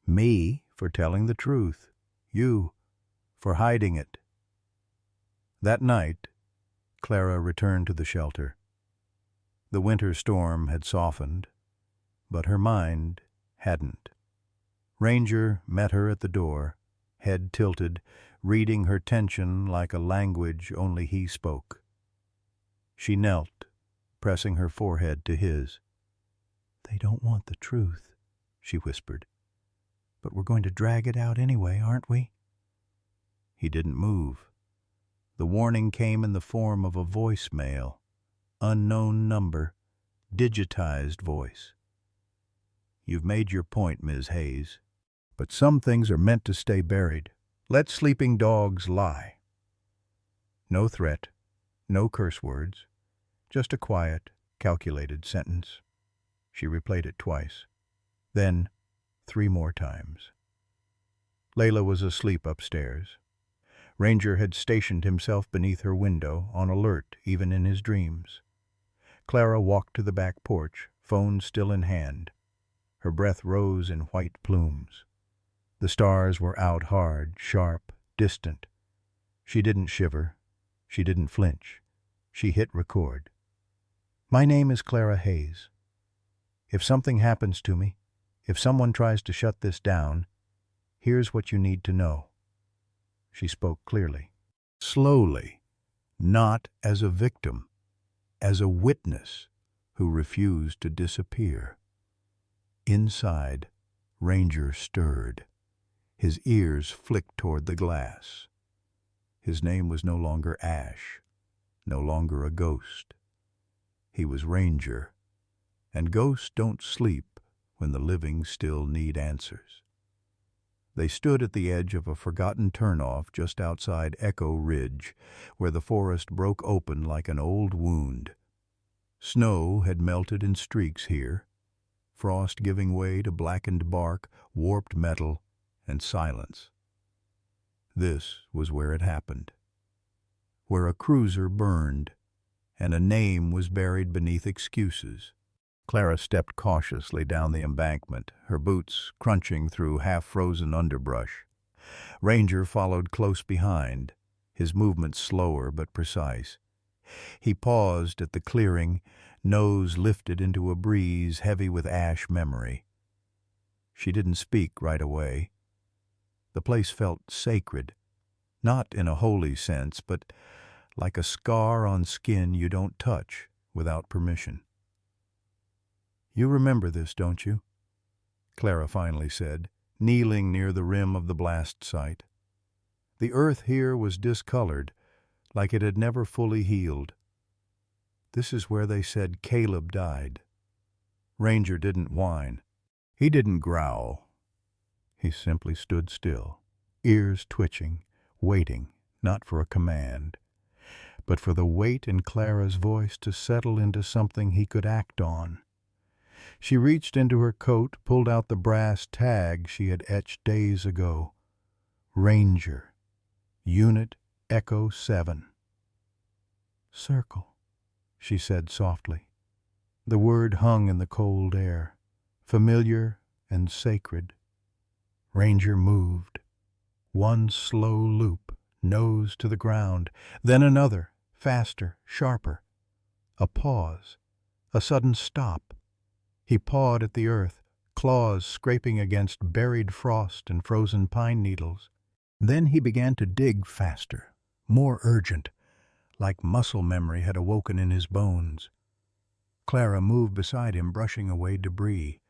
Me for telling the truth. You for hiding it." That night, Clara returned to the shelter. The winter storm had softened, but her mind hadn't. Ranger met her at the door, head tilted, reading her tension like a language only he spoke. She knelt, pressing her forehead to his. "They don't want the truth," she whispered. "But we're going to drag it out anyway, aren't we?" He didn't move. The warning came in the form of a voicemail. Unknown number, digitized voice. "You've made your point, Ms. Hayes. But some things are meant to stay buried. Let sleeping dogs lie." No threat, no curse words, just a quiet, calculated sentence. She replayed it twice, then 3 more times. Layla was asleep upstairs. Ranger had stationed himself beneath her window, on alert even in his dreams. Clara walked to the back porch, phone still in hand. Her breath rose in white plumes. The stars were out hard, sharp, distant. She didn't shiver. She didn't flinch. She hit record. "My name is Clara Hayes. If something happens to me, if someone tries to shut this down, here's what you need to know." She spoke clearly, slowly, not as a victim, as a witness who refused to disappear. Inside, Ranger stirred. His ears flicked toward the glass. His name was no longer Ash, no longer a ghost. He was Ranger, and ghosts don't sleep when the living still need answers. They stood at the edge of a forgotten turnoff just outside Echo Ridge, where the forest broke open like an old wound. Snow had melted in streaks here, frost giving way to blackened bark, warped metal, and silence. This was where it happened, where a cruiser burned, and a name was buried beneath excuses. Clara stepped cautiously down the embankment, her boots crunching through half-frozen underbrush. Ranger followed close behind, his movements slower but precise. He paused at the clearing, nose lifted into a breeze heavy with ash memory. She didn't speak right away. The place felt sacred, not in a holy sense, but like a scar on skin you don't touch without permission. "You remember this, don't you?" Clara finally said, kneeling near the rim of the blast site. The earth here was discolored, like it had never fully healed. "This is where they said Caleb died." Ranger didn't whine. He didn't growl. He simply stood still, ears twitching, waiting, not for a command, but for the weight in Clara's voice to settle into something he could act on. She reached into her coat, pulled out the brass tag she had etched days ago. Ranger, Unit Echo 7. "Circle," she said softly. The word hung in the cold air, familiar and sacred. Ranger moved. One slow loop, nose to the ground, then another, faster, sharper. A pause, a sudden stop. He pawed at the earth, claws scraping against buried frost and frozen pine needles. Then he began to dig faster, more urgent, like muscle memory had awoken in his bones. Clara moved beside him, brushing away debris.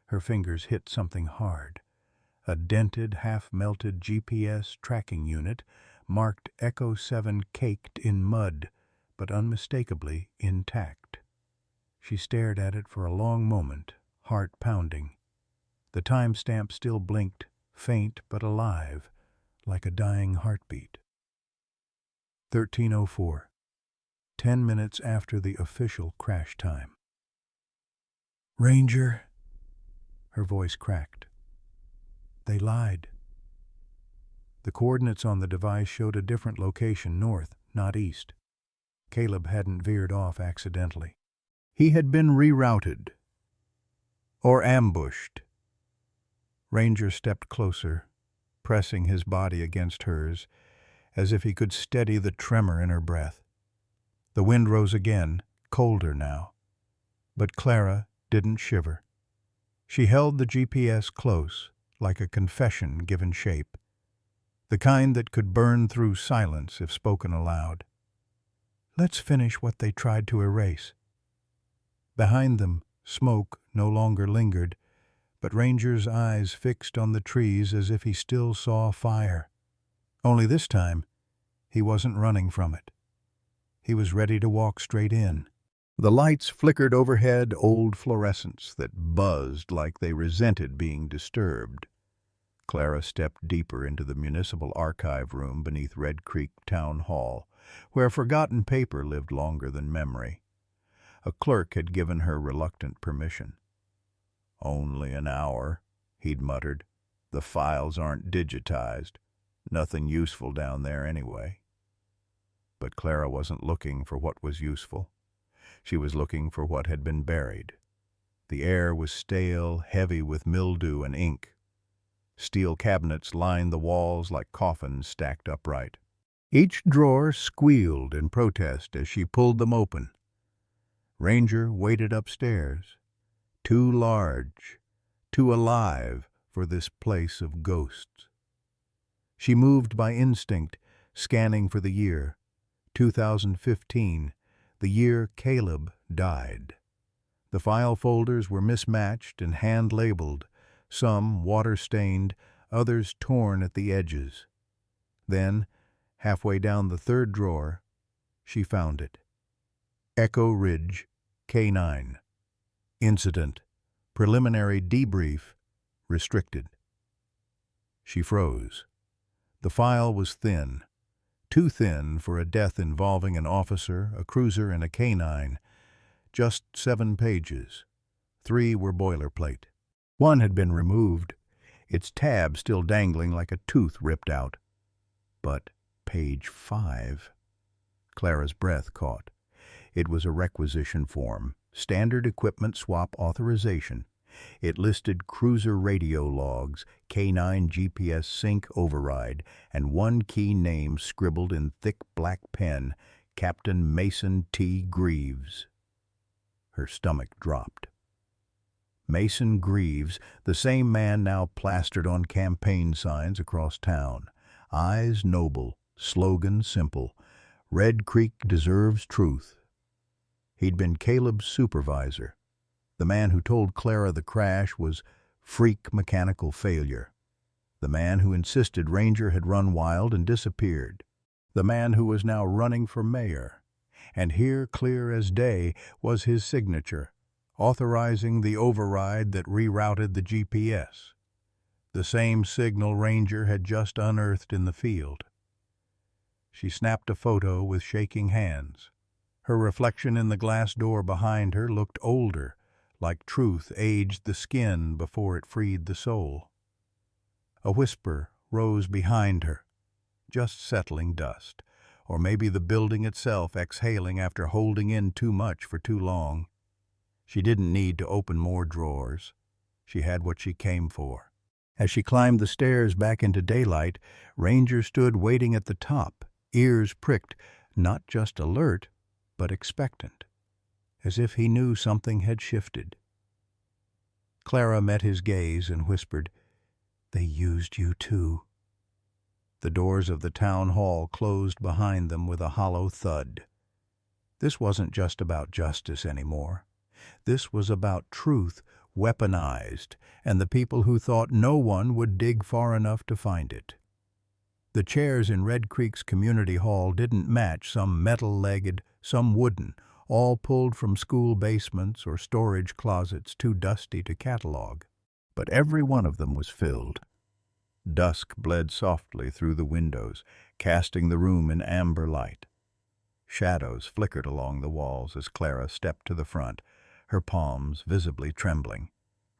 Her fingers hit something hard. A dented, half-melted GPS tracking unit marked Echo 7 caked in mud, but unmistakably intact. She stared at it for a long moment, heart pounding. The timestamp still blinked, faint but alive, like a dying heartbeat. 13:04, 10 minutes after the official crash time. "Ranger," her voice cracked. They lied. The coordinates on the device showed a different location, north, not east. Caleb hadn't veered off accidentally. He had been rerouted. Or ambushed. Ranger stepped closer, pressing his body against hers, as if he could steady the tremor in her breath. The wind rose again, colder now. But Clara didn't shiver. She held the GPS close, like a confession given shape, the kind that could burn through silence if spoken aloud. Let's finish what they tried to erase. Behind them, smoke no longer lingered, but Ranger's eyes fixed on the trees as if he still saw fire. Only this time, he wasn't running from it. He was ready to walk straight in. The lights flickered overhead, old fluorescents that buzzed like they resented being disturbed. Clara stepped deeper into the municipal archive room beneath Red Creek Town Hall, where forgotten paper lived longer than memory. A clerk had given her reluctant permission. "Only an hour," he'd muttered. "The files aren't digitized. Nothing useful down there anyway." But Clara wasn't looking for what was useful. She was looking for what had been buried. The air was stale, heavy with mildew and ink. Steel cabinets lined the walls like coffins stacked upright. Each drawer squealed in protest as she pulled them open. Ranger waited upstairs, too large, too alive for this place of ghosts. She moved by instinct, scanning for the year, 2015, the year Caleb died. The file folders were mismatched and hand-labeled, some water-stained, others torn at the edges. Then, halfway down the third drawer, she found it. Echo Ridge, K9. Incident. Preliminary debrief. Restricted. She froze. The file was thin. Too thin for a death involving an officer, a cruiser, and a K9. Just 7 pages. 3 were boilerplate. 1 had been removed, its tab still dangling like a tooth ripped out. But page 5. Clara's breath caught. It was a requisition form, standard equipment swap authorization. It listed cruiser radio logs, K9 GPS sync override, and 1 key name scribbled in thick black pen, Captain Mason T. Greaves. Her stomach dropped. Mason Greaves, the same man now plastered on campaign signs across town. Eyes noble, slogan simple. Red Creek deserves truth. He'd been Caleb's supervisor, the man who told Clara the crash was freak mechanical failure, the man who insisted Ranger had run wild and disappeared, the man who was now running for mayor. And here, clear as day, was his signature, authorizing the override that rerouted the GPS, the same signal Ranger had just unearthed in the field. She snapped a photo with shaking hands. Her reflection in the glass door behind her looked older, like truth aged the skin before it freed the soul. A whisper rose behind her, just settling dust, or maybe the building itself exhaling after holding in too much for too long. She didn't need to open more drawers. She had what she came for. As she climbed the stairs back into daylight, Ranger stood waiting at the top, ears pricked, not just alert, but expectant. as if he knew something had shifted. Clara met his gaze and whispered, "They used you too." The doors of the town hall closed behind them with a hollow thud. This wasn't just about justice anymore. This was about truth weaponized, and the people who thought no one would dig far enough to find it. The chairs in Red Creek's community hall didn't match, some metal-legged, some wooden, all pulled from school basements or storage closets too dusty to catalog. But every one of them was filled. Dusk bled softly through the windows, casting the room in amber light. Shadows flickered along the walls as Clara stepped to the front, her palms visibly trembling.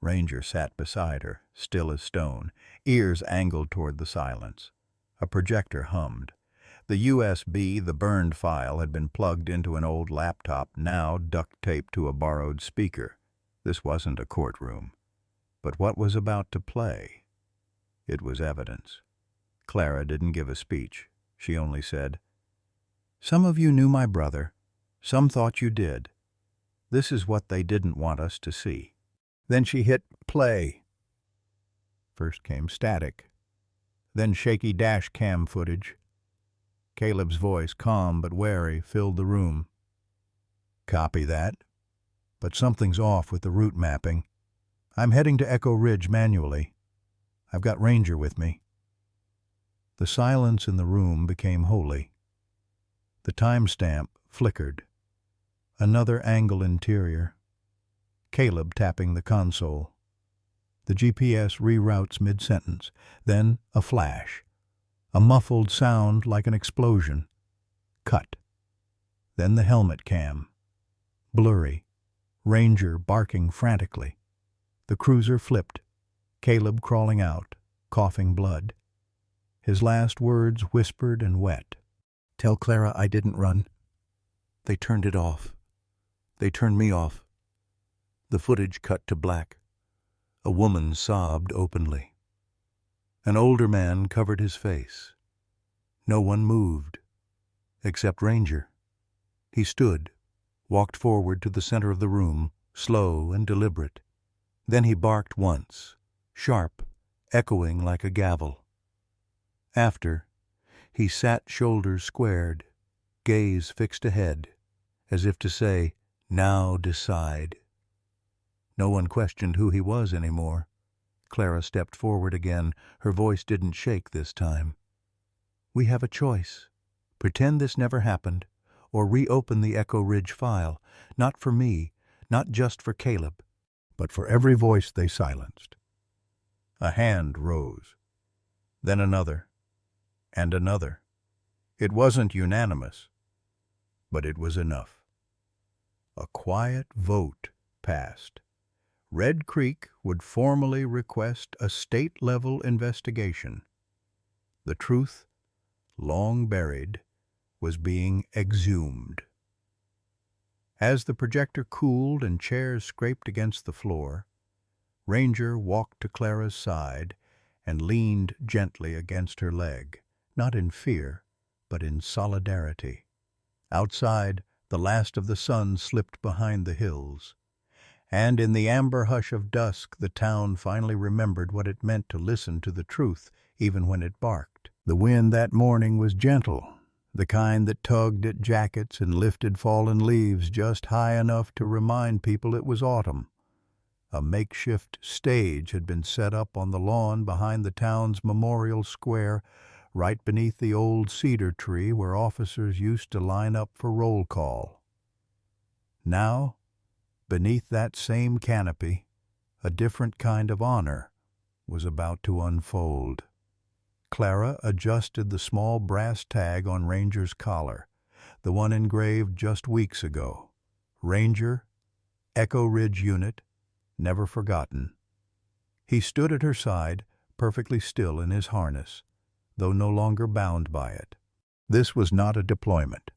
Ranger sat beside her, still as stone, ears angled toward the silence. A projector hummed. The USB, the burned file, had been plugged into an old laptop, now duct-taped to a borrowed speaker. This wasn't a courtroom. But what was about to play? It was evidence. Clara didn't give a speech. She only said, "Some of you knew my brother. Some thought you did. This is what they didn't want us to see." Then she hit play. First came static, then shaky dash cam footage. Caleb's voice, calm but wary, filled the room. "Copy that. But something's off with the route mapping. I'm heading to Echo Ridge manually. I've got Ranger with me." The silence in the room became holy. The timestamp flickered. Another angle interior. Caleb tapping the console. The GPS reroutes mid-sentence. Then a flash. A muffled sound like an explosion. Cut. Then the helmet cam. Blurry. Ranger barking frantically. The cruiser flipped. Caleb crawling out, coughing blood. His last words whispered and wet. "Tell Clara I didn't run. They turned it off. They turned me off." The footage cut to black. A woman sobbed openly. An older man covered his face. No one moved, except Ranger. He stood, walked forward to the center of the room, slow and deliberate. Then he barked once, sharp, echoing like a gavel. After, he sat shoulders squared, gaze fixed ahead, as if to say, "Now decide." No one questioned who he was anymore. Clara stepped forward again. Her voice didn't shake this time. "We have a choice. Pretend this never happened, or reopen the Echo Ridge file, not for me, not just for Caleb, but for every voice they silenced." A hand rose. Then another. And another. It wasn't unanimous, but it was enough. A quiet vote passed. Red Creek would formally request a state-level investigation. The truth, long buried, was being exhumed. As the projector cooled and chairs scraped against the floor, Ranger walked to Clara's side and leaned gently against her leg, not in fear, but in solidarity. Outside, the last of the sun slipped behind the hills, and in the amber hush of dusk the town finally remembered what it meant to listen to the truth, even when it barked. The wind that morning was gentle, the kind that tugged at jackets and lifted fallen leaves just high enough to remind people it was autumn. A makeshift stage had been set up on the lawn behind the town's memorial square, right beneath the old cedar tree where officers used to line up for roll call. Now, beneath that same canopy, a different kind of honor was about to unfold. Clara adjusted the small brass tag on Ranger's collar, the one engraved just weeks ago. Ranger, Echo Ridge Unit, never forgotten. He stood at her side, perfectly still in his harness, though no longer bound by it. This was not a deployment.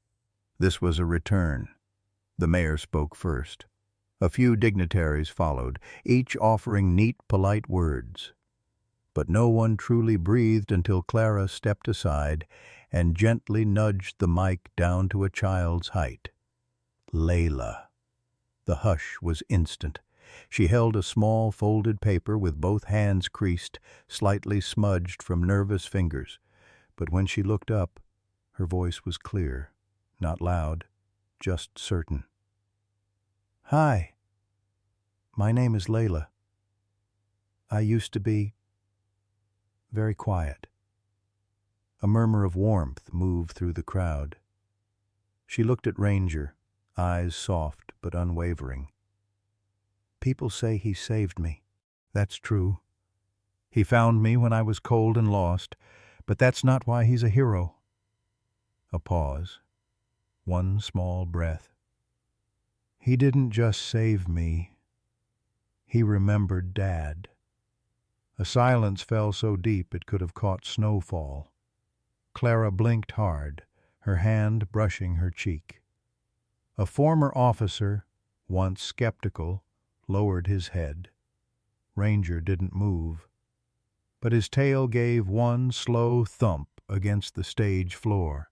This was a return. The mayor spoke first. A few dignitaries followed, each offering neat, polite words. But no one truly breathed until Clara stepped aside and gently nudged the mic down to a child's height. Layla. The hush was instant. She held a small folded paper with both hands creased, slightly smudged from nervous fingers. But when she looked up, her voice was clear, not loud, just certain. "Hi, my name is Layla. I used to be very quiet." A murmur of warmth moved through the crowd. She looked at Ranger, eyes soft but unwavering. "People say he saved me. That's true. He found me when I was cold and lost, but that's not why he's a hero." A pause. One small breath. "He didn't just save me. He remembered Dad." A silence fell so deep it could have caught snowfall. Clara blinked hard, her hand brushing her cheek. A former officer, once skeptical, lowered his head. Ranger didn't move, but his tail gave one slow thump against the stage floor,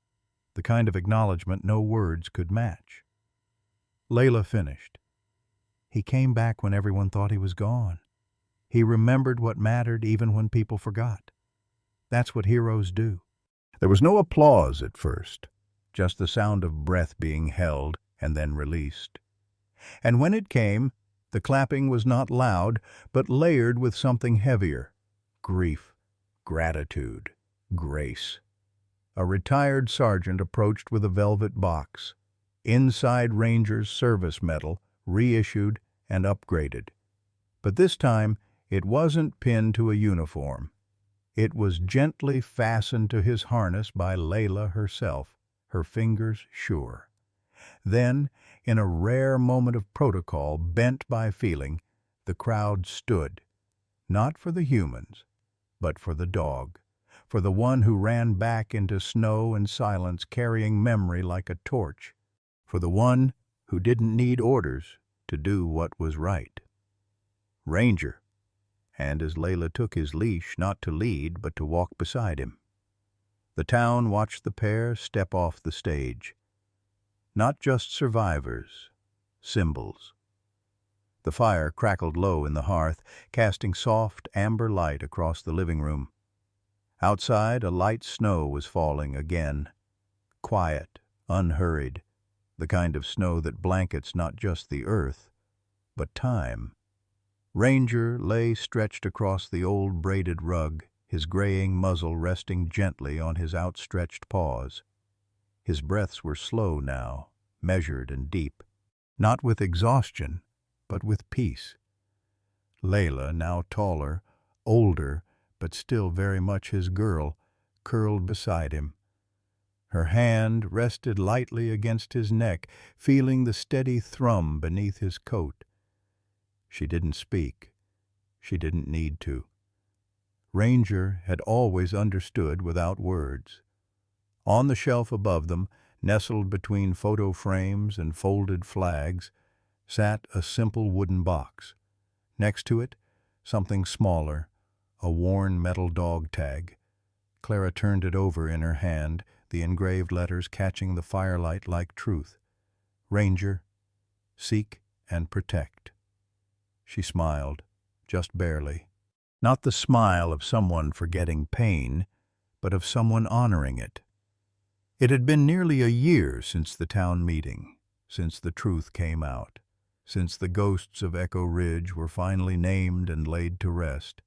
the kind of acknowledgement no words could match. Layla finished. "He came back when everyone thought he was gone. He remembered what mattered even when people forgot. That's what heroes do." There was no applause at first, just the sound of breath being held and then released. And when it came, the clapping was not loud, but layered with something heavier: grief, gratitude, grace. A retired sergeant approached with a velvet box. Inside Ranger's service medal, reissued and upgraded. But this time, it wasn't pinned to a uniform. It was gently fastened to his harness by Layla herself, her fingers sure. Then, in a rare moment of protocol bent by feeling, the crowd stood, not for the humans, but for the dog, for the one who ran back into snow and silence carrying memory like a torch, for the one who didn't need orders to do what was right. Ranger. And as Layla took his leash, not to lead, but to walk beside him. The town watched the pair step off the stage. Not just survivors, symbols. The fire crackled low in the hearth, casting soft amber light across the living room. Outside, a light snow was falling again. Quiet, unhurried, the kind of snow that blankets not just the earth, but time. Ranger lay stretched across the old braided rug, his graying muzzle resting gently on his outstretched paws. His breaths were slow now, measured and deep, not with exhaustion, but with peace. Layla, now taller, older, but still very much his girl, curled beside him. Her hand rested lightly against his neck, feeling the steady thrum beneath his coat. She didn't speak. She didn't need to. Ranger had always understood without words. On the shelf above them, nestled between photo frames and folded flags, sat a simple wooden box. Next to it, something smaller, a worn metal dog tag. Clara turned it over in her hand, the engraved letters catching the firelight like truth. Ranger, seek and protect. She smiled, just barely. Not the smile of someone forgetting pain, but of someone honoring it. It had been nearly a year since the town meeting, since the truth came out, since the ghosts of Echo Ridge were finally named and laid to rest.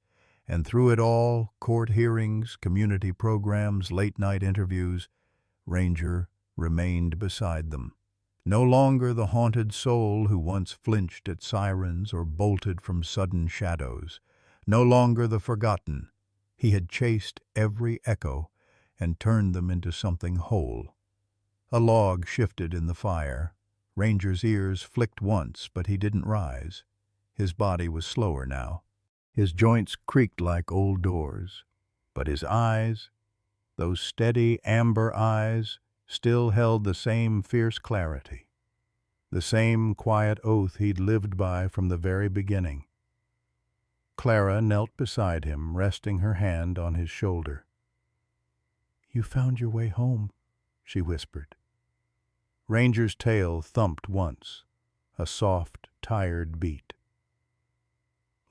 And through it all, court hearings, community programs, late-night interviews, Ranger remained beside them. No longer the haunted soul who once flinched at sirens or bolted from sudden shadows. No longer the forgotten. He had chased every echo and turned them into something whole. A log shifted in the fire. Ranger's ears flicked once, but he didn't rise. His body was slower now. His joints creaked like old doors. But his eyes, those steady amber eyes, still held the same fierce clarity, the same quiet oath he'd lived by from the very beginning. Clara knelt beside him, resting her hand on his shoulder. "You found your way home," she whispered. Ranger's tail thumped once, a soft, tired beat.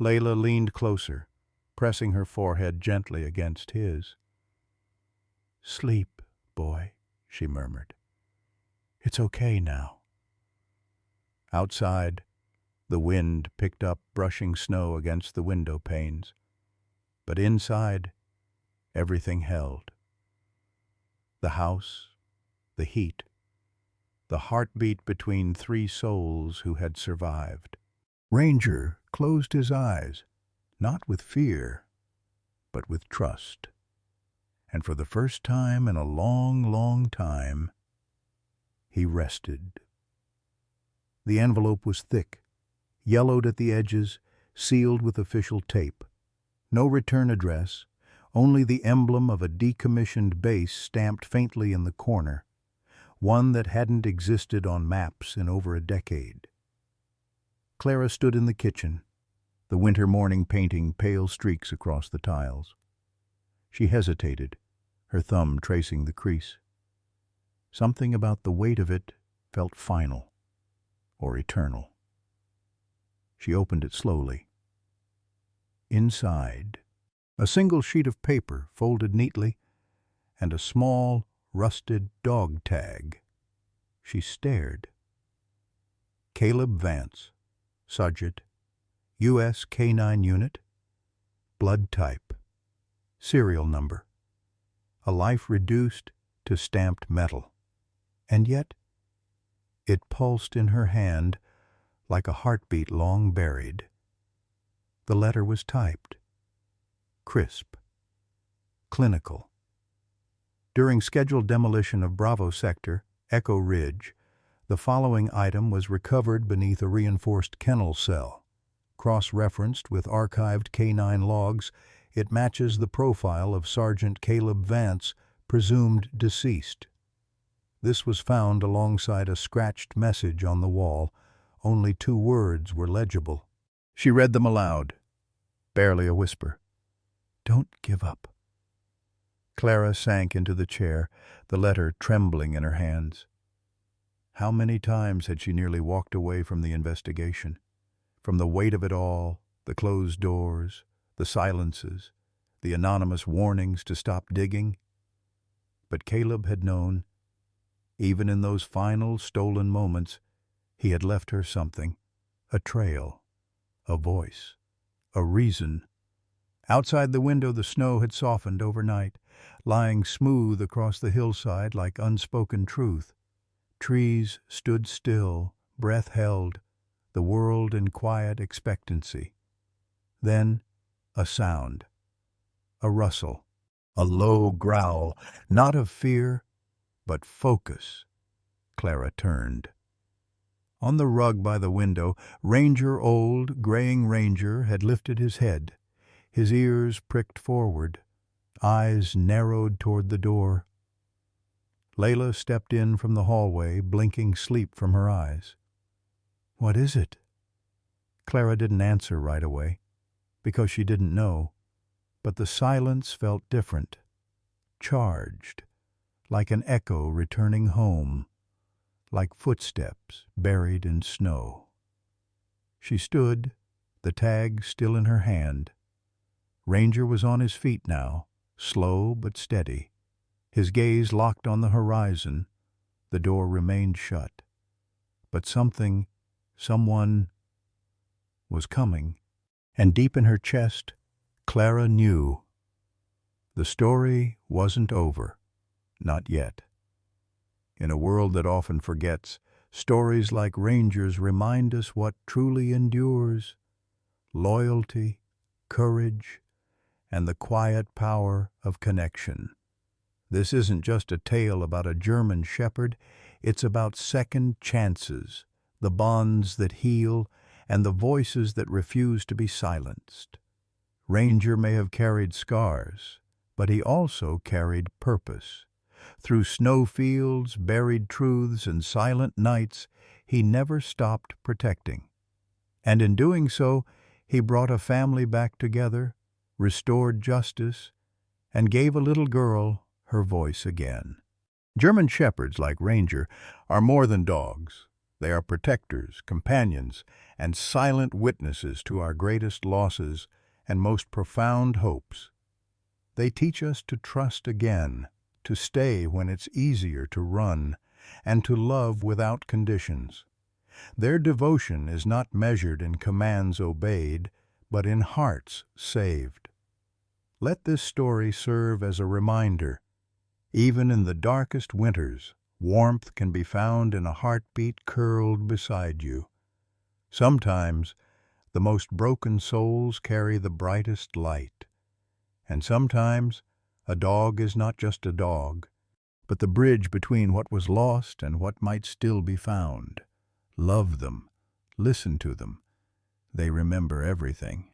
Layla leaned closer, pressing her forehead gently against his. "Sleep, boy," she murmured. "It's okay now." Outside, the wind picked up brushing snow against the window panes, but inside, everything held. The house, the heat, the heartbeat between three souls who had survived. Ranger closed his eyes, not with fear, but with trust. And for the first time in a long, long time, he rested. The envelope was thick, yellowed at the edges, sealed with official tape. No return address, only the emblem of a decommissioned base stamped faintly in the corner, one that hadn't existed on maps in over a decade. Clara stood in the kitchen, the winter morning painting pale streaks across the tiles. She hesitated, her thumb tracing the crease. Something about the weight of it felt final, or eternal. She opened it slowly. Inside, a single sheet of paper folded neatly, and a small, rusted dog tag. She stared. Caleb Vance, Sergeant, U.S. K-9 Unit, blood type, serial number, a life reduced to stamped metal. And yet, it pulsed in her hand like a heartbeat long buried. The letter was typed, crisp, clinical. During scheduled demolition of Bravo Sector, Echo Ridge, the following item was recovered beneath a reinforced kennel cell. Cross-referenced with archived K-9 logs, it matches the profile of Sergeant Caleb Vance, presumed deceased. This was found alongside a scratched message on the wall. Only 2 words were legible. She read them aloud, barely a whisper. "Don't give up." Clara sank into the chair, the letter trembling in her hands. How many times had she nearly walked away from the investigation? From the weight of it all, the closed doors, the silences, the anonymous warnings to stop digging? But Caleb had known. Even in those final stolen moments, he had left her something, a trail, a voice, a reason. Outside the window the snow had softened overnight, lying smooth across the hillside like unspoken truth. Trees stood still, breath held, the world in quiet expectancy. Then a sound, a rustle, a low growl, not of fear, but focus. Clara turned. On the rug by the window, old, graying Ranger had lifted his head, his ears pricked forward, eyes narrowed toward the door. Layla stepped in from the hallway, blinking sleep from her eyes. "What is it?" Clara didn't answer right away, because she didn't know, but the silence felt different, charged, like an echo returning home, like footsteps buried in snow. She stood, the tag still in her hand. Ranger was on his feet now, slow but steady, his gaze locked on the horizon. The door remained shut. But someone was coming, and deep in her chest, Clara knew. The story wasn't over, not yet. In a world that often forgets, stories like Ranger's remind us what truly endures: loyalty, courage, and the quiet power of connection. This isn't just a tale about a German shepherd, it's about second chances, the bonds that heal, and the voices that refuse to be silenced. Ranger may have carried scars, but he also carried purpose. Through snowfields, buried truths, and silent nights, he never stopped protecting. And in doing so, he brought a family back together, restored justice, and gave a little girl her voice again. German shepherds, like Ranger, are more than dogs. They are protectors, companions, and silent witnesses to our greatest losses and most profound hopes. They teach us to trust again, to stay when it's easier to run, and to love without conditions. Their devotion is not measured in commands obeyed, but in hearts saved. Let this story serve as a reminder. Even in the darkest winters, warmth can be found in a heartbeat curled beside you. Sometimes, the most broken souls carry the brightest light. And sometimes, a dog is not just a dog, but the bridge between what was lost and what might still be found. Love them. Listen to them. They remember everything.